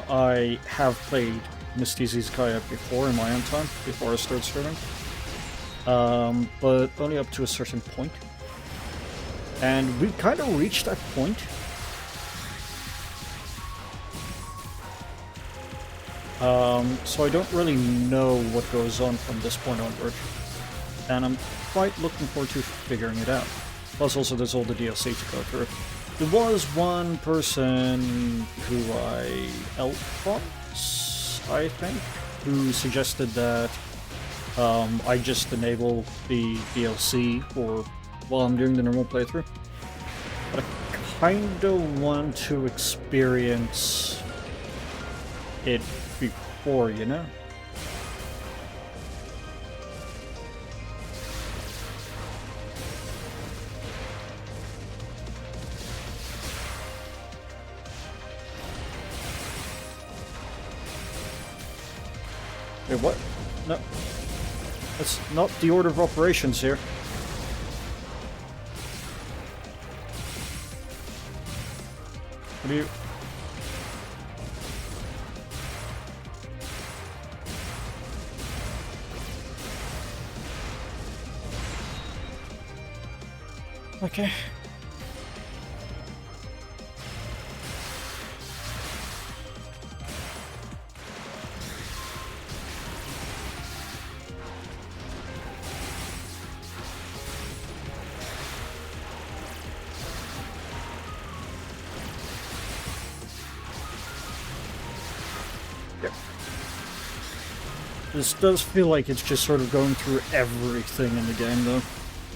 I have played Misty's Izakaya before in my own time, before I started streaming. But only up to a certain point. And we kind of reached that point. So I don't really know what goes on from this point onward. And I'm quite looking forward to figuring it out. Plus also there's all the DLC to go through. There was one person who I helped from, I think, who suggested that I just enable the DLC for while I'm doing the normal playthrough. But I kinda want to experience it before, you know? Wait, what? No. That's not the order of operations here. What do you... Okay. This does feel like it's just sort of going through everything in the game, though,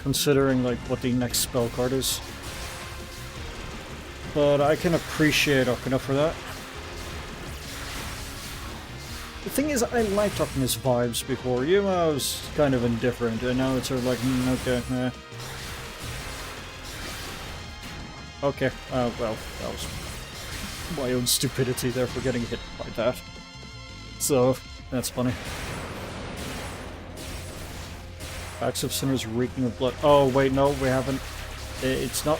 considering like what the next spell card is. But I can appreciate Okina for that. The thing is, I liked Okina's vibes before. Yuuma was kind of indifferent, and now it's sort of like, okay, eh. Okay, well, that was my own stupidity there for getting hit by that. So, that's funny. Acts of Sinners reeking of blood. Oh, wait, no, we haven't. It's not...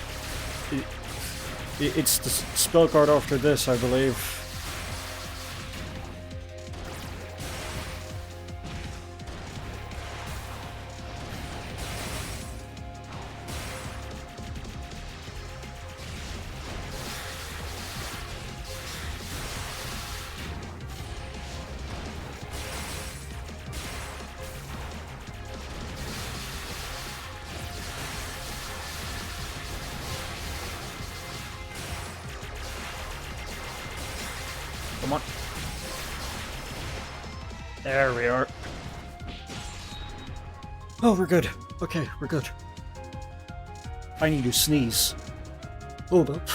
It's the spell card after this, I believe. Come on. There we are. Oh, we're good. Okay, we're good. I need to sneeze. Hold up.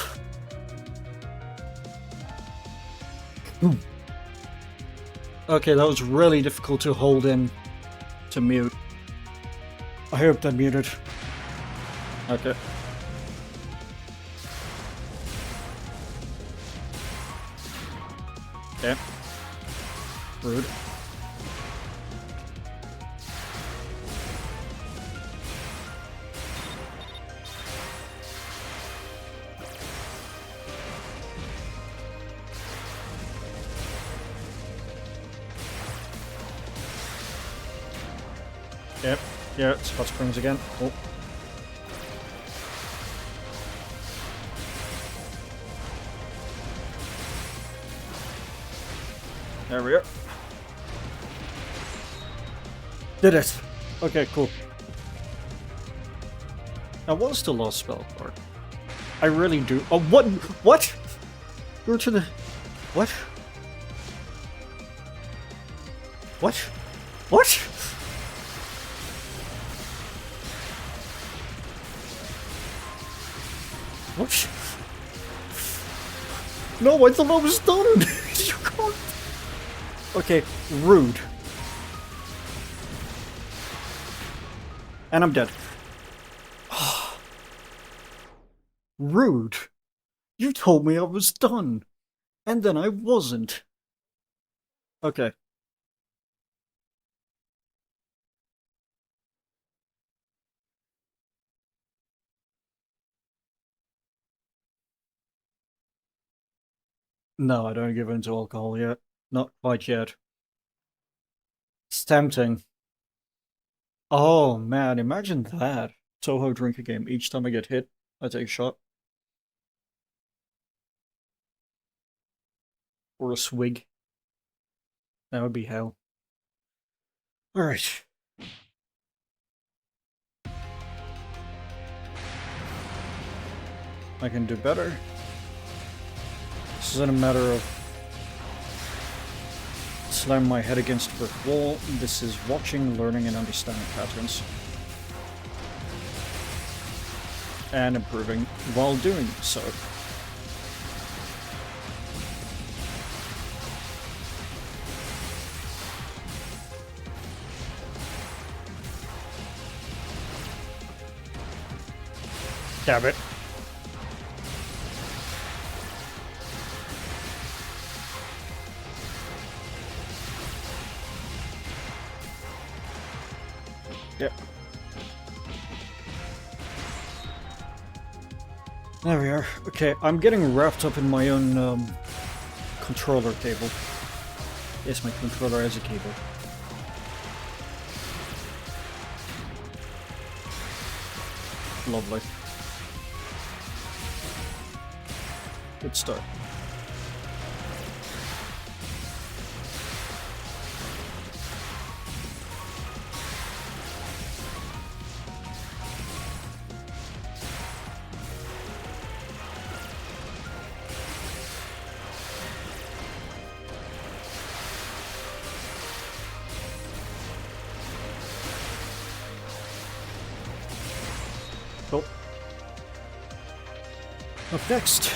Boom. Okay, that was really difficult to hold in to mute. I hope that muted. Okay. Okay. Rude. Yep. Yeah, it's hot springs again. Oh. There we are. Did it! Okay, cool. Now, what is the lost spell card? I really do. Oh, what? What? Go to the. What? What? What? What? No, I thought I was done! You can't. Okay, rude. And I'm dead. Rude. You told me I was done. And then I wasn't. Okay. No, I don't give in to alcohol yet. Not quite yet. It's tempting. Oh man, imagine that. Touhou drink a game. Each time I get hit, I take a shot. Or a swig. That would be hell. Alright. I can do better. This isn't a matter of slamming my head against a brick wall. This is watching, learning, and understanding patterns. And improving while doing so. Damn it. Yep. There we are. Okay, I'm getting wrapped up in my own controller cable. Yes, my controller has a cable. Lovely. Good start. Cool. Up next.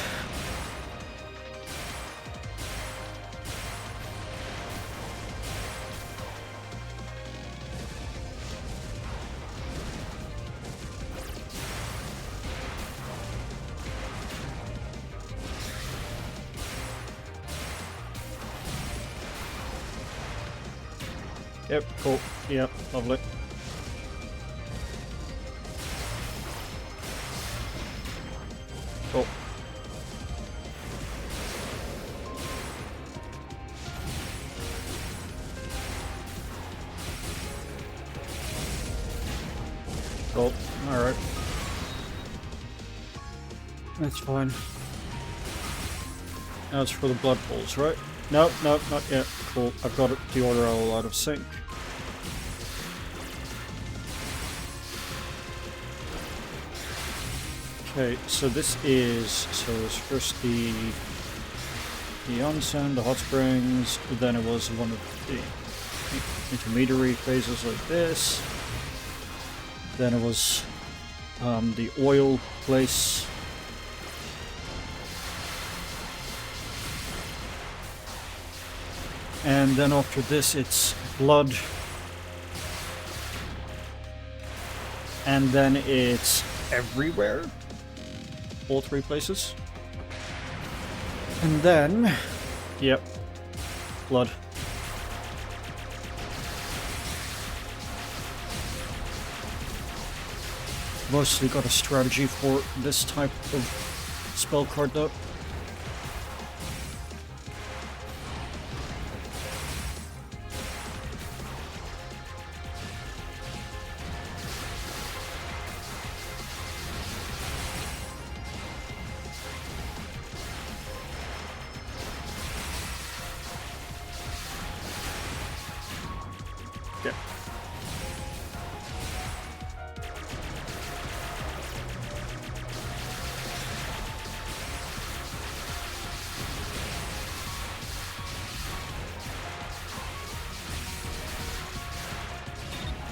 Yep, cool. Yep, lovely. Cool. Cool. Alright. That's fine. Now it's for the blood pools, right? Nope, nope, not yet. Cool. I've got the order all out of sync. Okay, so this is... So it was first the onsen, the hot springs, then it was one of the intermediary phases like this. Then it was the oil place. And then after this it's blood. And then it's everywhere. All three places. And then... Yep. Blood. Mostly got a strategy for this type of spell card though.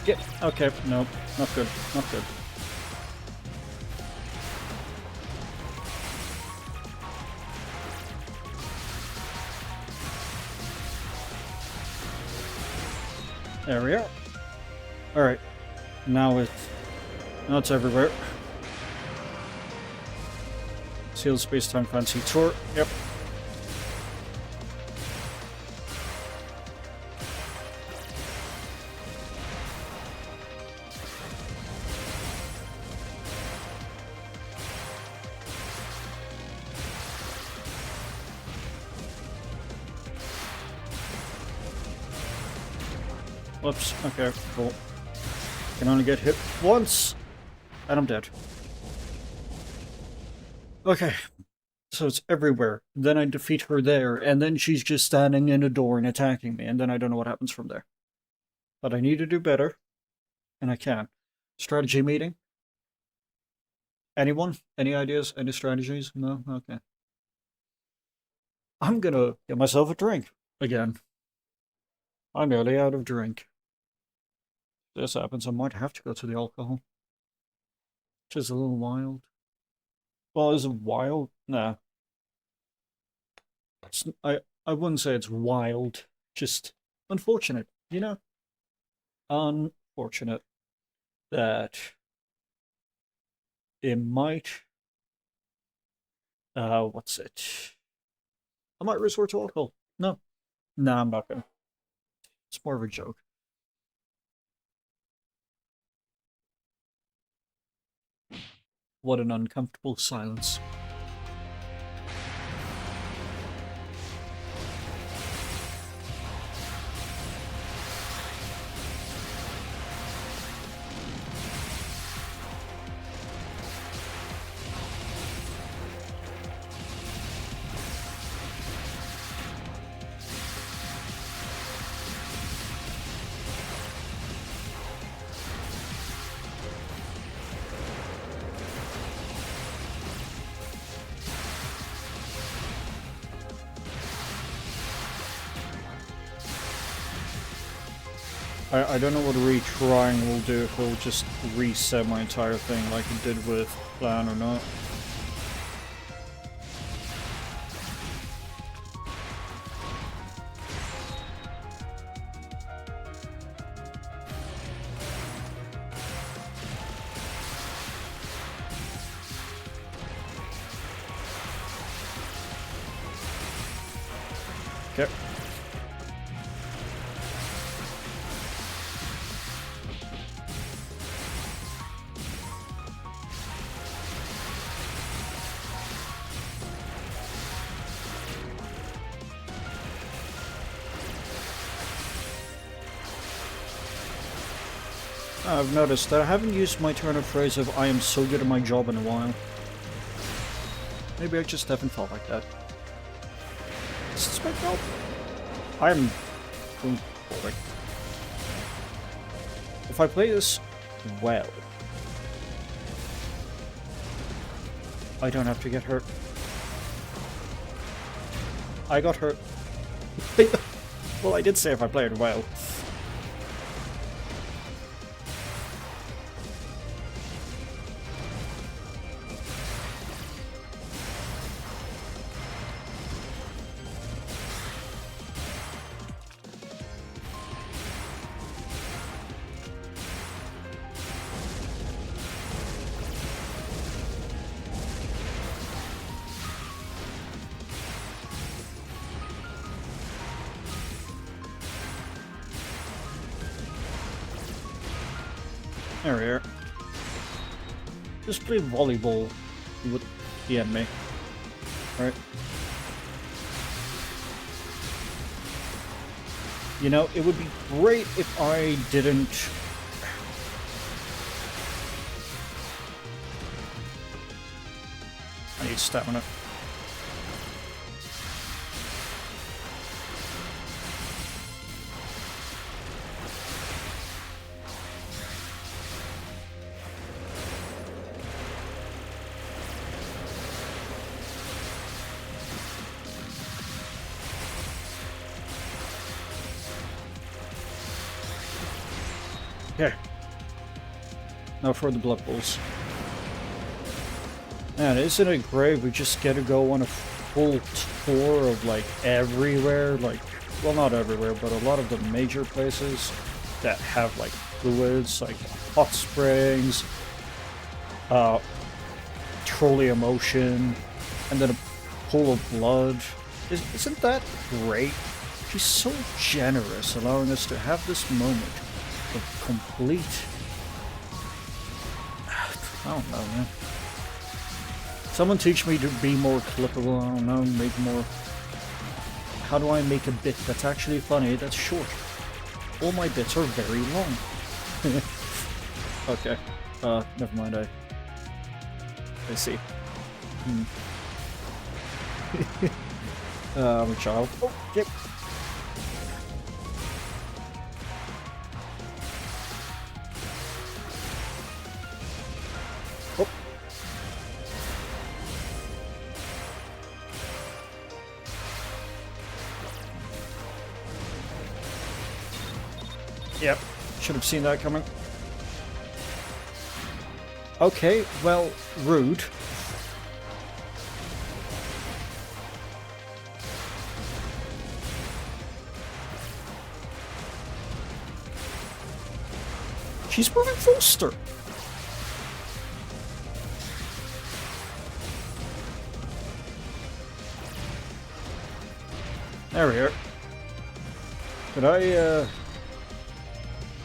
Yep. Okay, no, not good, not good. There we are. Alright, now with No, it's everywhere. Sealed space-time fancy tour. Yep. Whoops. Okay, cool. Can only get hit once, and I'm dead. Okay, so it's everywhere. Then I defeat her there, and then she's just standing in a door and attacking me, and then I don't know what happens from there. But I need to do better, and I can. Strategy meeting? Anyone? Any ideas? Any strategies? No? Okay. I'm gonna get myself a drink again. I'm nearly out of drink. If this happens, I might have to go to the alcohol. Which is a little wild. Well, is it wild? Nah. I wouldn't say it's wild. Just unfortunate, you know? Unfortunate that it might... what's it? I might resort to alcohol. No. Nah, I'm not gonna. It's more of a joke. What an uncomfortable silence. I don't know what retrying will do, if it'll just reset my entire thing like it did with Plan or not. Okay. I've noticed that I haven't used my turn of phrase of I am so good at my job in a while. Maybe I just haven't felt like that. Is this my fault? I'm boring. If I play this well, I don't have to get hurt. I got hurt. Well, I did say if I play it well. There we are. Just play volleyball with the enemy. Right? You know, it would be great if I didn't... I need stamina. Okay. Now for the blood pools. Man, isn't it great? We just get to go on a full tour of like everywhere. Like, well, not everywhere, but a lot of the major places that have like fluids, like hot springs, uh, trolley emotion, and then a pool of blood. Isn't that great? She's so generous, allowing us to have this moment of complete... I don't know, man. Someone teach me to be more clippable, I don't know, make more... How do I make a bit that's actually funny, that's short? All my bits are very long. Okay. Never mind, I see. I'm a child. Oh, yep. Oh. Yep. Should have seen that coming. Okay, well, rude. She's moving faster. There we are. Did I,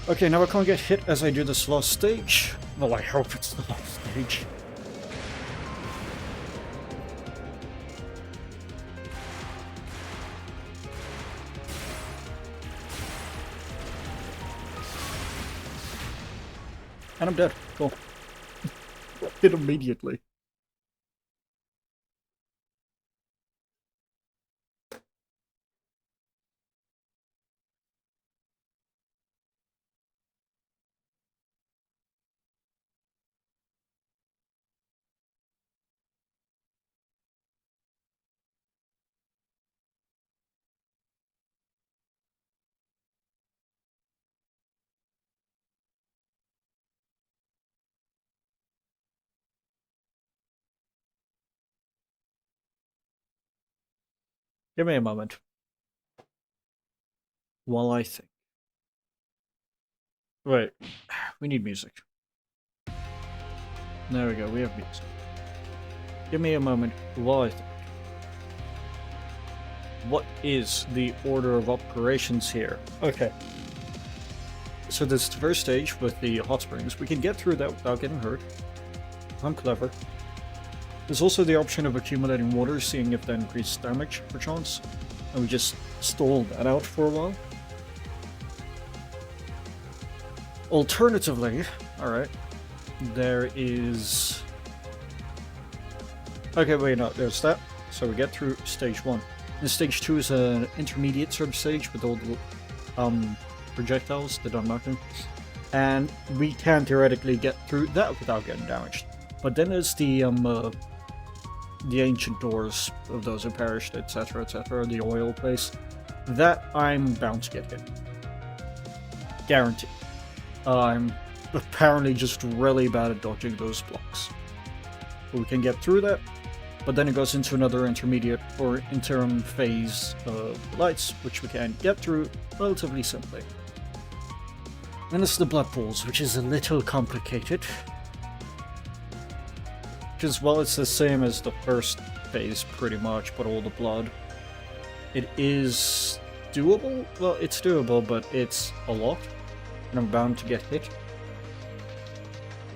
Okay, now I can't get hit as I do this last stage. Well, I hope it's the last stage. And I'm dead. Cool. Did immediately. Give me a moment. While I think. Wait. We need music. There we go, we have music. Give me a moment while I think. What is the order of operations here? Okay. So this is the first stage with the hot springs. We can get through that without getting hurt. I'm clever. There's also the option of accumulating water, seeing if that increases damage, perchance. And we just stall that out for a while. Alternatively, alright, there is... Okay, wait, no, there's that. So we get through stage 1. And stage 2 is an intermediate sort of stage with all the projectiles that I'm knocking. And we can theoretically get through that without getting damaged. But then there's the ancient doors of those who perished, etc., etc., the oil place. That I'm bound to get hit. Guaranteed. I'm apparently just really bad at dodging those blocks. But we can get through that, but then it goes into another intermediate or interim phase of lights, which we can get through relatively simply. Then it's the blood pools, which is a little complicated. Because while it's the same as the first phase, pretty much, but all the blood, it is doable. Well, it's doable, but it's a lot. And I'm bound to get hit.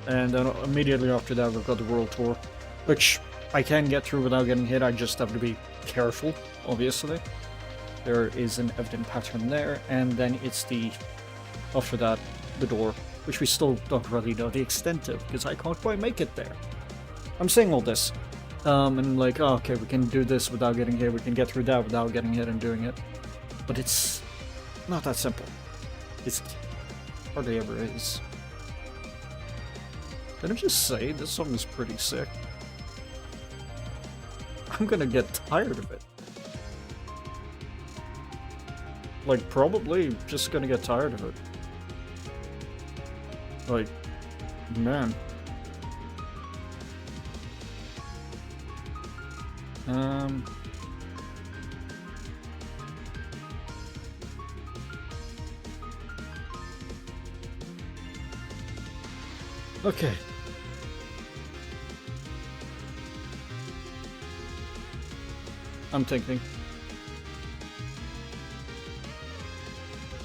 And then immediately after that we've got the World Tour, which I can get through without getting hit, I just have to be careful, obviously. There is an evident pattern there, and then it's the, after that, the door, which we still don't really know the extent of, because I can't quite make it there. I'm saying all this, and like, oh, okay, we can do this without getting hit, we can get through that without getting hit and doing it. But it's not that simple. It's hardly ever is. Can I just say, this song is pretty sick. I'm gonna get tired of it. Like, probably just gonna get tired of it. Like, man. Okay. I'm thinking.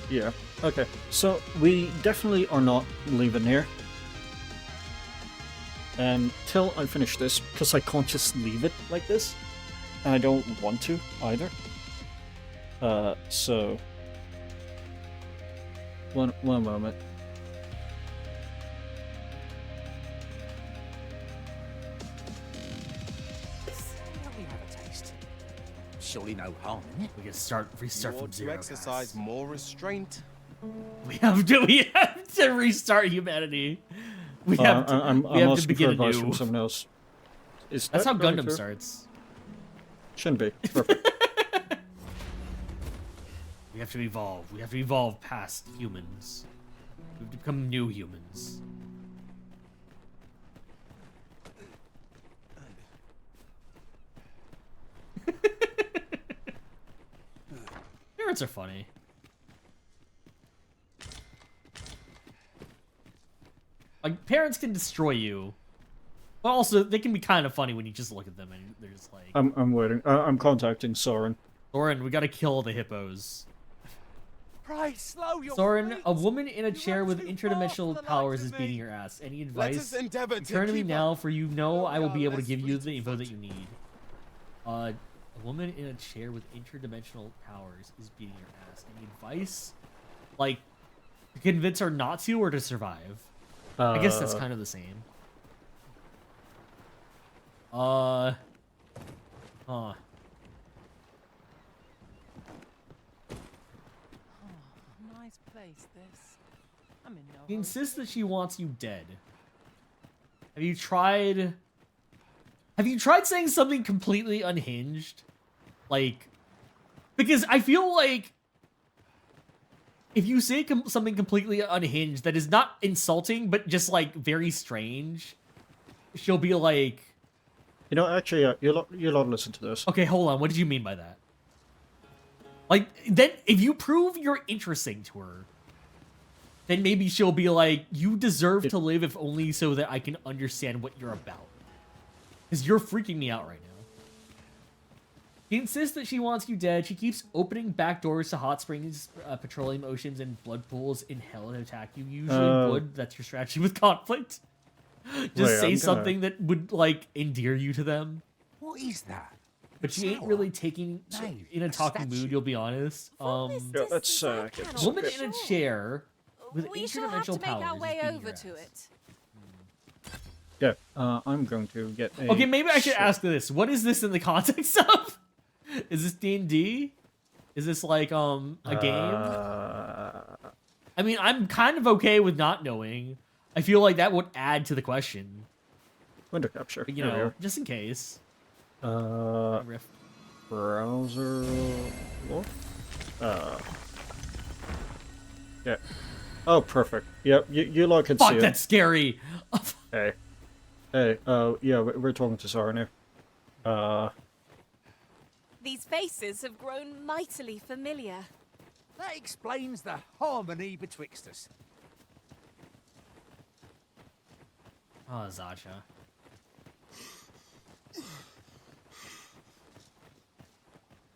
Yeah. Okay. So we definitely are not leaving here. Until I finish this, because I can't just leave it like this. And I don't want to either. So one moment. Let me have a taste. Surely no harm in it. We can restart You from ought to zero. exercise guys. more restraint. We have to restart humanity. We have to, I'm we have to asking begin for advice anew. from someone else. Is That's that how going Gundam through? starts. Shouldn't be. Perfect. We have to evolve. We have to evolve past humans. We have to become new humans. Parents are funny. Like, parents can destroy you. But also, they can be kind of funny when you just look at them and they're just like... I'm waiting. I'm contacting Soren. Soren, we gotta kill the hippos. Pray, slow your Soren, feet. a woman in a You chair run with too far interdimensional for the powers likes is of beating me. your ass. Any Let advice? us endeavor to Turn to me keep now, up. for you know Though I will we be are able to less give you the fleet info of that foot. you need. A woman in a chair with interdimensional powers is beating your ass. Any advice? Like, to convince her not to or to survive? I guess that's kind of the same. Huh. Nice place, this. I'm in no She hurry. insists that she wants you dead. Have you tried... Have you tried saying something completely unhinged? Like... Because I feel like... If you say something completely unhinged that is not insulting, but just, like, very strange, she'll be like... You know, actually, you'll listen to this. Okay, hold on. What did you mean by that? Like, then if you prove you're interesting to her, then maybe she'll be like, you deserve to live if only so that I can understand what you're about. Because you're freaking me out right now. She insists that she wants you dead. She keeps opening back doors to hot springs, petroleum oceans, and blood pools in hell to attack you. Usually would. That's your strategy with conflict. Just Wait, say I'm something that would, like, endear you to them. What is that? But she ain't Sour? really taking No, in a a talking statue. mood, you'll be honest. Yeah, let's get this. Woman in a chair with We shall have to interdimensional make our powers. way is beating over your to ass. it. Yeah, I'm going to get a... Okay, maybe I should shit. ask this. What is this in the context of? Is this D&D? Is this like a game? I mean, I'm kind of okay with not knowing. I feel like that would add to the question. Window capture. But, you There we know, just in case. are. Riff. Browser... Look? Yeah. Oh, perfect. Yep, you lot can see Fuck, it. that's scary. Hey. Hey, yeah, we're talking to Soren here. These faces have grown mightily familiar. That explains the harmony betwixt us. Oh, Zacha.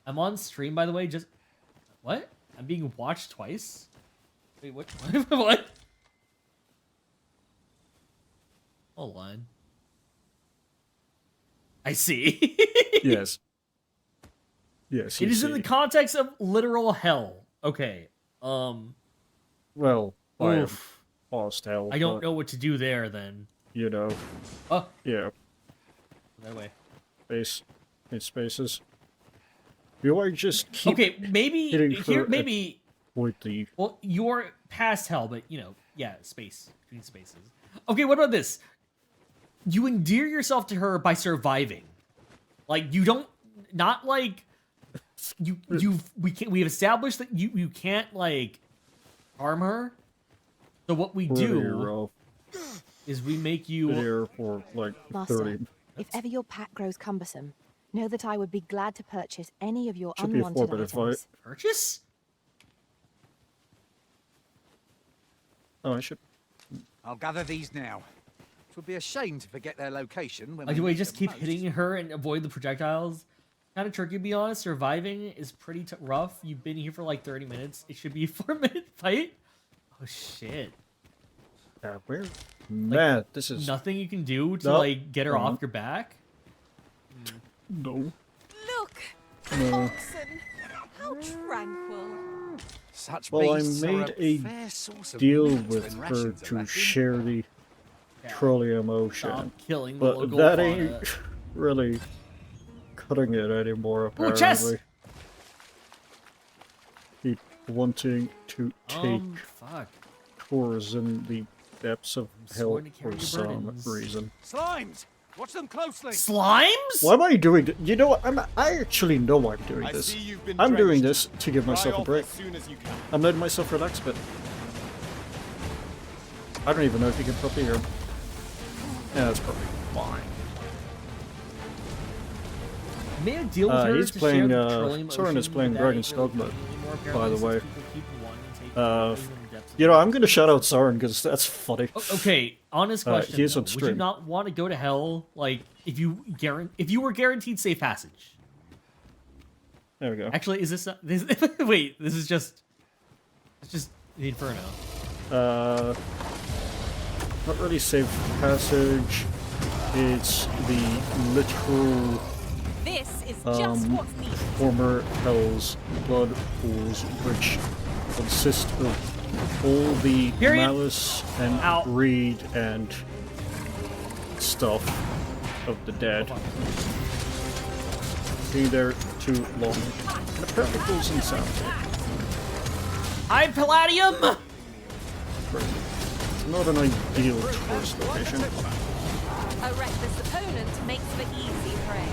I'm on stream, by the way, just... What? I'm being watched twice? Wait, what? What? Hold on. I see. Yes. Yes, It you is in see. the context of literal hell. Okay. Well, I am Oof. lost hell. I don't but, know what to do there, then. You know, Oh, yeah, that way. spaces. You are just keep Okay, maybe hitting here, for maybe... with the... Well, you're past hell, but, you know, yeah, space. Between spaces. Okay, what about this? You endear yourself to her by surviving. Like, you don't... Not like... We have established that you can't, like, harm her. So what we do is we make you... here for like Master, 30. if ever your pack grows cumbersome, know that I would be glad to purchase any of your Should be a unwanted 4-minute items. fight. Purchase? Oh, I should. I'll gather these now. It would be a shame to forget their location when Do I need just them keep most. hitting her and avoid the projectiles? kind of tricky to be honest. Surviving is pretty rough. You've been here for like 30 minutes. It should be a 4-minute fight. Oh shit. Yeah, where? Man, this is Nothing you can do to No. like get her off your back. no. Look! No. Oxen! How tranquil. Such Well, I beasts are made a fair source of deal meat with when her rations are to lacking. share the petroleum ocean, Stop killing the but local that fauna. ain't really cutting it anymore. Ooh, chest! Apparently, keep wanting to take Fuck. tours in the depths of hell sworn to carry for your some burdens. reason. Slimes! Watch them closely! Slimes? Why am I doing this? You know what? I actually know I'm doing this. I'm doing this to give myself a break. I'm letting myself relax a bit. I don't even know if you can probably hear him. Yeah, that's probably fine. I made a deal with her He's to playing, share the petroleum Soren is ocean, playing but that Dragon's ain't really Dogma, happening anymore, by apparently, the way. since people keep wanting to take petroleum in the depths of You know, the I'm gonna shout out Soren because that's funny. Okay, honest question. he is though. on Would you stream. not want to go to hell, like if you were guaranteed safe passage? There we go. Actually, is this, wait? This is just it's just the Inferno. Not really safe passage. It's the literal This is just what's needed. former Hell's blood pools, which consist of all the Period. malice and Ow. greed and stuff of the dead. Being there too long. And apparently pulls insanity. Hi, Palladium. Not an ideal tourist location. A reckless opponent makes for easy prey.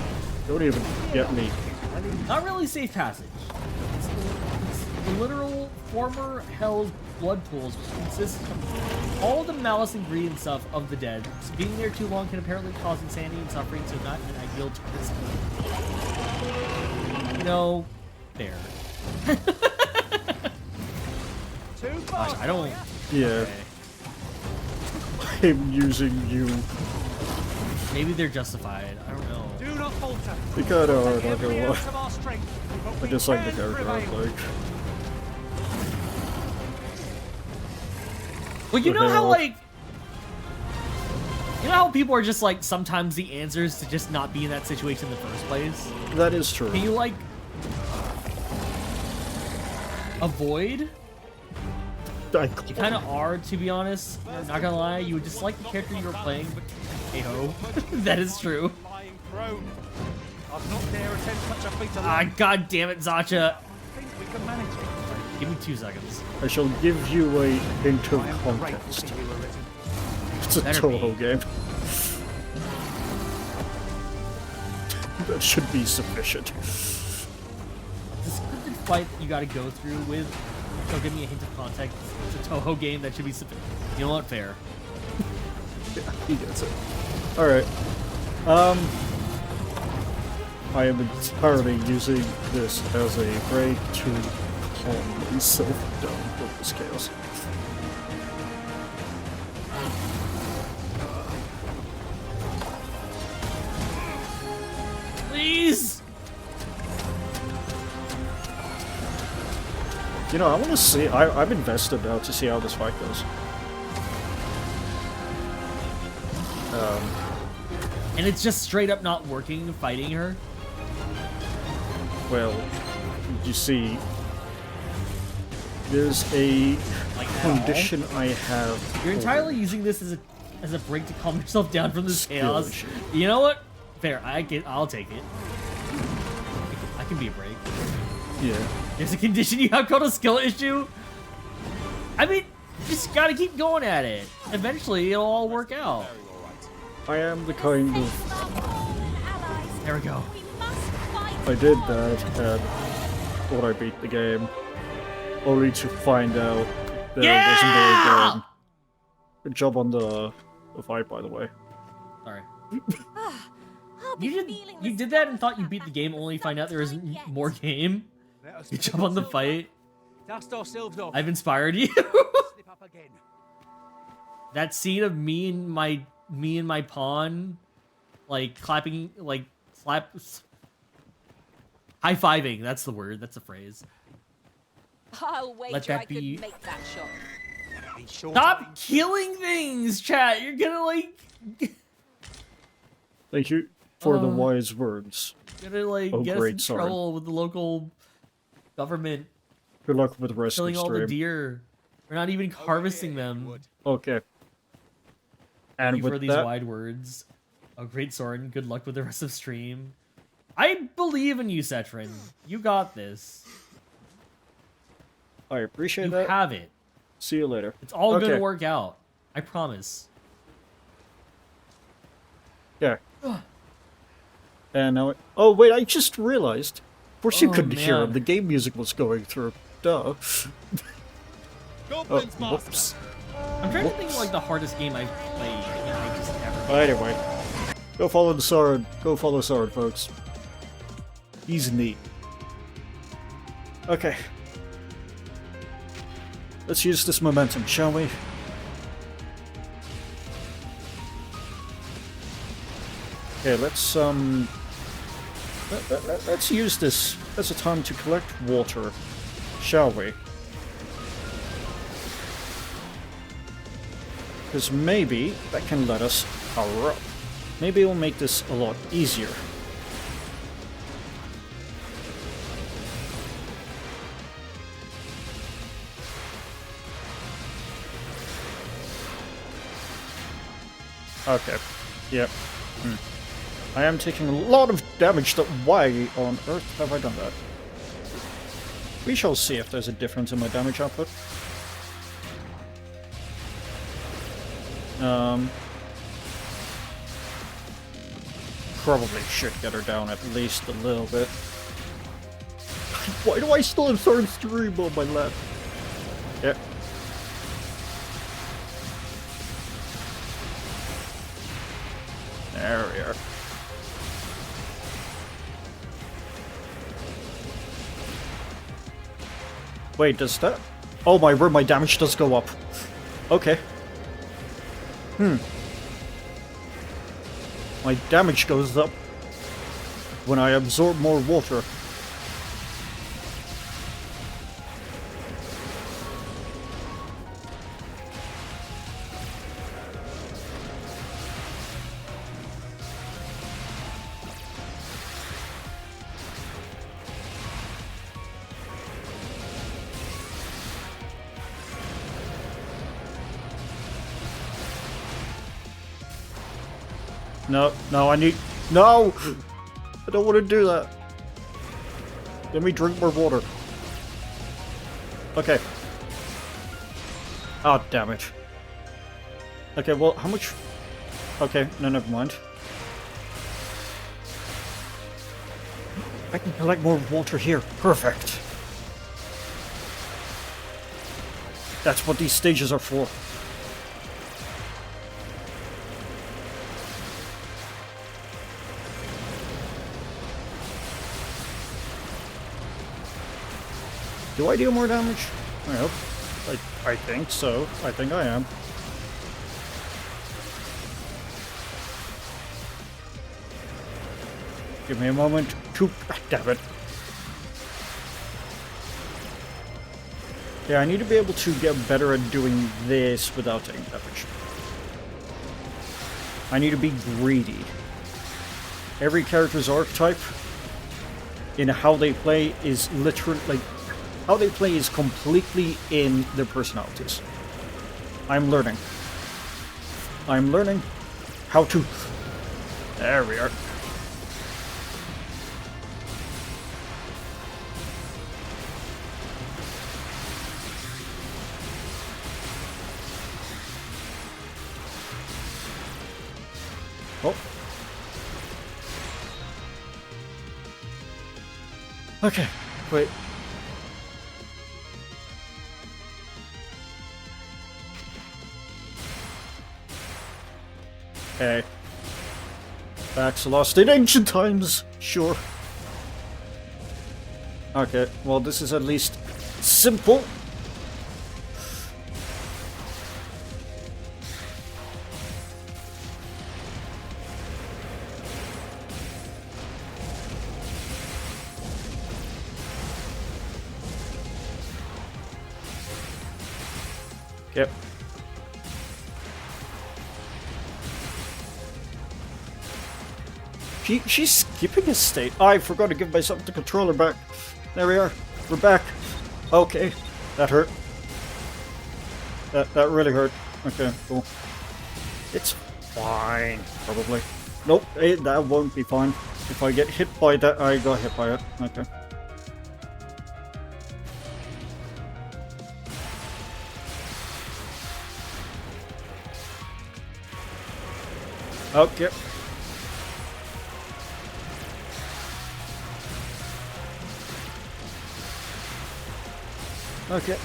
Don't even get me. Not really safe passage. It's the literal former Hell's blood pools, which consists of all the malice and greed and stuff of the dead. So being there too long can apparently cause insanity and suffering, so not an ideal tourist. No, fair. Gosh, I don't. Yeah, Okay. I'm using you. Maybe they're justified. I don't know. Do not falter. They kinda are, not Every gonna ounce lie. of our strength, but I we just like the can character I prevail. like. Well, you The know how hell? like. You know how people are just like sometimes the answers to just not be in that situation in the first place? That is true. Can you like avoid? I You kind of are, to be honest. Not gonna lie, you would just like the character you were playing, but hey ho, that is true. Lying prone. I'd not dare attempt such a feat Ah, alone. god damn it, Zacha. I think we can manage it. Give me 2 seconds. I shall give you a hint of I am grateful context. to you, Arisen. It's a Better Touhou be. game. That should be sufficient. The scripted fight you gotta go through with. So give me a hint of context. It's a Touhou game that should be sufficient. You know what? Fair. Yeah, he gets it. Alright. I am entirely using this as a break to calm myself down from this chaos. Please. You know, I want to see. I'm invested now to see how this fight goes. And it's just straight up not working, fighting her. Well, you see, there's a Like at all. condition I have. You're for entirely using this as a break to calm yourself down from this Skill chaos. issue. You know what? Fair. I'll take it. I can be a break. Yeah. There's a condition you have called a skill issue. I mean, you just gotta keep going at it. Eventually, it'll all work out. I am the kind of. There we go. We must fight I did on. that and thought I beat the game, only to find out that Yeah! it wasn't very good. Good job on the fight, by the way. Sorry. I'll be You feeling did the that and stars thought you back beat the at game, for only some find out there is time yet. more game. Let us Good pick job on the ourselves fight. up, Dust ourselves off. I've inspired you. Slip up again. That scene of me and my pawn, like clapping, like High-fiving, that's the word, that's the phrase. I'll wager Let that I be- could make that shot. Be sure Stop killing things, chat! You're gonna, like... Thank you for the wise words. Gonna, like, Oh, get us great, in Soren. trouble with the local government. Good luck with the rest Killing of the all the stream. deer. We're not even harvesting them. Okay. Thank And you for with these that, wide words. Oh, great, Soren. Good luck with the rest of stream. I believe in you, Setrin. You got this. I appreciate You that. have it. See you later. It's all Okay. gonna work out. I promise. Yeah. And now, oh wait, I just realized. Of course, you Oh, couldn't hear man. him. The game music was going through. Duh. Oh, whoops. I'm trying to think of, like, the hardest game I've played. And I just never. Anyway, go follow the Soren. Go follow Soren, folks. He's neat. Okay. Let's use this momentum, shall we? Okay, let's let's use this as a time to collect water, shall we? Because maybe that can let us power up. Maybe it'll make this a lot easier. Okay. Yep. I am taking a lot of damage. Why on earth have I done that? We shall see if there's a difference in my damage output. Probably should get her down at least a little bit. Why do I still have third stream on my left? Yeah. There we are. Wait, does that? Oh my damage does go up. Okay. My damage goes up when I absorb more water. No, I need... No! I don't want to do that. Let me drink more water. Okay. Oh, damn it. Okay, well, how much... Okay, no, never mind. I can collect more water here. Perfect. That's what these stages are for. Do I deal more damage? I hope. I think so. I think I am. Give me a moment to... damn it. Yeah, I need to be able to get better at doing this without taking damage. I need to be greedy. Every character's archetype in how they play is literally... like, how they play is completely in their personalities. I'm learning. I'm learning how to... There we are. Oh. Okay, wait. Okay. Facts lost in ancient times, sure. Okay, well this is at least simple. Yep. She's skipping a state. I forgot to give myself the controller back. There we are. We're back. Okay. That hurt. That really hurt. Okay, cool. It's fine, probably. Nope, that won't be fine. If I get hit by that, I got hit by it. Okay. Okay. Okay.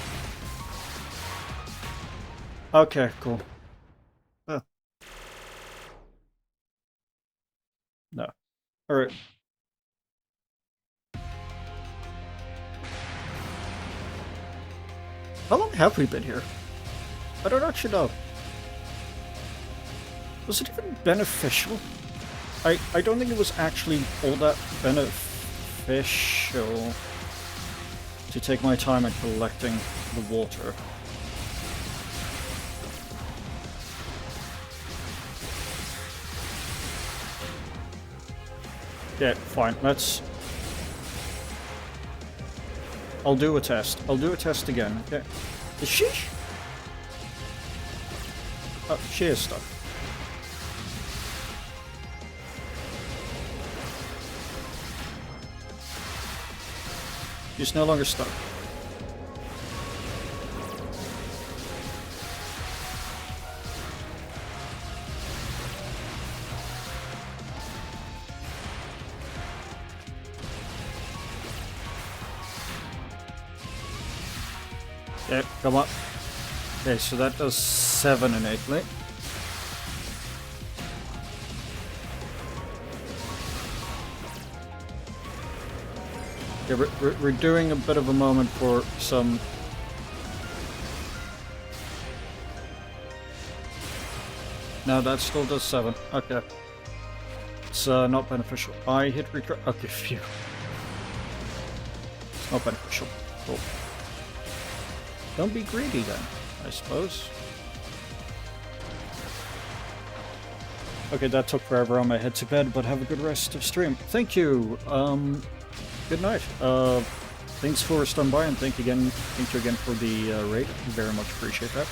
Okay, cool. Oh. No. Alright. How long have we been here? I don't actually know. Was it even beneficial? I don't think it was actually all that beneficial to take my time at collecting the water. Yeah, fine, let's... I'll do a test. I'll do a test again, okay? Is she? Oh, she is stuck. She's no longer stuck. Yeah, come on. Okay, so that does 7 innately. Yeah, we're doing a bit of a moment for some... No, that still does 7. Okay. It's not beneficial. I hit recur... Okay, phew. It's not beneficial. Cool. Don't be greedy then, I suppose. Okay, that took forever on my head to bed, but have a good rest of stream. Thank you. Good night. Thanks for stopping by, and thank you again for the raid. Very much appreciate that.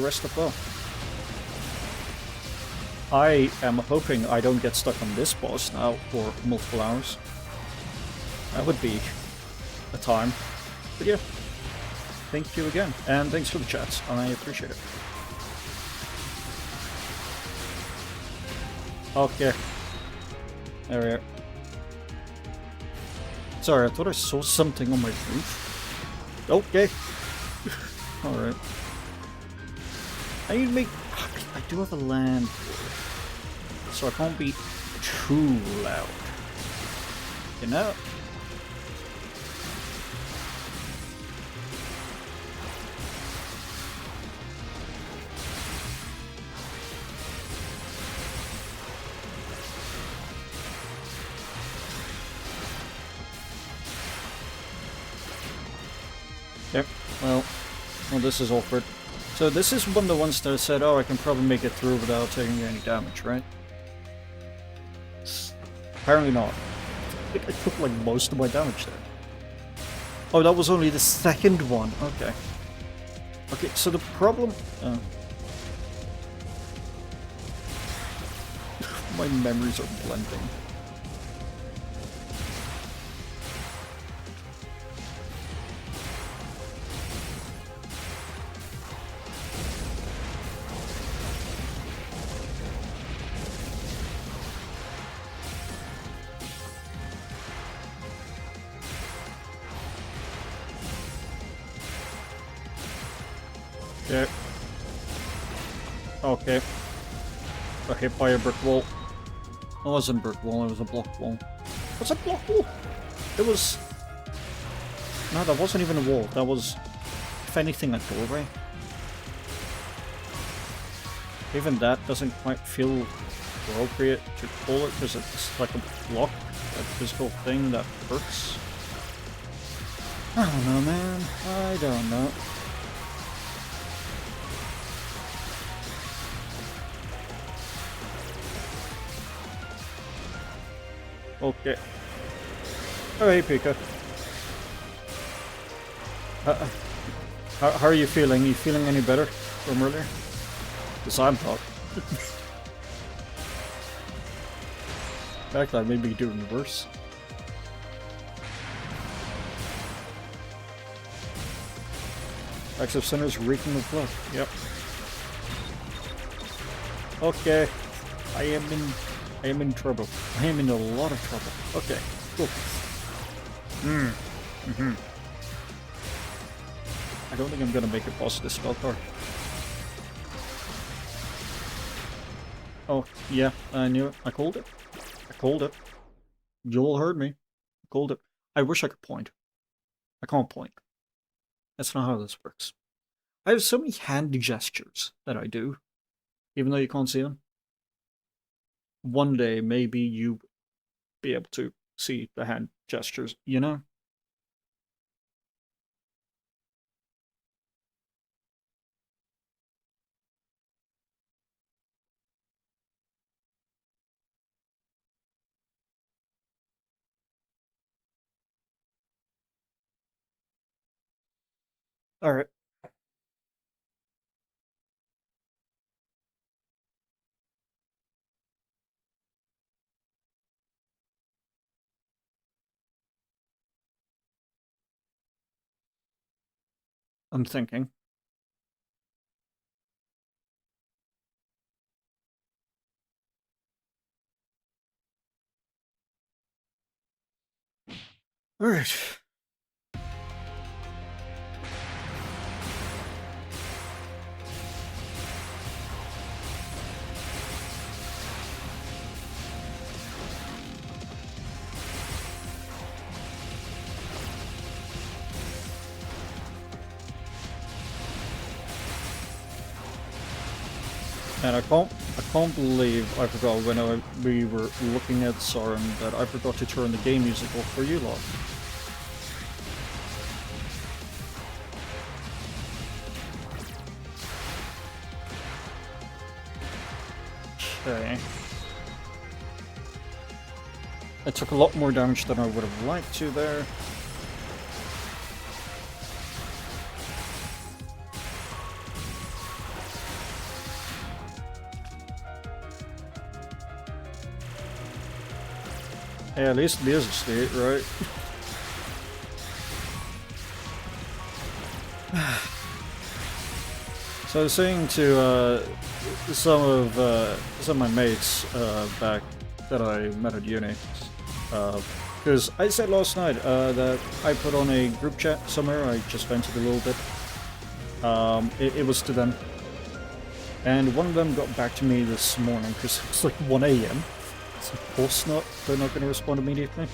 Rest up well. I am hoping I don't get stuck on this boss now for multiple hours. That would be a time. But yeah. Thank you again, and thanks for the chats. I appreciate it. Okay. There we are. Sorry, I thought I saw something on my roof. Okay. Alright. I need to make... I do have a land here, so I can't be too loud. You know? Yep, well, this is awkward. So this is one of the ones that said, oh, I can probably make it through without taking any damage, right? Apparently not. I think I took like most of my damage there. Oh, that was only the second one. Okay. Okay, so the problem... my memories are blending. Yeah. Okay. Got hit by a brick wall. It wasn't a brick wall, it was a block wall. What's a block wall? It was... No, that wasn't even a wall. That was, if anything, a doorway. Even that doesn't quite feel appropriate to call it, because it's like a block, a physical thing that hurts. I don't know, man. I don't know. Okay. Oh, hey, Pika. How are you feeling? You feeling any better from earlier? Because I'm not. In fact, I may be doing worse. Acts of sinners reeking with blood. Yep. Okay. I am in trouble. I am in a lot of trouble. Okay. Cool. I don't think I'm gonna make it past this spell card. Oh, yeah, I knew it. I called it. I called it. You all heard me. I called it. I wish I could point. I can't point. That's not how this works. I have so many hand gestures that I do, even though you can't see them. One day, maybe you be able to see the hand gestures, you know? Alright. I'm thinking. Alright. And I can't believe I forgot when we were looking at Soren that I forgot to turn the game music off for you lot. Okay. I took a lot more damage than I would have liked to there. Hey, at least there's a state, right? So I was saying to some of my mates back that I met at uni, because I said last night that I put on a group chat somewhere. I just vented a little bit. It was to them, and one of them got back to me this morning because it's like 1 a.m. So of course not. They're not going to respond immediately.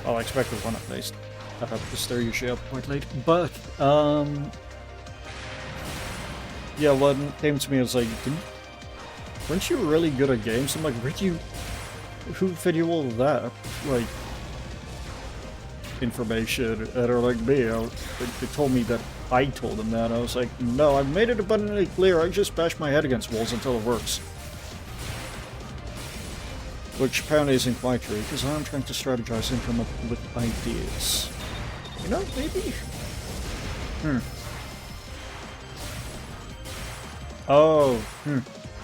Well, I expected one at least. Because they're usually up quite late. But yeah, one came to me and was like, weren't you really good at games? I'm like, who fed you all of that? Like, information. And they're like, me. They told me that I told them that. I was like, no, I've made it abundantly clear. I just bash my head against walls until it works. Which apparently isn't quite true, because I'm trying to strategize and come up with ideas. You know, maybe? Oh,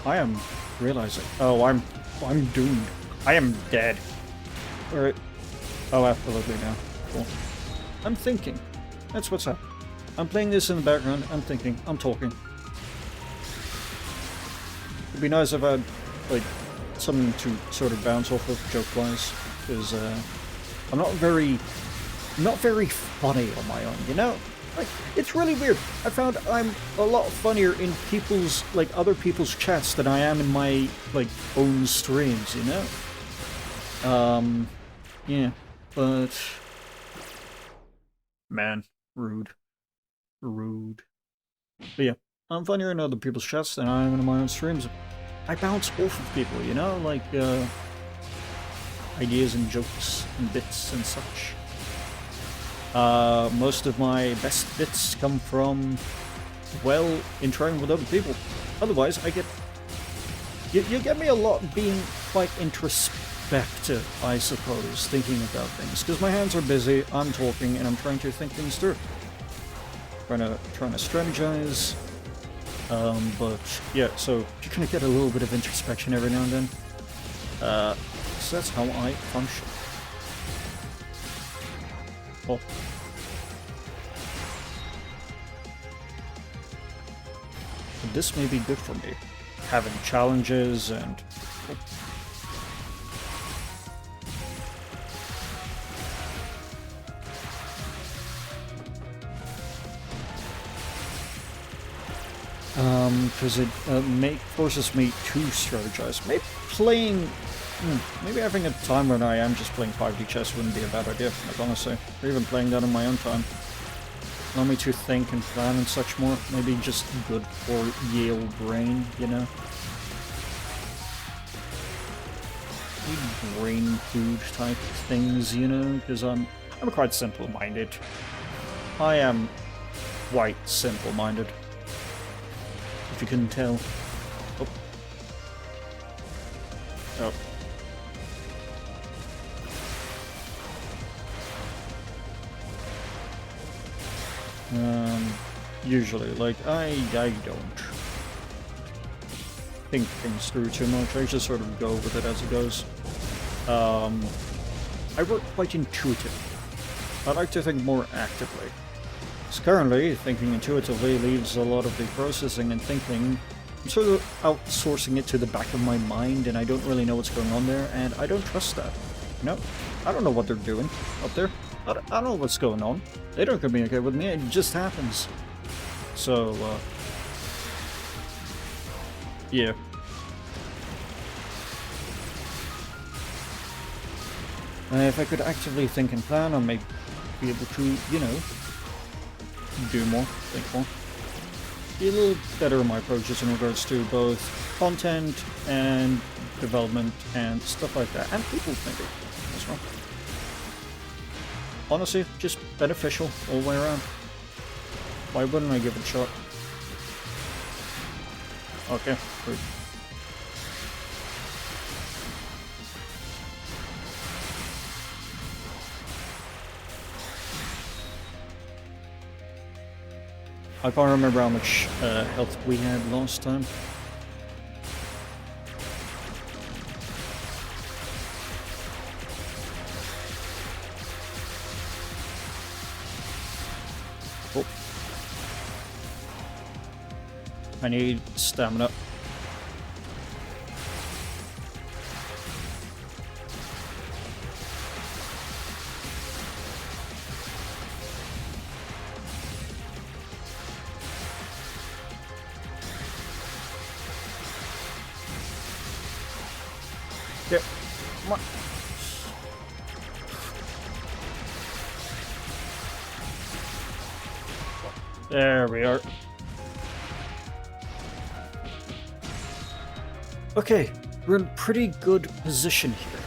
I am realizing. Oh, I'm doomed. I am dead. Alright. Oh, absolutely now. Cool. I'm thinking. That's what's up. I'm playing this in the background, I'm thinking, I'm talking. It'd be nice if I had, like, something to sort of bounce off of joke-wise, because I'm not very funny on my own, you know? Like, it's really weird. I found I'm a lot funnier in people's, like, other people's chats than I am in my, like, own streams, you know? Yeah, but... Man, rude. Rude. But yeah, I'm funnier in other people's chats than I am in my own streams. I bounce off of people, you know, like, ideas and jokes and bits and such. Most of my best bits come from, well, interacting with other people. Otherwise, I get... You get me a lot being quite introspective perspective, I suppose, thinking about things. Because my hands are busy, I'm talking, and I'm trying to think things through. Trying to strategize. But yeah, so you're gonna get a little bit of introspection every now and then. So that's how I function. Oh. This may be good for me. Having challenges and... Oh. Because it forces me to strategize. Maybe playing... maybe having a time when I am just playing 5D chess wouldn't be a bad idea, like honestly. Or even playing that on my own time. Allow me to think and plan and such more. Maybe just good for Yale brain, you know? Maybe brain food type things, you know? Because I'm quite simple-minded. I am quite simple-minded. If you couldn't tell. Oh. Oh. Usually, like, I don't think things through too much. I just sort of go with it as it goes. I work quite intuitive. I like to think more actively. Because currently, thinking intuitively leaves a lot of the processing and thinking. I'm sort of outsourcing it to the back of my mind, and I don't really know what's going on there, and I don't trust that. You know? I don't know what they're doing up there. I don't know what's going on. They don't communicate with me, it just happens. So, yeah. If I could actively think and plan, I may be able to, you know, do more, think more. Be a little better in my approaches in regards to both content and development and stuff like that. And people, maybe, as well. Honestly, just beneficial all the way around. Why wouldn't I give it a shot? Okay, good. I can't remember how much health we had last time. Oh. I need stamina. Yep. Come on. There we are. Okay, we're in pretty good position here.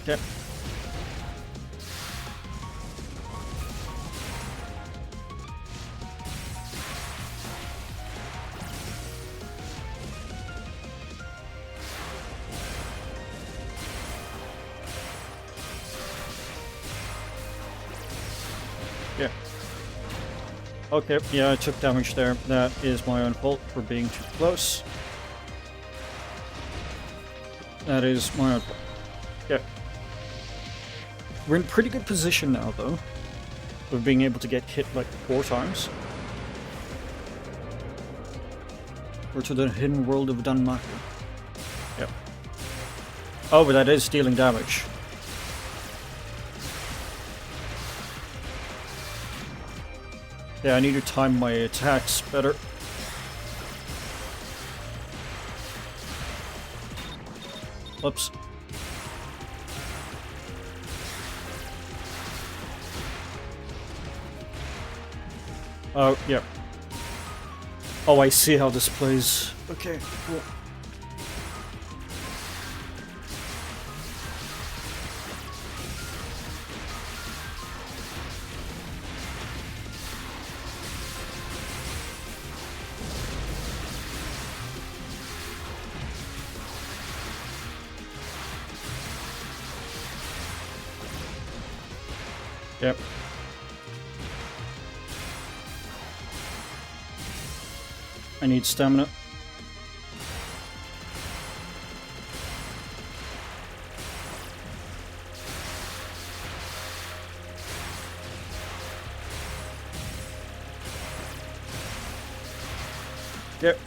Okay. Yeah. Okay, yeah, I took damage there. That is my own fault for being too close. That is my own fault. Yeah. We're in pretty good position now, though. Of being able to get hit like 4 times. Or to the hidden world of Danmaku. Yeah. Oh, but that is dealing damage. Yeah, I need to time my attacks better. Oops. Oh, yeah. Oh, I see how this plays. Okay, cool. Yep. I need stamina. Yep.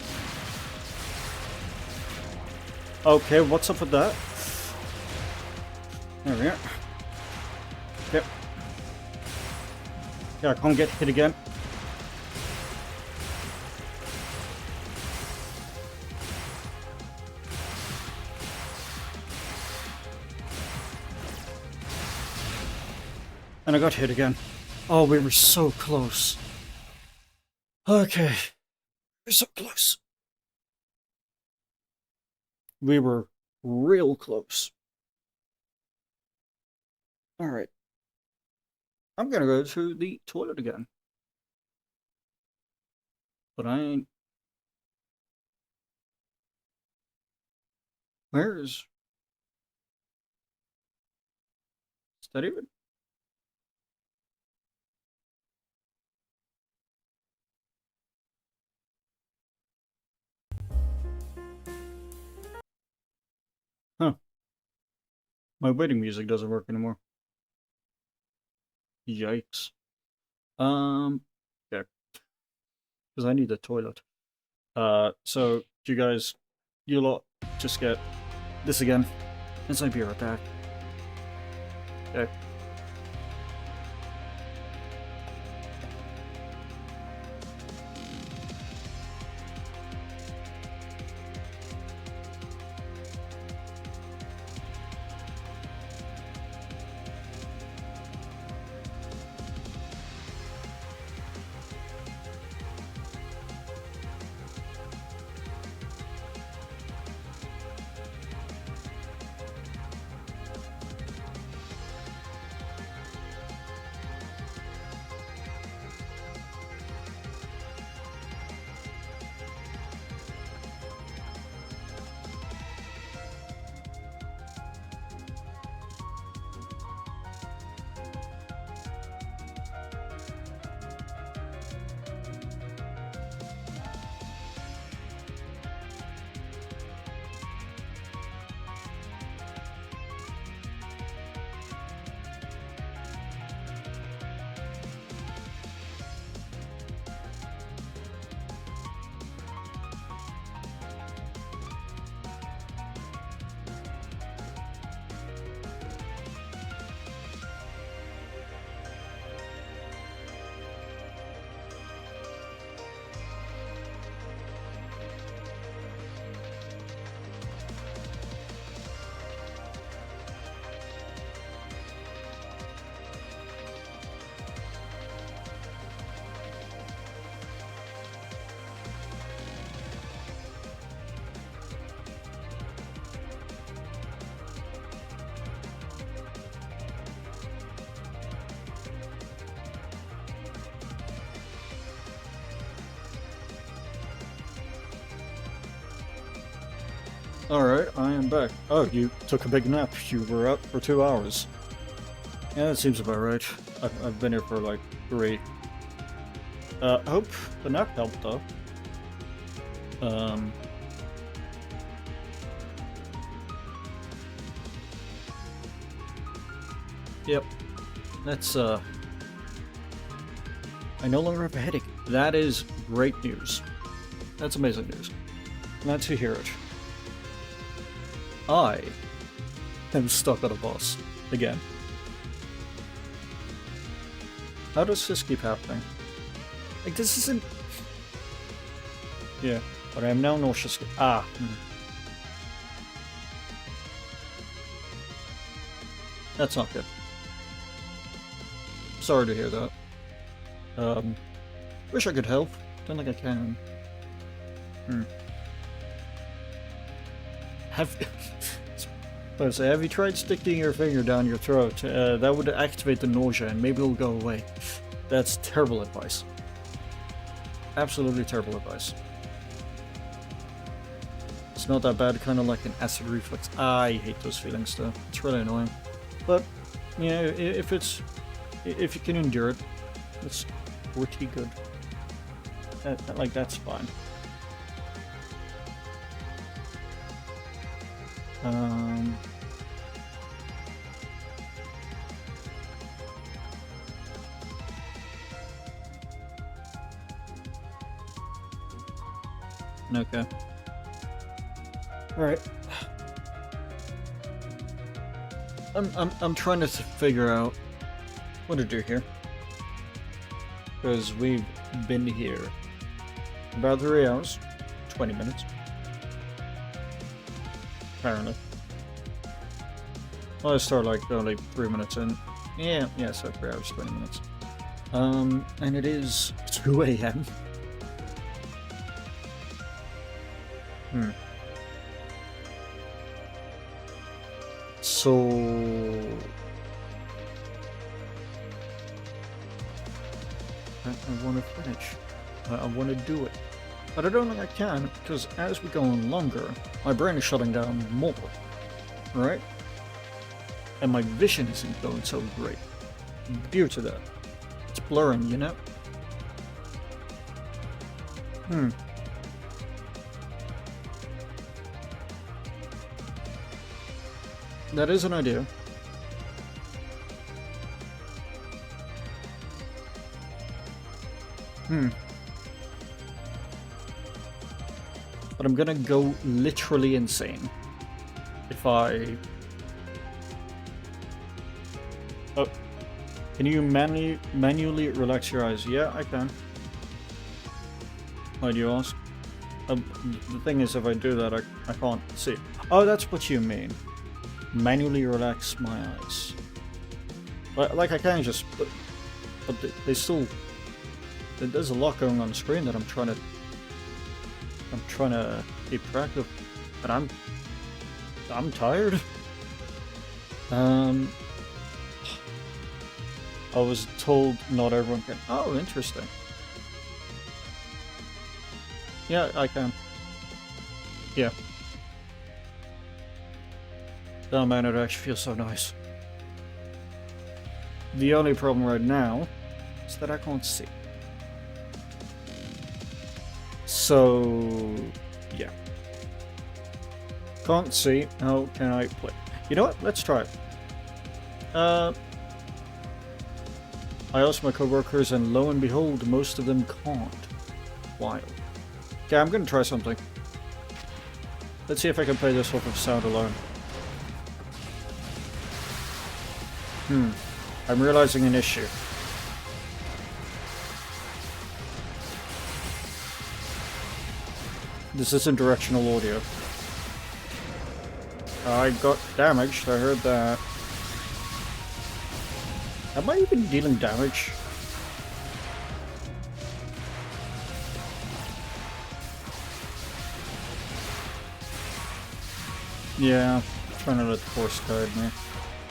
Okay, what's up with that? There we go. Yep. Yeah, I can't get hit again. And I got hit again. Oh, we were so close. Okay. We're so close. We were real close. Alright. I'm gonna go to the toilet again. But I ain't... Where is... Is that even? Huh. My waiting music doesn't work anymore. Yikes. Yeah. Because I need the toilet. So, you guys, you lot, just get this again. As I be right back. Okay. Alright, I am back. Oh, you took a big nap. You were up for 2 hours. Yeah, that seems about right. I've been here for like 3. I hope the nap helped though. Yep. That's I no longer have a headache. That is great news. That's amazing news. Glad to hear it. I am stuck on a boss. Again. How does this keep happening? Like, this isn't... Yeah, but I am now nauseous. Ah. That's not good. Sorry to hear that. Wish I could help. Don't think I can. Have you tried sticking your finger down your throat? That would activate the nausea and maybe it'll go away. That's terrible advice. Absolutely terrible advice. It's not that bad, kind of like an acid reflux. I hate those feelings though. It's really annoying. But, yeah, if it's if you can endure it, that's pretty good. Like, that's fine. Okay. All right. I'm trying to figure out what to do here, because we've been here about 3 hours, 20 minutes, apparently. Well, I start like only 3 minutes in. Yeah, so 3 hours, 20 minutes. And it is 2 a.m. So I want to finish. I want to do it. But I don't think I can, because as we go on longer, my brain is shutting down more. Right? And my vision isn't going so great. Due to that. It's blurring, you know? That is an idea. But I'm gonna go literally insane if I... Oh. Can you manually relax your eyes? Yeah, I can. Why do you ask? The thing is, if I do that, I can't see. Oh, that's what you mean. Manually relax my eyes. Like I can just... But they still... There's a lot going on the screen that I'm trying to keep track of. And I'm tired. I was told not everyone can... Oh, interesting. Yeah, I can. Yeah. Oh man, it actually feels so nice. The only problem right now is that I can't see. So, yeah. Can't see. How can I play? You know what? Let's try it. I asked my coworkers, and lo and behold, most of them can't. Wild. Okay, I'm gonna try something. Let's see if I can play this off of sound alone. I'm realizing an issue. This isn't directional audio. I got damaged, I heard that. Am I even dealing damage? Yeah, trying to let the force guide me.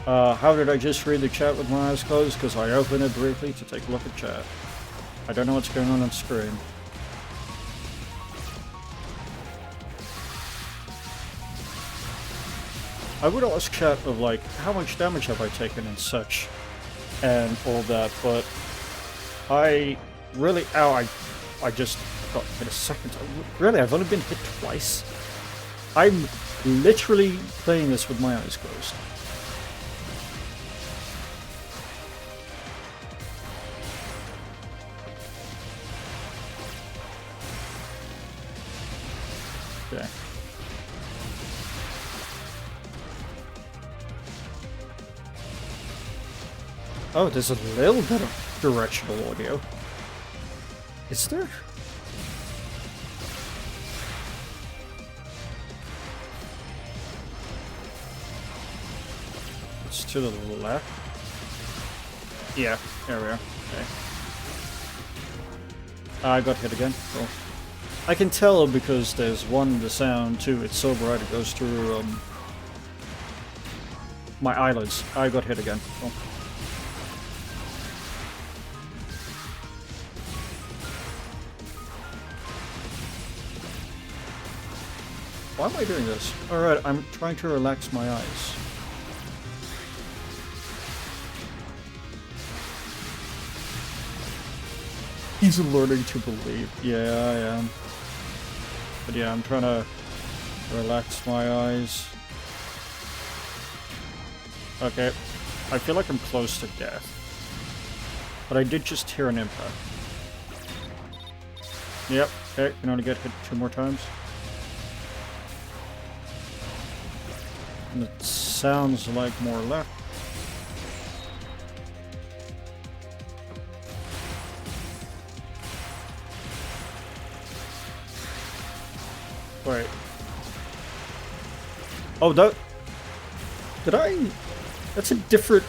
How did I just read the chat with my eyes closed? Because I opened it briefly to take a look at chat. I don't know what's going on screen. I would ask chat of like, how much damage have I taken and such, and all that, but I really, I just got hit a second time. Really, I've only been hit twice. I'm literally playing this with my eyes closed. Okay. Oh, there's a little bit of directional audio. Is there? It's to the left. Yeah, there we are. Okay. I got hit again. Cool. I can tell because there's one, the sound, two, it's so bright it goes through my eyelids. I got hit again. Cool. Why am I doing this? Alright, I'm trying to relax my eyes. He's learning to believe. Yeah, I am. But yeah, I'm trying to relax my eyes. Okay. I feel like I'm close to death. But I did just hear an impact. Yep. Okay, can only get hit 2 more times. And it sounds like more left. Wait. Oh, that... Did I... That's a different...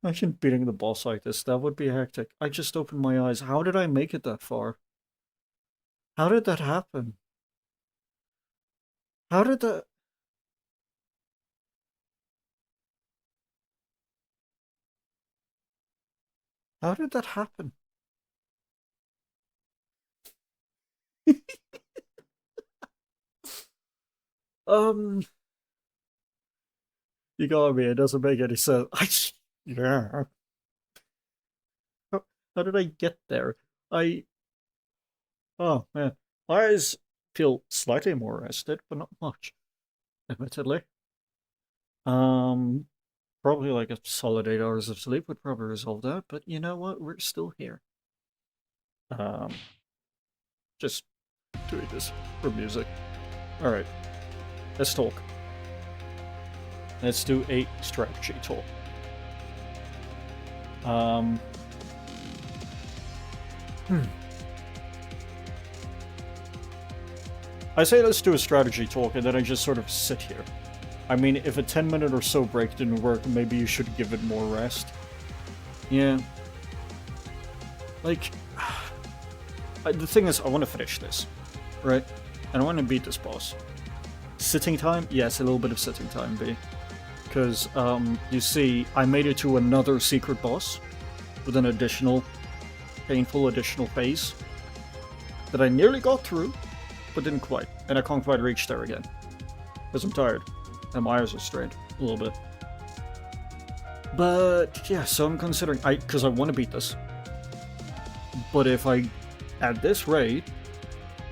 Imagine beating the boss like this. That would be hectic. I just opened my eyes. How did I make it that far? How did that happen? How did that... How did that happen? Um... You got me. It doesn't make any sense. Yeah. How did I get there? Oh, man. My eyes feel slightly more rested, but not much, admittedly. Probably like a solid 8 hours of sleep would probably resolve that, but you know what? We're still here. Just doing this for music. Alright. Let's talk. Let's do a strategy talk. I say let's do a strategy talk, and then I just sort of sit here. I mean, if a 10-minute or so break didn't work, maybe you should give it more rest. Yeah. Like, the thing is, I want to finish this, right? And I want to beat this boss. Sitting time? Yes, a little bit of sitting time, B. Because, you see, I made it to another secret boss with an additional, painful additional phase that I nearly got through, but didn't quite. And I can't quite reach there again. Because I'm tired. And my eyes are strained a little bit. But, yeah, so I'm considering, because I want to beat this. But if I, at this rate,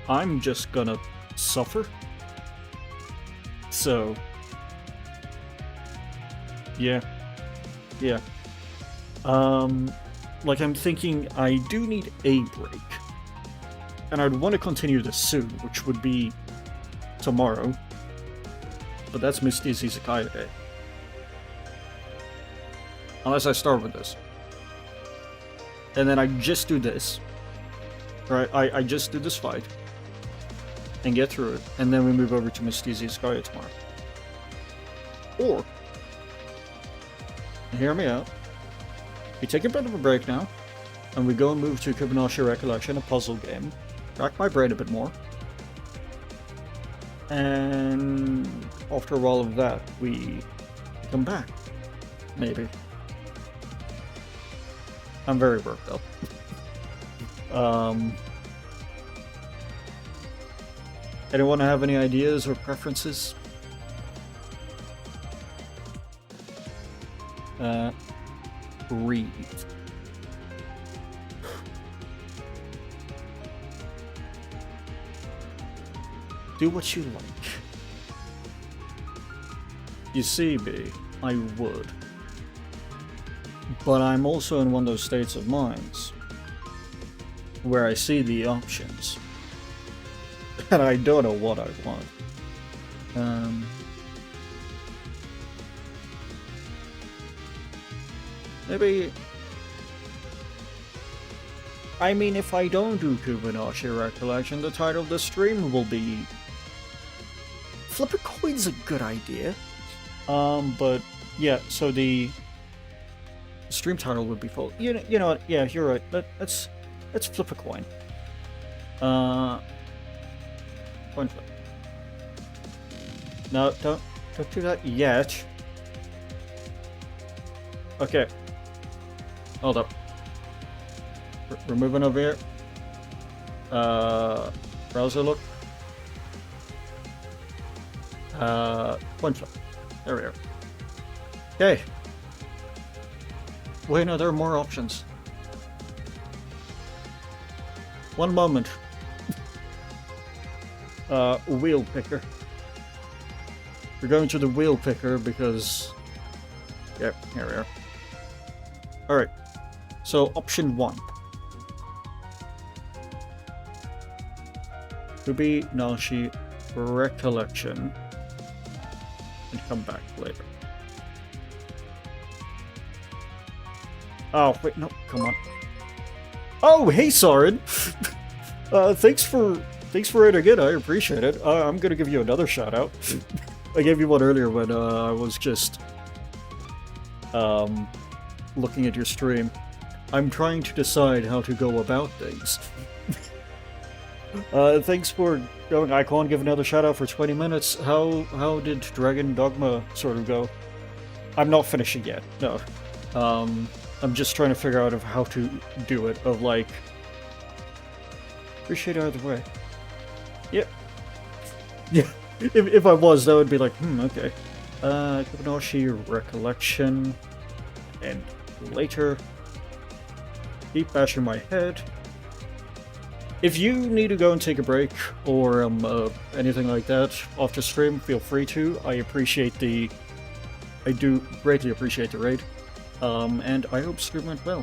I'm just gonna suffer. So, yeah. Yeah. Like I'm thinking I do need a break. And I'd want to continue this soon, which would be tomorrow. But that's Misty's Izakaya Day. Unless I start with this. And then I just do this. Right, I just do this fight. And get through it. And then we move over to Misty's Izakaya tomorrow. Or, hear me out. We take a bit of a break now. And we go and move to Kubinashi Recollection, a puzzle game. Rack my brain a bit more. And after all of that, we come back. Maybe. I'm very worked up. Anyone have any ideas or preferences? Breathe. Do what you like. You see, B, I would. But I'm also in one of those states of minds where I see the options. And I don't know what I want. Maybe... I mean, if I don't do Kubinashi Recollection, the title of the stream will be... Flip a coin's a good idea. But, yeah, so the... stream title would be full. You know what? Yeah, you're right. Let's flip a coin. Coin flip. No, don't do that yet. Okay. Hold up. We're moving over here. Browser look. Coin flip. There we are. Okay. Wait, no, there are more options. One moment. Wheel picker. We're going to the wheel picker because... Yep, here we are. Alright. So, option 1. Kubinashi Recollection. And come back later. Oh, wait, no, come on. Oh, hey, Soren! Thanks for writing in, I appreciate it. I'm gonna give you another shout-out. I gave you one earlier when I was just looking at your stream. I'm trying to decide how to go about things. Thanks for going. I can't give another shout-out for 20 minutes. How did Dragon Dogma sort of go? I'm not finishing yet, no. I'm just trying to figure out of how to do it, of like... Appreciate it either way. Yep. Yeah. If I was, that would be like, okay. Kubinashi Recollection. And later. Keep bashing my head. If you need to go and take a break, or anything like that, off the stream, feel free to. I do greatly appreciate the raid. And I hope stream went well.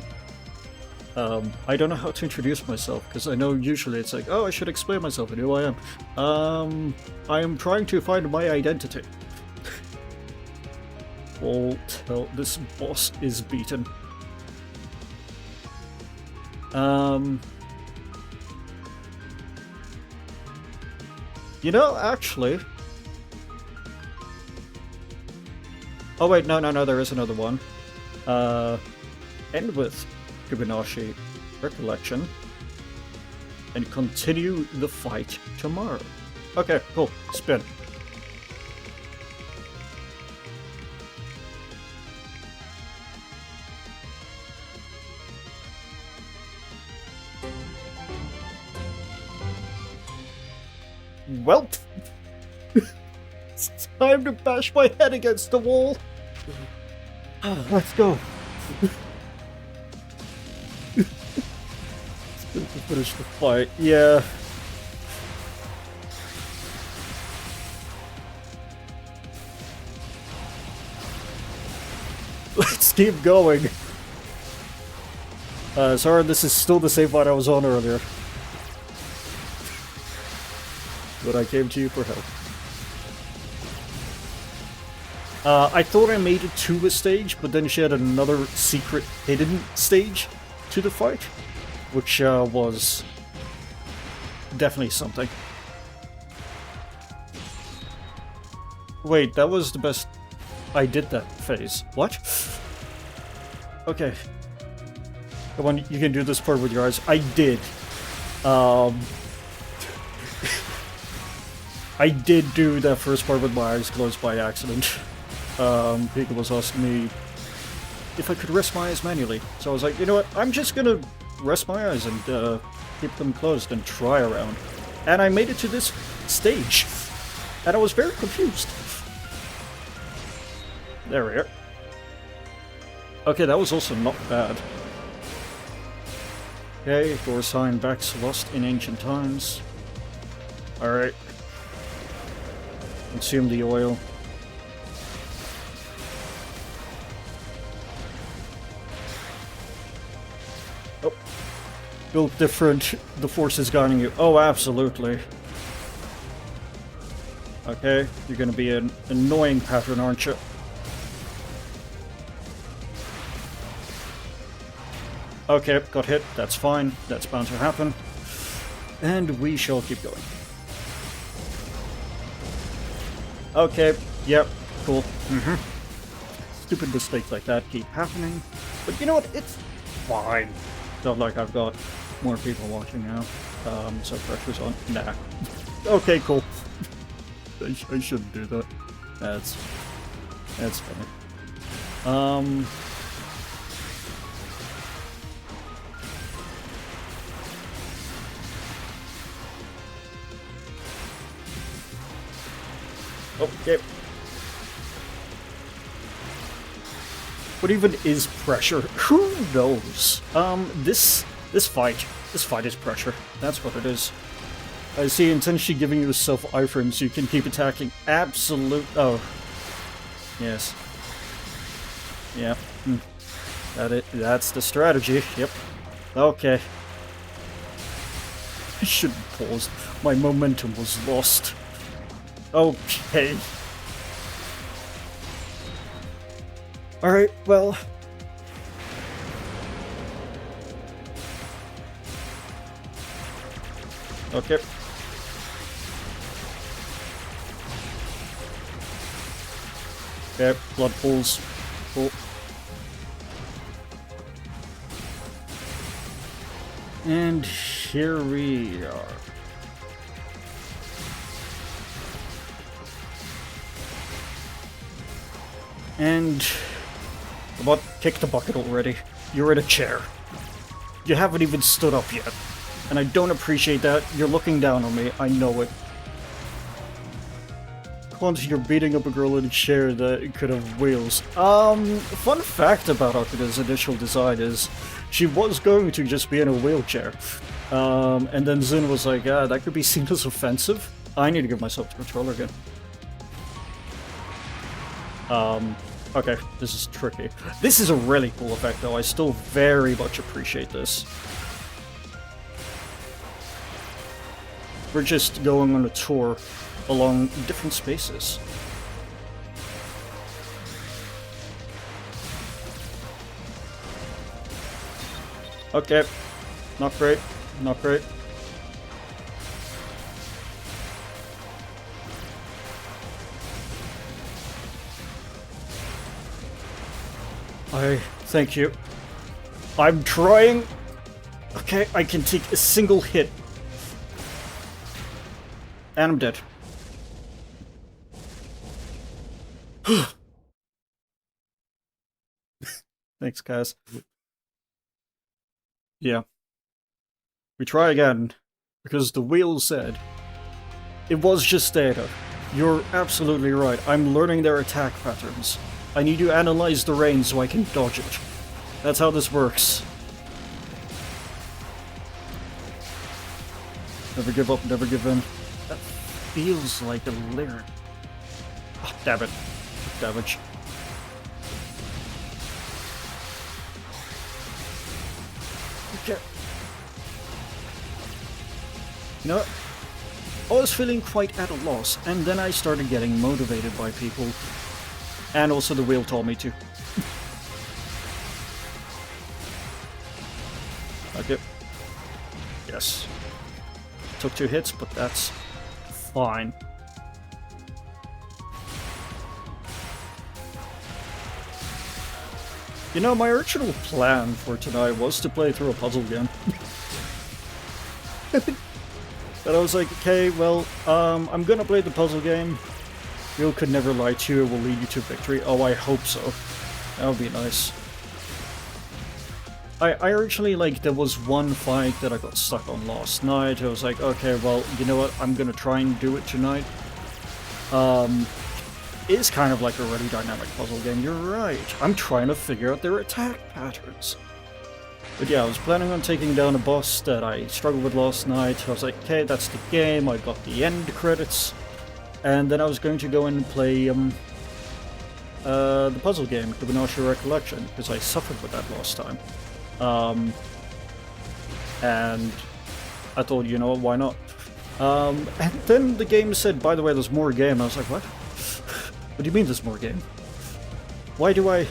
I don't know how to introduce myself, because I know usually it's like, oh, I should explain myself and who I am. I am trying to find my identity. All till this boss is beaten. You know, actually... Oh wait, no, there is another one. End with Kubinashi Recollection and continue the fight tomorrow. Okay, cool. Spin. Welp! It's time to bash my head against the wall. Let's go. To finish the fight, yeah. Let's keep going. Sorry, this is still the same fight I was on earlier. But I came to you for help. I thought I made it to a stage, but then she had another secret hidden stage to the fight, which was definitely something. Wait, that was the best... I did that phase. What? Okay. Come on, you can do this part with your eyes. I did. I did do that first part with my eyes closed by accident. Pika was asking me if I could rest my eyes manually. So I was like, you know what, I'm just gonna rest my eyes and keep them closed and try around. And I made it to this stage. And I was very confused. There we are. Okay, that was also not bad. Okay, door sign backs lost in ancient times. Alright. Consume the oil. Oh. Built different. The force is guiding you. Oh, absolutely. Okay, you're gonna be an annoying pattern, aren't you? Okay, got hit. That's fine. That's bound to happen. And we shall keep going. Okay, yep, cool. Stupid mistakes like that keep happening. But you know what? It's fine. Not like I've got more people watching now. So pressure's on. Nah. Okay, cool. I shouldn't do that. That's funny. Okay. What even is pressure? Who knows? This fight is pressure. That's what it is. I see, intentionally giving yourself iframes so you can keep attacking. Oh. Yes. Yeah. That's the strategy. Yep. Okay. I shouldn't pause. My momentum was lost. Okay. Alright, well... Okay. Okay, blood pools. Cool. And here we are. And... What? Kick the bucket already. You're in a chair. You haven't even stood up yet. And I don't appreciate that. You're looking down on me. I know it. Once you're beating up a girl in a chair that could have wheels. Fun fact about Akuda's initial design is she was going to just be in a wheelchair. And then Zin was like, that could be seen as offensive. I need to give myself the controller again. Okay, this is tricky. This is a really cool effect though, I still very much appreciate this. We're just going on a tour along different spaces. Okay, not great, not great. Thank you. I'm trying. Okay, I can take a single hit. And I'm dead. Thanks, guys. Yeah. We try again, because the wheel said it was just data. You're absolutely right. I'm learning their attack patterns. I need to analyze the rain so I can dodge it. That's how this works. Never give up, never give in. That feels like a lyric. Oh, damn it. Damage. Okay. You know what? I was feeling quite at a loss, and then I started getting motivated by people. And also the wheel told me to. Okay. Yes. Took 2 hits, but that's fine. You know, my original plan for tonight was to play through a puzzle game. But I was like, okay, well, I'm gonna play the puzzle game. Wheel could never lie to you, it will lead you to victory. Oh, I hope so. That would be nice. I originally, like, there was one fight that I got stuck on last night. I was like, okay, well, you know what, I'm gonna try and do it tonight. It's kind of like a really dynamic puzzle game, you're right. I'm trying to figure out their attack patterns. But yeah, I was planning on taking down a boss that I struggled with last night. I was like, okay, that's the game, I got the end credits. And then I was going to go and play the puzzle game, Kubinashi Recollection, because I suffered with that last time. And I thought, you know, why not? And then the game said, by the way, there's more game. I was like, what? What do you mean there's more game? Why do I...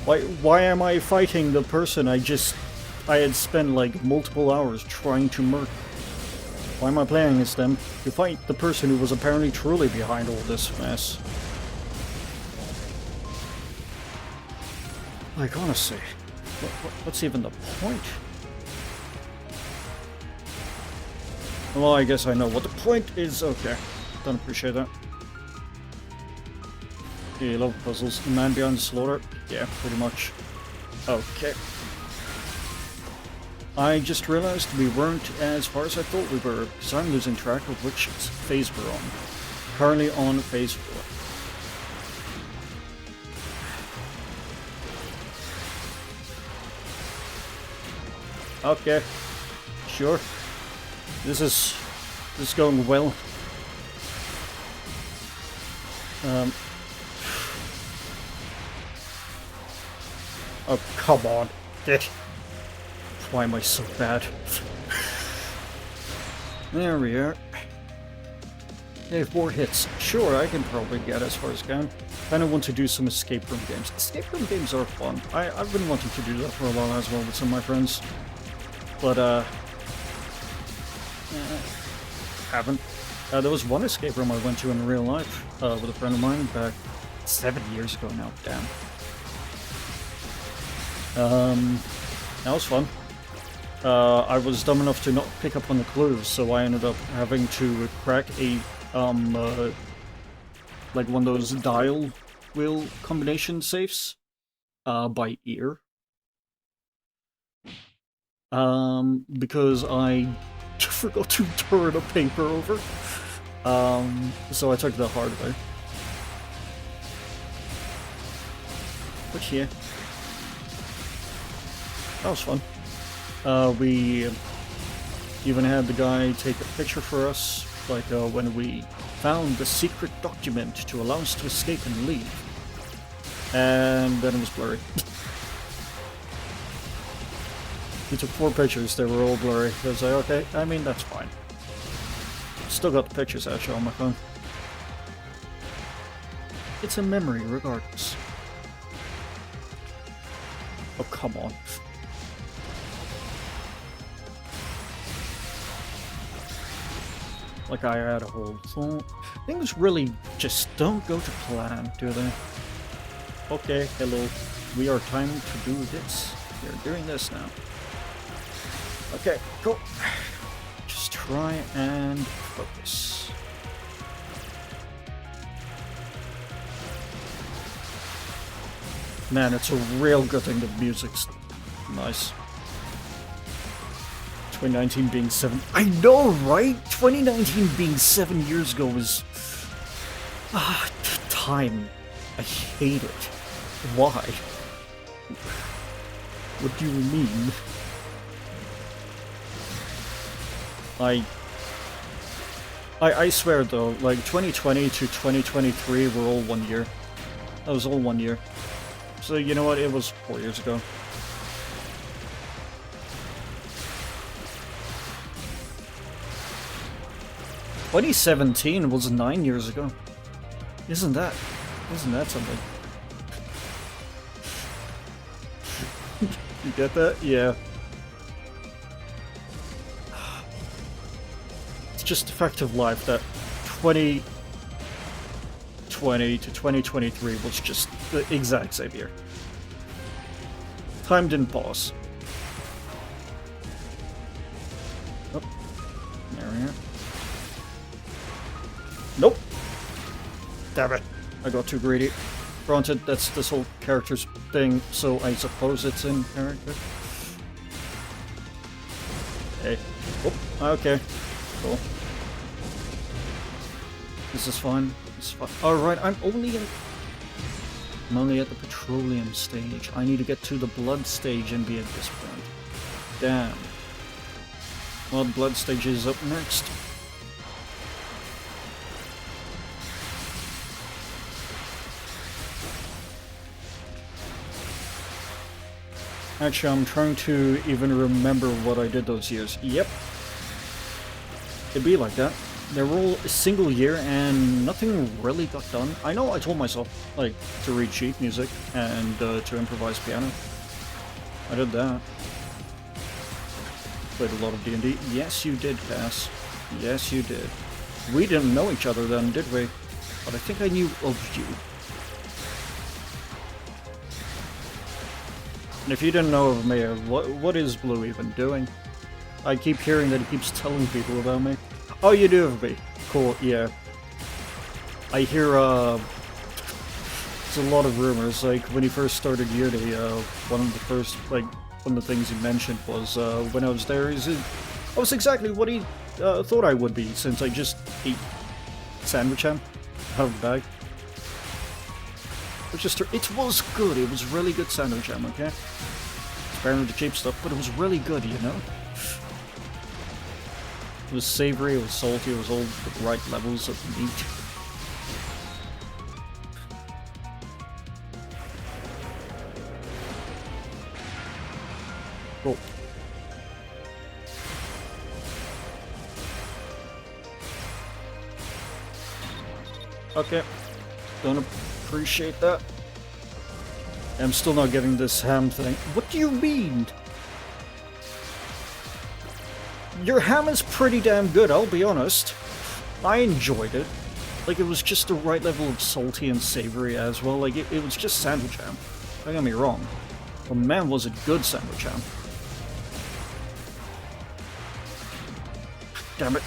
Why am I fighting the person I had spent like multiple hours trying to murder? Why am I playing as them? To fight the person who was apparently truly behind all this mess. Like, honestly, what's even the point? Well, I guess I know what the point is. Okay, don't appreciate that. Yeah, you love puzzles. The man behind the slaughter? Yeah, pretty much. Okay. I just realized we weren't as far as I thought we were, because I'm losing track of which phase we're on. Currently on phase 4. Okay. Sure. This is going well. Oh, come on. Why am I so bad? There we are. They have 4 hits. Sure, I can probably get as far as I can. Kind of want to do some escape room games. Escape room games are fun. I've been wanting to do that for a while as well with some of my friends. But, haven't. There was one escape room I went to in real life with a friend of mine back 7 years ago now. Damn. That was fun. I was dumb enough to not pick up on the clues, so I ended up having to crack a, like one of those dial wheel combination safes, by ear. Because I forgot to turn a paper over. So I took the hard way. But yeah. That was fun. We even had the guy take a picture for us, like when we found the secret document to allow us to escape and leave. And then it was blurry. He took 4 pictures, they were all blurry. I was like, okay, I mean, that's fine. Still got the pictures actually on my phone. It's a memory regardless. Oh, come on. Like I had a whole thought. Things really just don't go to plan, do they? Okay, hello. We are time to do this. We're doing this now. Okay, cool. Just try and focus. Man, it's a real good thing the music's nice. 2019 being 7... I know, right? 2019 being 7 years ago was... time. I hate it. Why? What do you mean? I swear though, like 2020 to 2023 were all 1 year. That was all 1 year. So you know what, it was 4 years ago. "2017 was 9 years ago. Isn't that something?" You get that? Yeah. It's just a fact of life that 2020 to 2023 was just the exact same year. Time didn't pause. Oh, there we are. Nope. Damn it. I got too greedy. Granted, that's this whole character's thing, so I suppose it's in character. Hey. Oh, okay. Cool. This is fine. This is fine. Alright, I'm only at the petroleum stage. I need to get to the blood stage and be at this point. Damn. Well, the blood stage is up next. Actually, I'm trying to even remember what I did those years. Yep. It'd be like that. They were all a single year and nothing really got done. I know I told myself, like, to read sheet music and to improvise piano. I did that. Played a lot of D&D. Yes, you did, Cass. Yes, you did. We didn't know each other then, did we? But I think I knew of you. And if you didn't know of me, what is Blue even doing? I keep hearing that he keeps telling people about me. Oh, you do have me. Cool, yeah. I hear, there's a lot of rumors, like, when he first started uni, one of the things he mentioned was, when I was there, I was exactly what he, thought I would be, since I just ate sandwich ham out of the bag. It was good, it was really good sandwich ham, okay? sparing the cheap stuff, but it was really good, you know? It was savory, it was salty, it was all the right levels of meat. Cool. Okay. Don't appreciate that. I'm still not getting this ham thing. What do you mean? Your ham is pretty damn good, I'll be honest. I enjoyed it. Like, it was just the right level of salty and savory as well. Like, it was just sandwich ham. Don't get me wrong. But man, was it good sandwich ham. Damn it.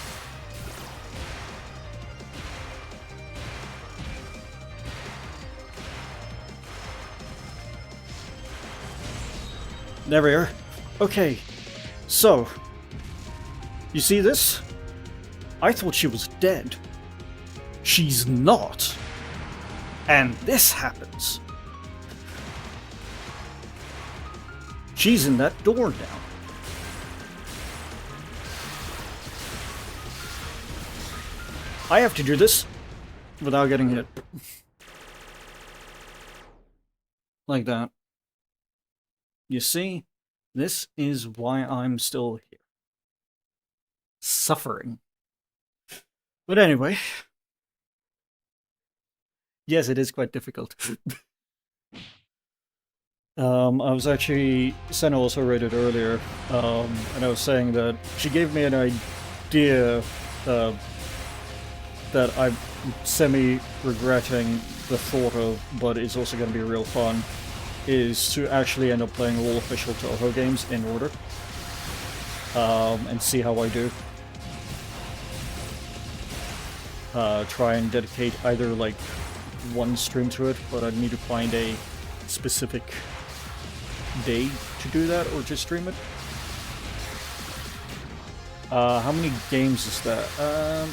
There we are. Okay, so, you see this? I thought she was dead. She's not. And this happens. She's in that door now. I have to do this without getting hit. Like that. You see, this is why I'm still here. Suffering. But anyway. Yes, it is quite difficult. I was actually, Senna also read it earlier, and I was saying that she gave me an idea that I'm semi-regretting the thought of, but it's also going to be real fun, is to actually end up playing all official Touhou games in order, and see how I do. Try and dedicate either like one stream to it, but I'd need to find a specific day to do that, or to stream it. How many games is that?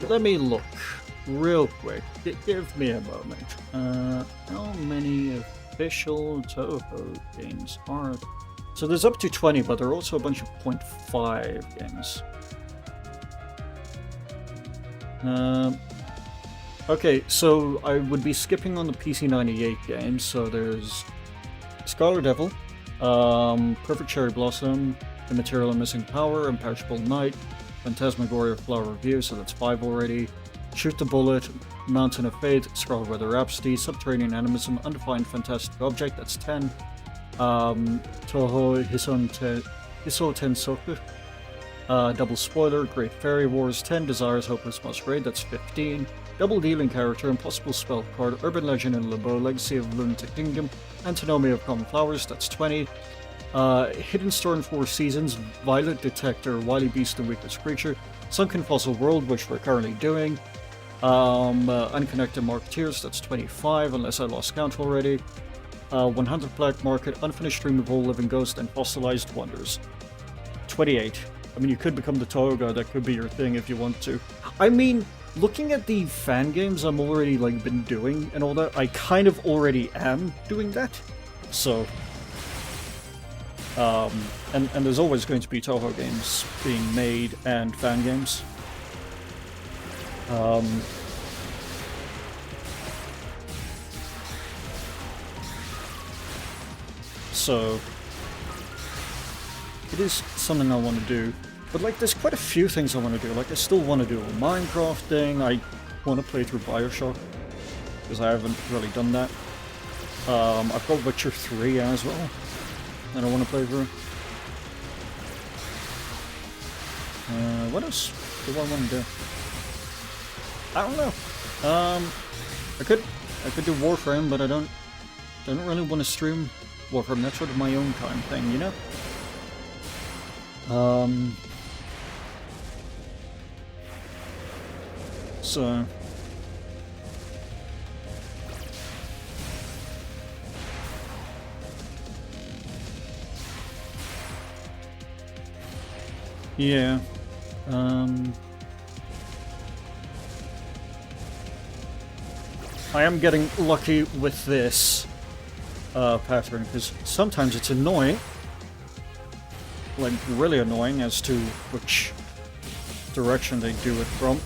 Let me look real quick. Give me a moment. How many official Touhou games are there? So there's up to 20, but there are also a bunch of 0.5 games. Okay, so I would be skipping on the PC98 games. So there's Scarlet Devil, Perfect Cherry Blossom, Immaterial and Missing Power, Imperishable Night, Phantasmagoria Flower Review, so that's 5 already. Shoot the Bullet, Mountain of Fate, Scarlet Weather Rhapsody, Subterranean Animism, Undefined Fantastic Object, that's 10. Touhou Hiso Tensoku, Double Spoiler, Great Fairy Wars, 10. Desires Hopeless Masquerade, that's 15. Double Dealing Character, Impossible Spell Card, Urban Legend in Limbo, Legacy of Lunatic Kingdom, Antinomy of Common Flowers, that's 20. Hidden Storm 4 Seasons, Violet Detector, Wily Beast and Weakless Creature, Sunken Fossil World, which we're currently doing, Unconnected Marketeers, that's 25, unless I lost count already, 100 Black Market, Unfinished Dream of All Living Ghost, and Fossilized Wonders, 28. I mean, you could become the Touhou guy, that could be your thing if you want to. I mean, looking at the fan games I'm already, like, been doing and all that, I kind of already am doing that, so... and there's always going to be Touhou games being made and fan games. So it is something I want to do, but like there's quite a few things I want to do. Like I still want to do a Minecraft thing. I want to play through BioShock because I haven't really done that. I've got Witcher 3 as well. I don't want to play through. What else do I want to do? I don't know. I could do Warframe, but I don't really want to stream Warframe. That's sort of my own time thing, you know? So... yeah. I am getting lucky with this, pattern, because sometimes it's annoying, like really annoying as to which direction they do it from.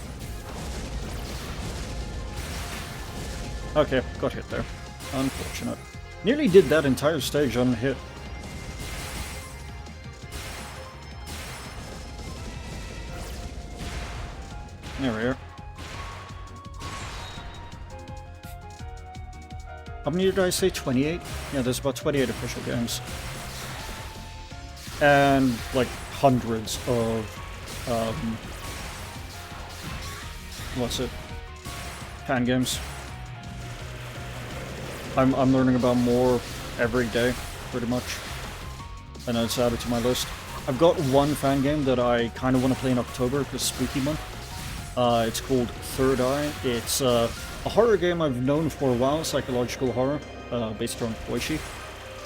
Okay, got hit there. Unfortunate. Nearly did that entire stage unhit. There we are. How many did I say? 28? Yeah, there's about 28 official games. And, like, hundreds of, what's it? Fan games. I'm learning about more every day, pretty much. And it's added to my list. I've got one fan game that I kind of want to play in October, because spooky month. It's called Third Eye. It's a horror game I've known for a while, psychological horror, based on Koichi.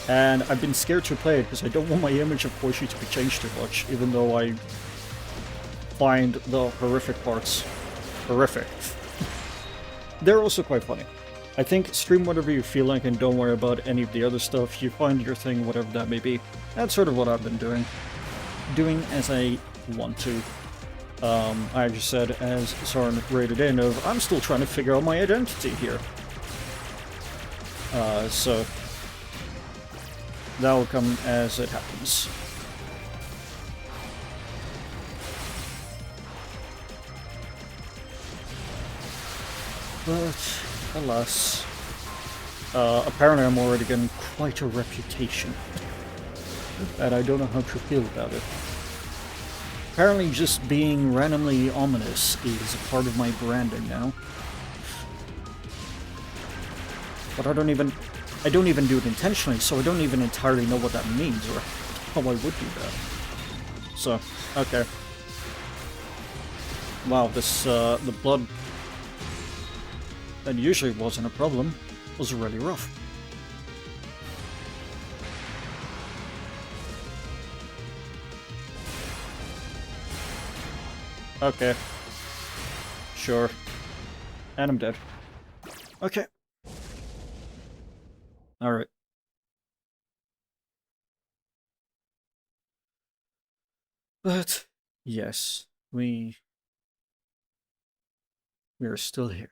And I've been scared to play it because I don't want my image of Koichi to be changed too much, even though I find the horrific parts horrific. They're also quite funny. I think stream whatever you feel like and don't worry about any of the other stuff. You find your thing, whatever that may be. That's sort of what I've been doing. Doing as I want to. I just said, as Soren rated in, of I'm still trying to figure out my identity here. So that will come as it happens. But alas, apparently I'm already getting quite a reputation, and I don't know how to feel about it. Apparently just being randomly ominous is a part of my branding now. But I don't even do it intentionally, so I don't even entirely know what that means, or how I would do that. So, okay. Wow, this, the blood that usually wasn't a problem was really rough. Okay. Sure. And I'm dead. Okay. Alright. But, yes, we are still here.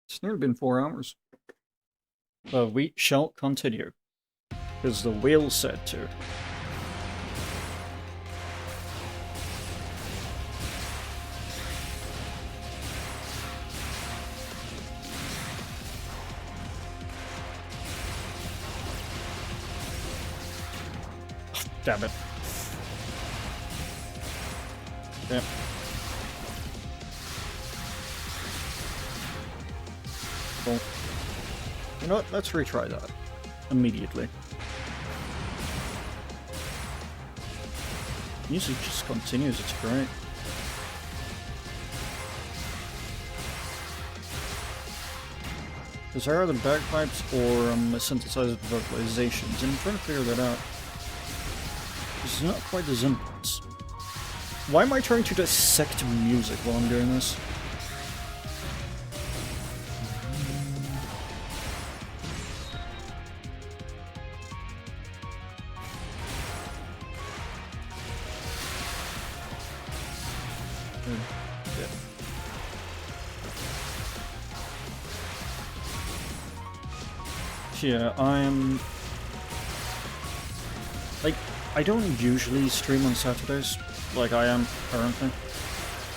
It's nearly been 4 hours. But we shall continue. Because the whale said to. Damn it. Damn. Well, you know what? Let's retry that. Immediately. Music just continues, it's great. Is there either bagpipes or synthesized vocalizations? And I'm trying to figure that out. This is not quite the simplest. Why am I trying to dissect music while I'm doing this? Yeah, I'm... like, I don't usually stream on Saturdays, like I am currently,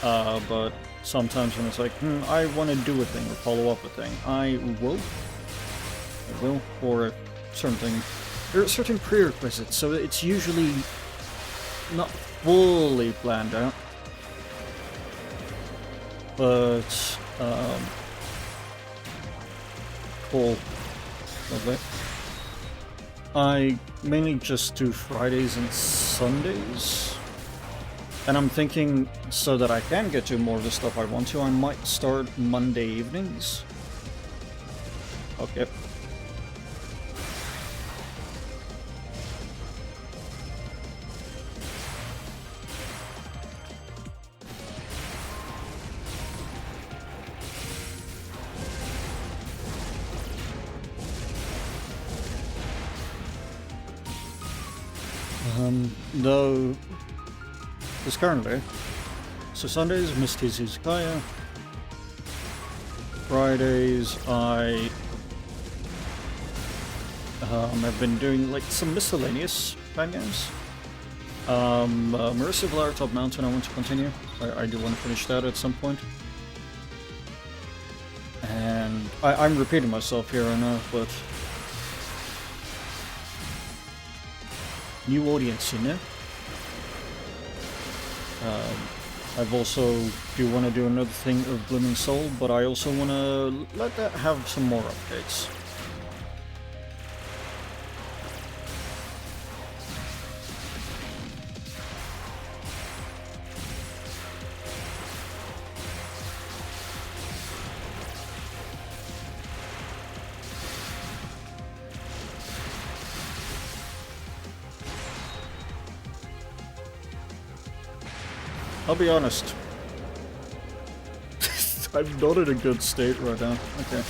but sometimes when it's like, I want to do a thing or follow up a thing, I will for a certain thing. There are certain prerequisites, so it's usually not fully planned out, but, cool. Lovely. I mainly just do Fridays and Sundays. And I'm thinking, so that I can get to more of the stuff I want to, I might start Monday evenings. Okay. Though, because currently, so Sundays, Misty Izakaya. Fridays, I have been doing like some miscellaneous fan games. Marissa Valera Top Mountain, I want to continue. I do want to finish that at some point. And I'm repeating myself here, I know, but new audience, you know? I've also do want to do another thing of Blooming Soul, but I also want to let that have some more updates. I'll be honest. I'm not in a good state right now. Okay.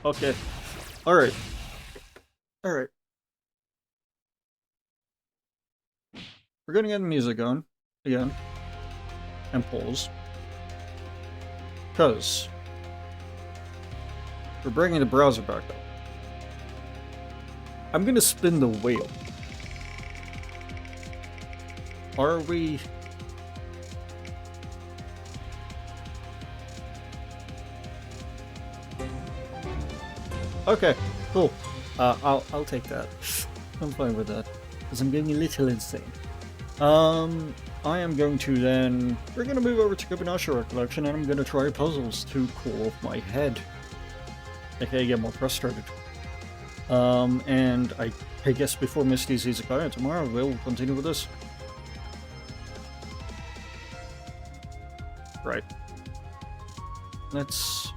Okay. Alright. Alright. We're gonna get the music on. Again. And pause. Because we're bringing the browser back up. I'm gonna spin the wheel. Are we... Okay, cool. I'll take that. I'm fine with that. Because I'm getting a little insane. I am going to then... We're going to move over to Kubinashi Recollection, and I'm going to try puzzles to cool off my head. Okay, get more frustrated. And I guess before Misty's Izakaya tomorrow, we'll continue with this. Right. Let's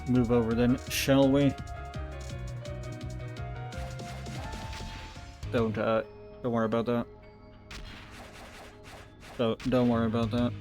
move over then, shall we? Don't worry about that. Don't worry about that.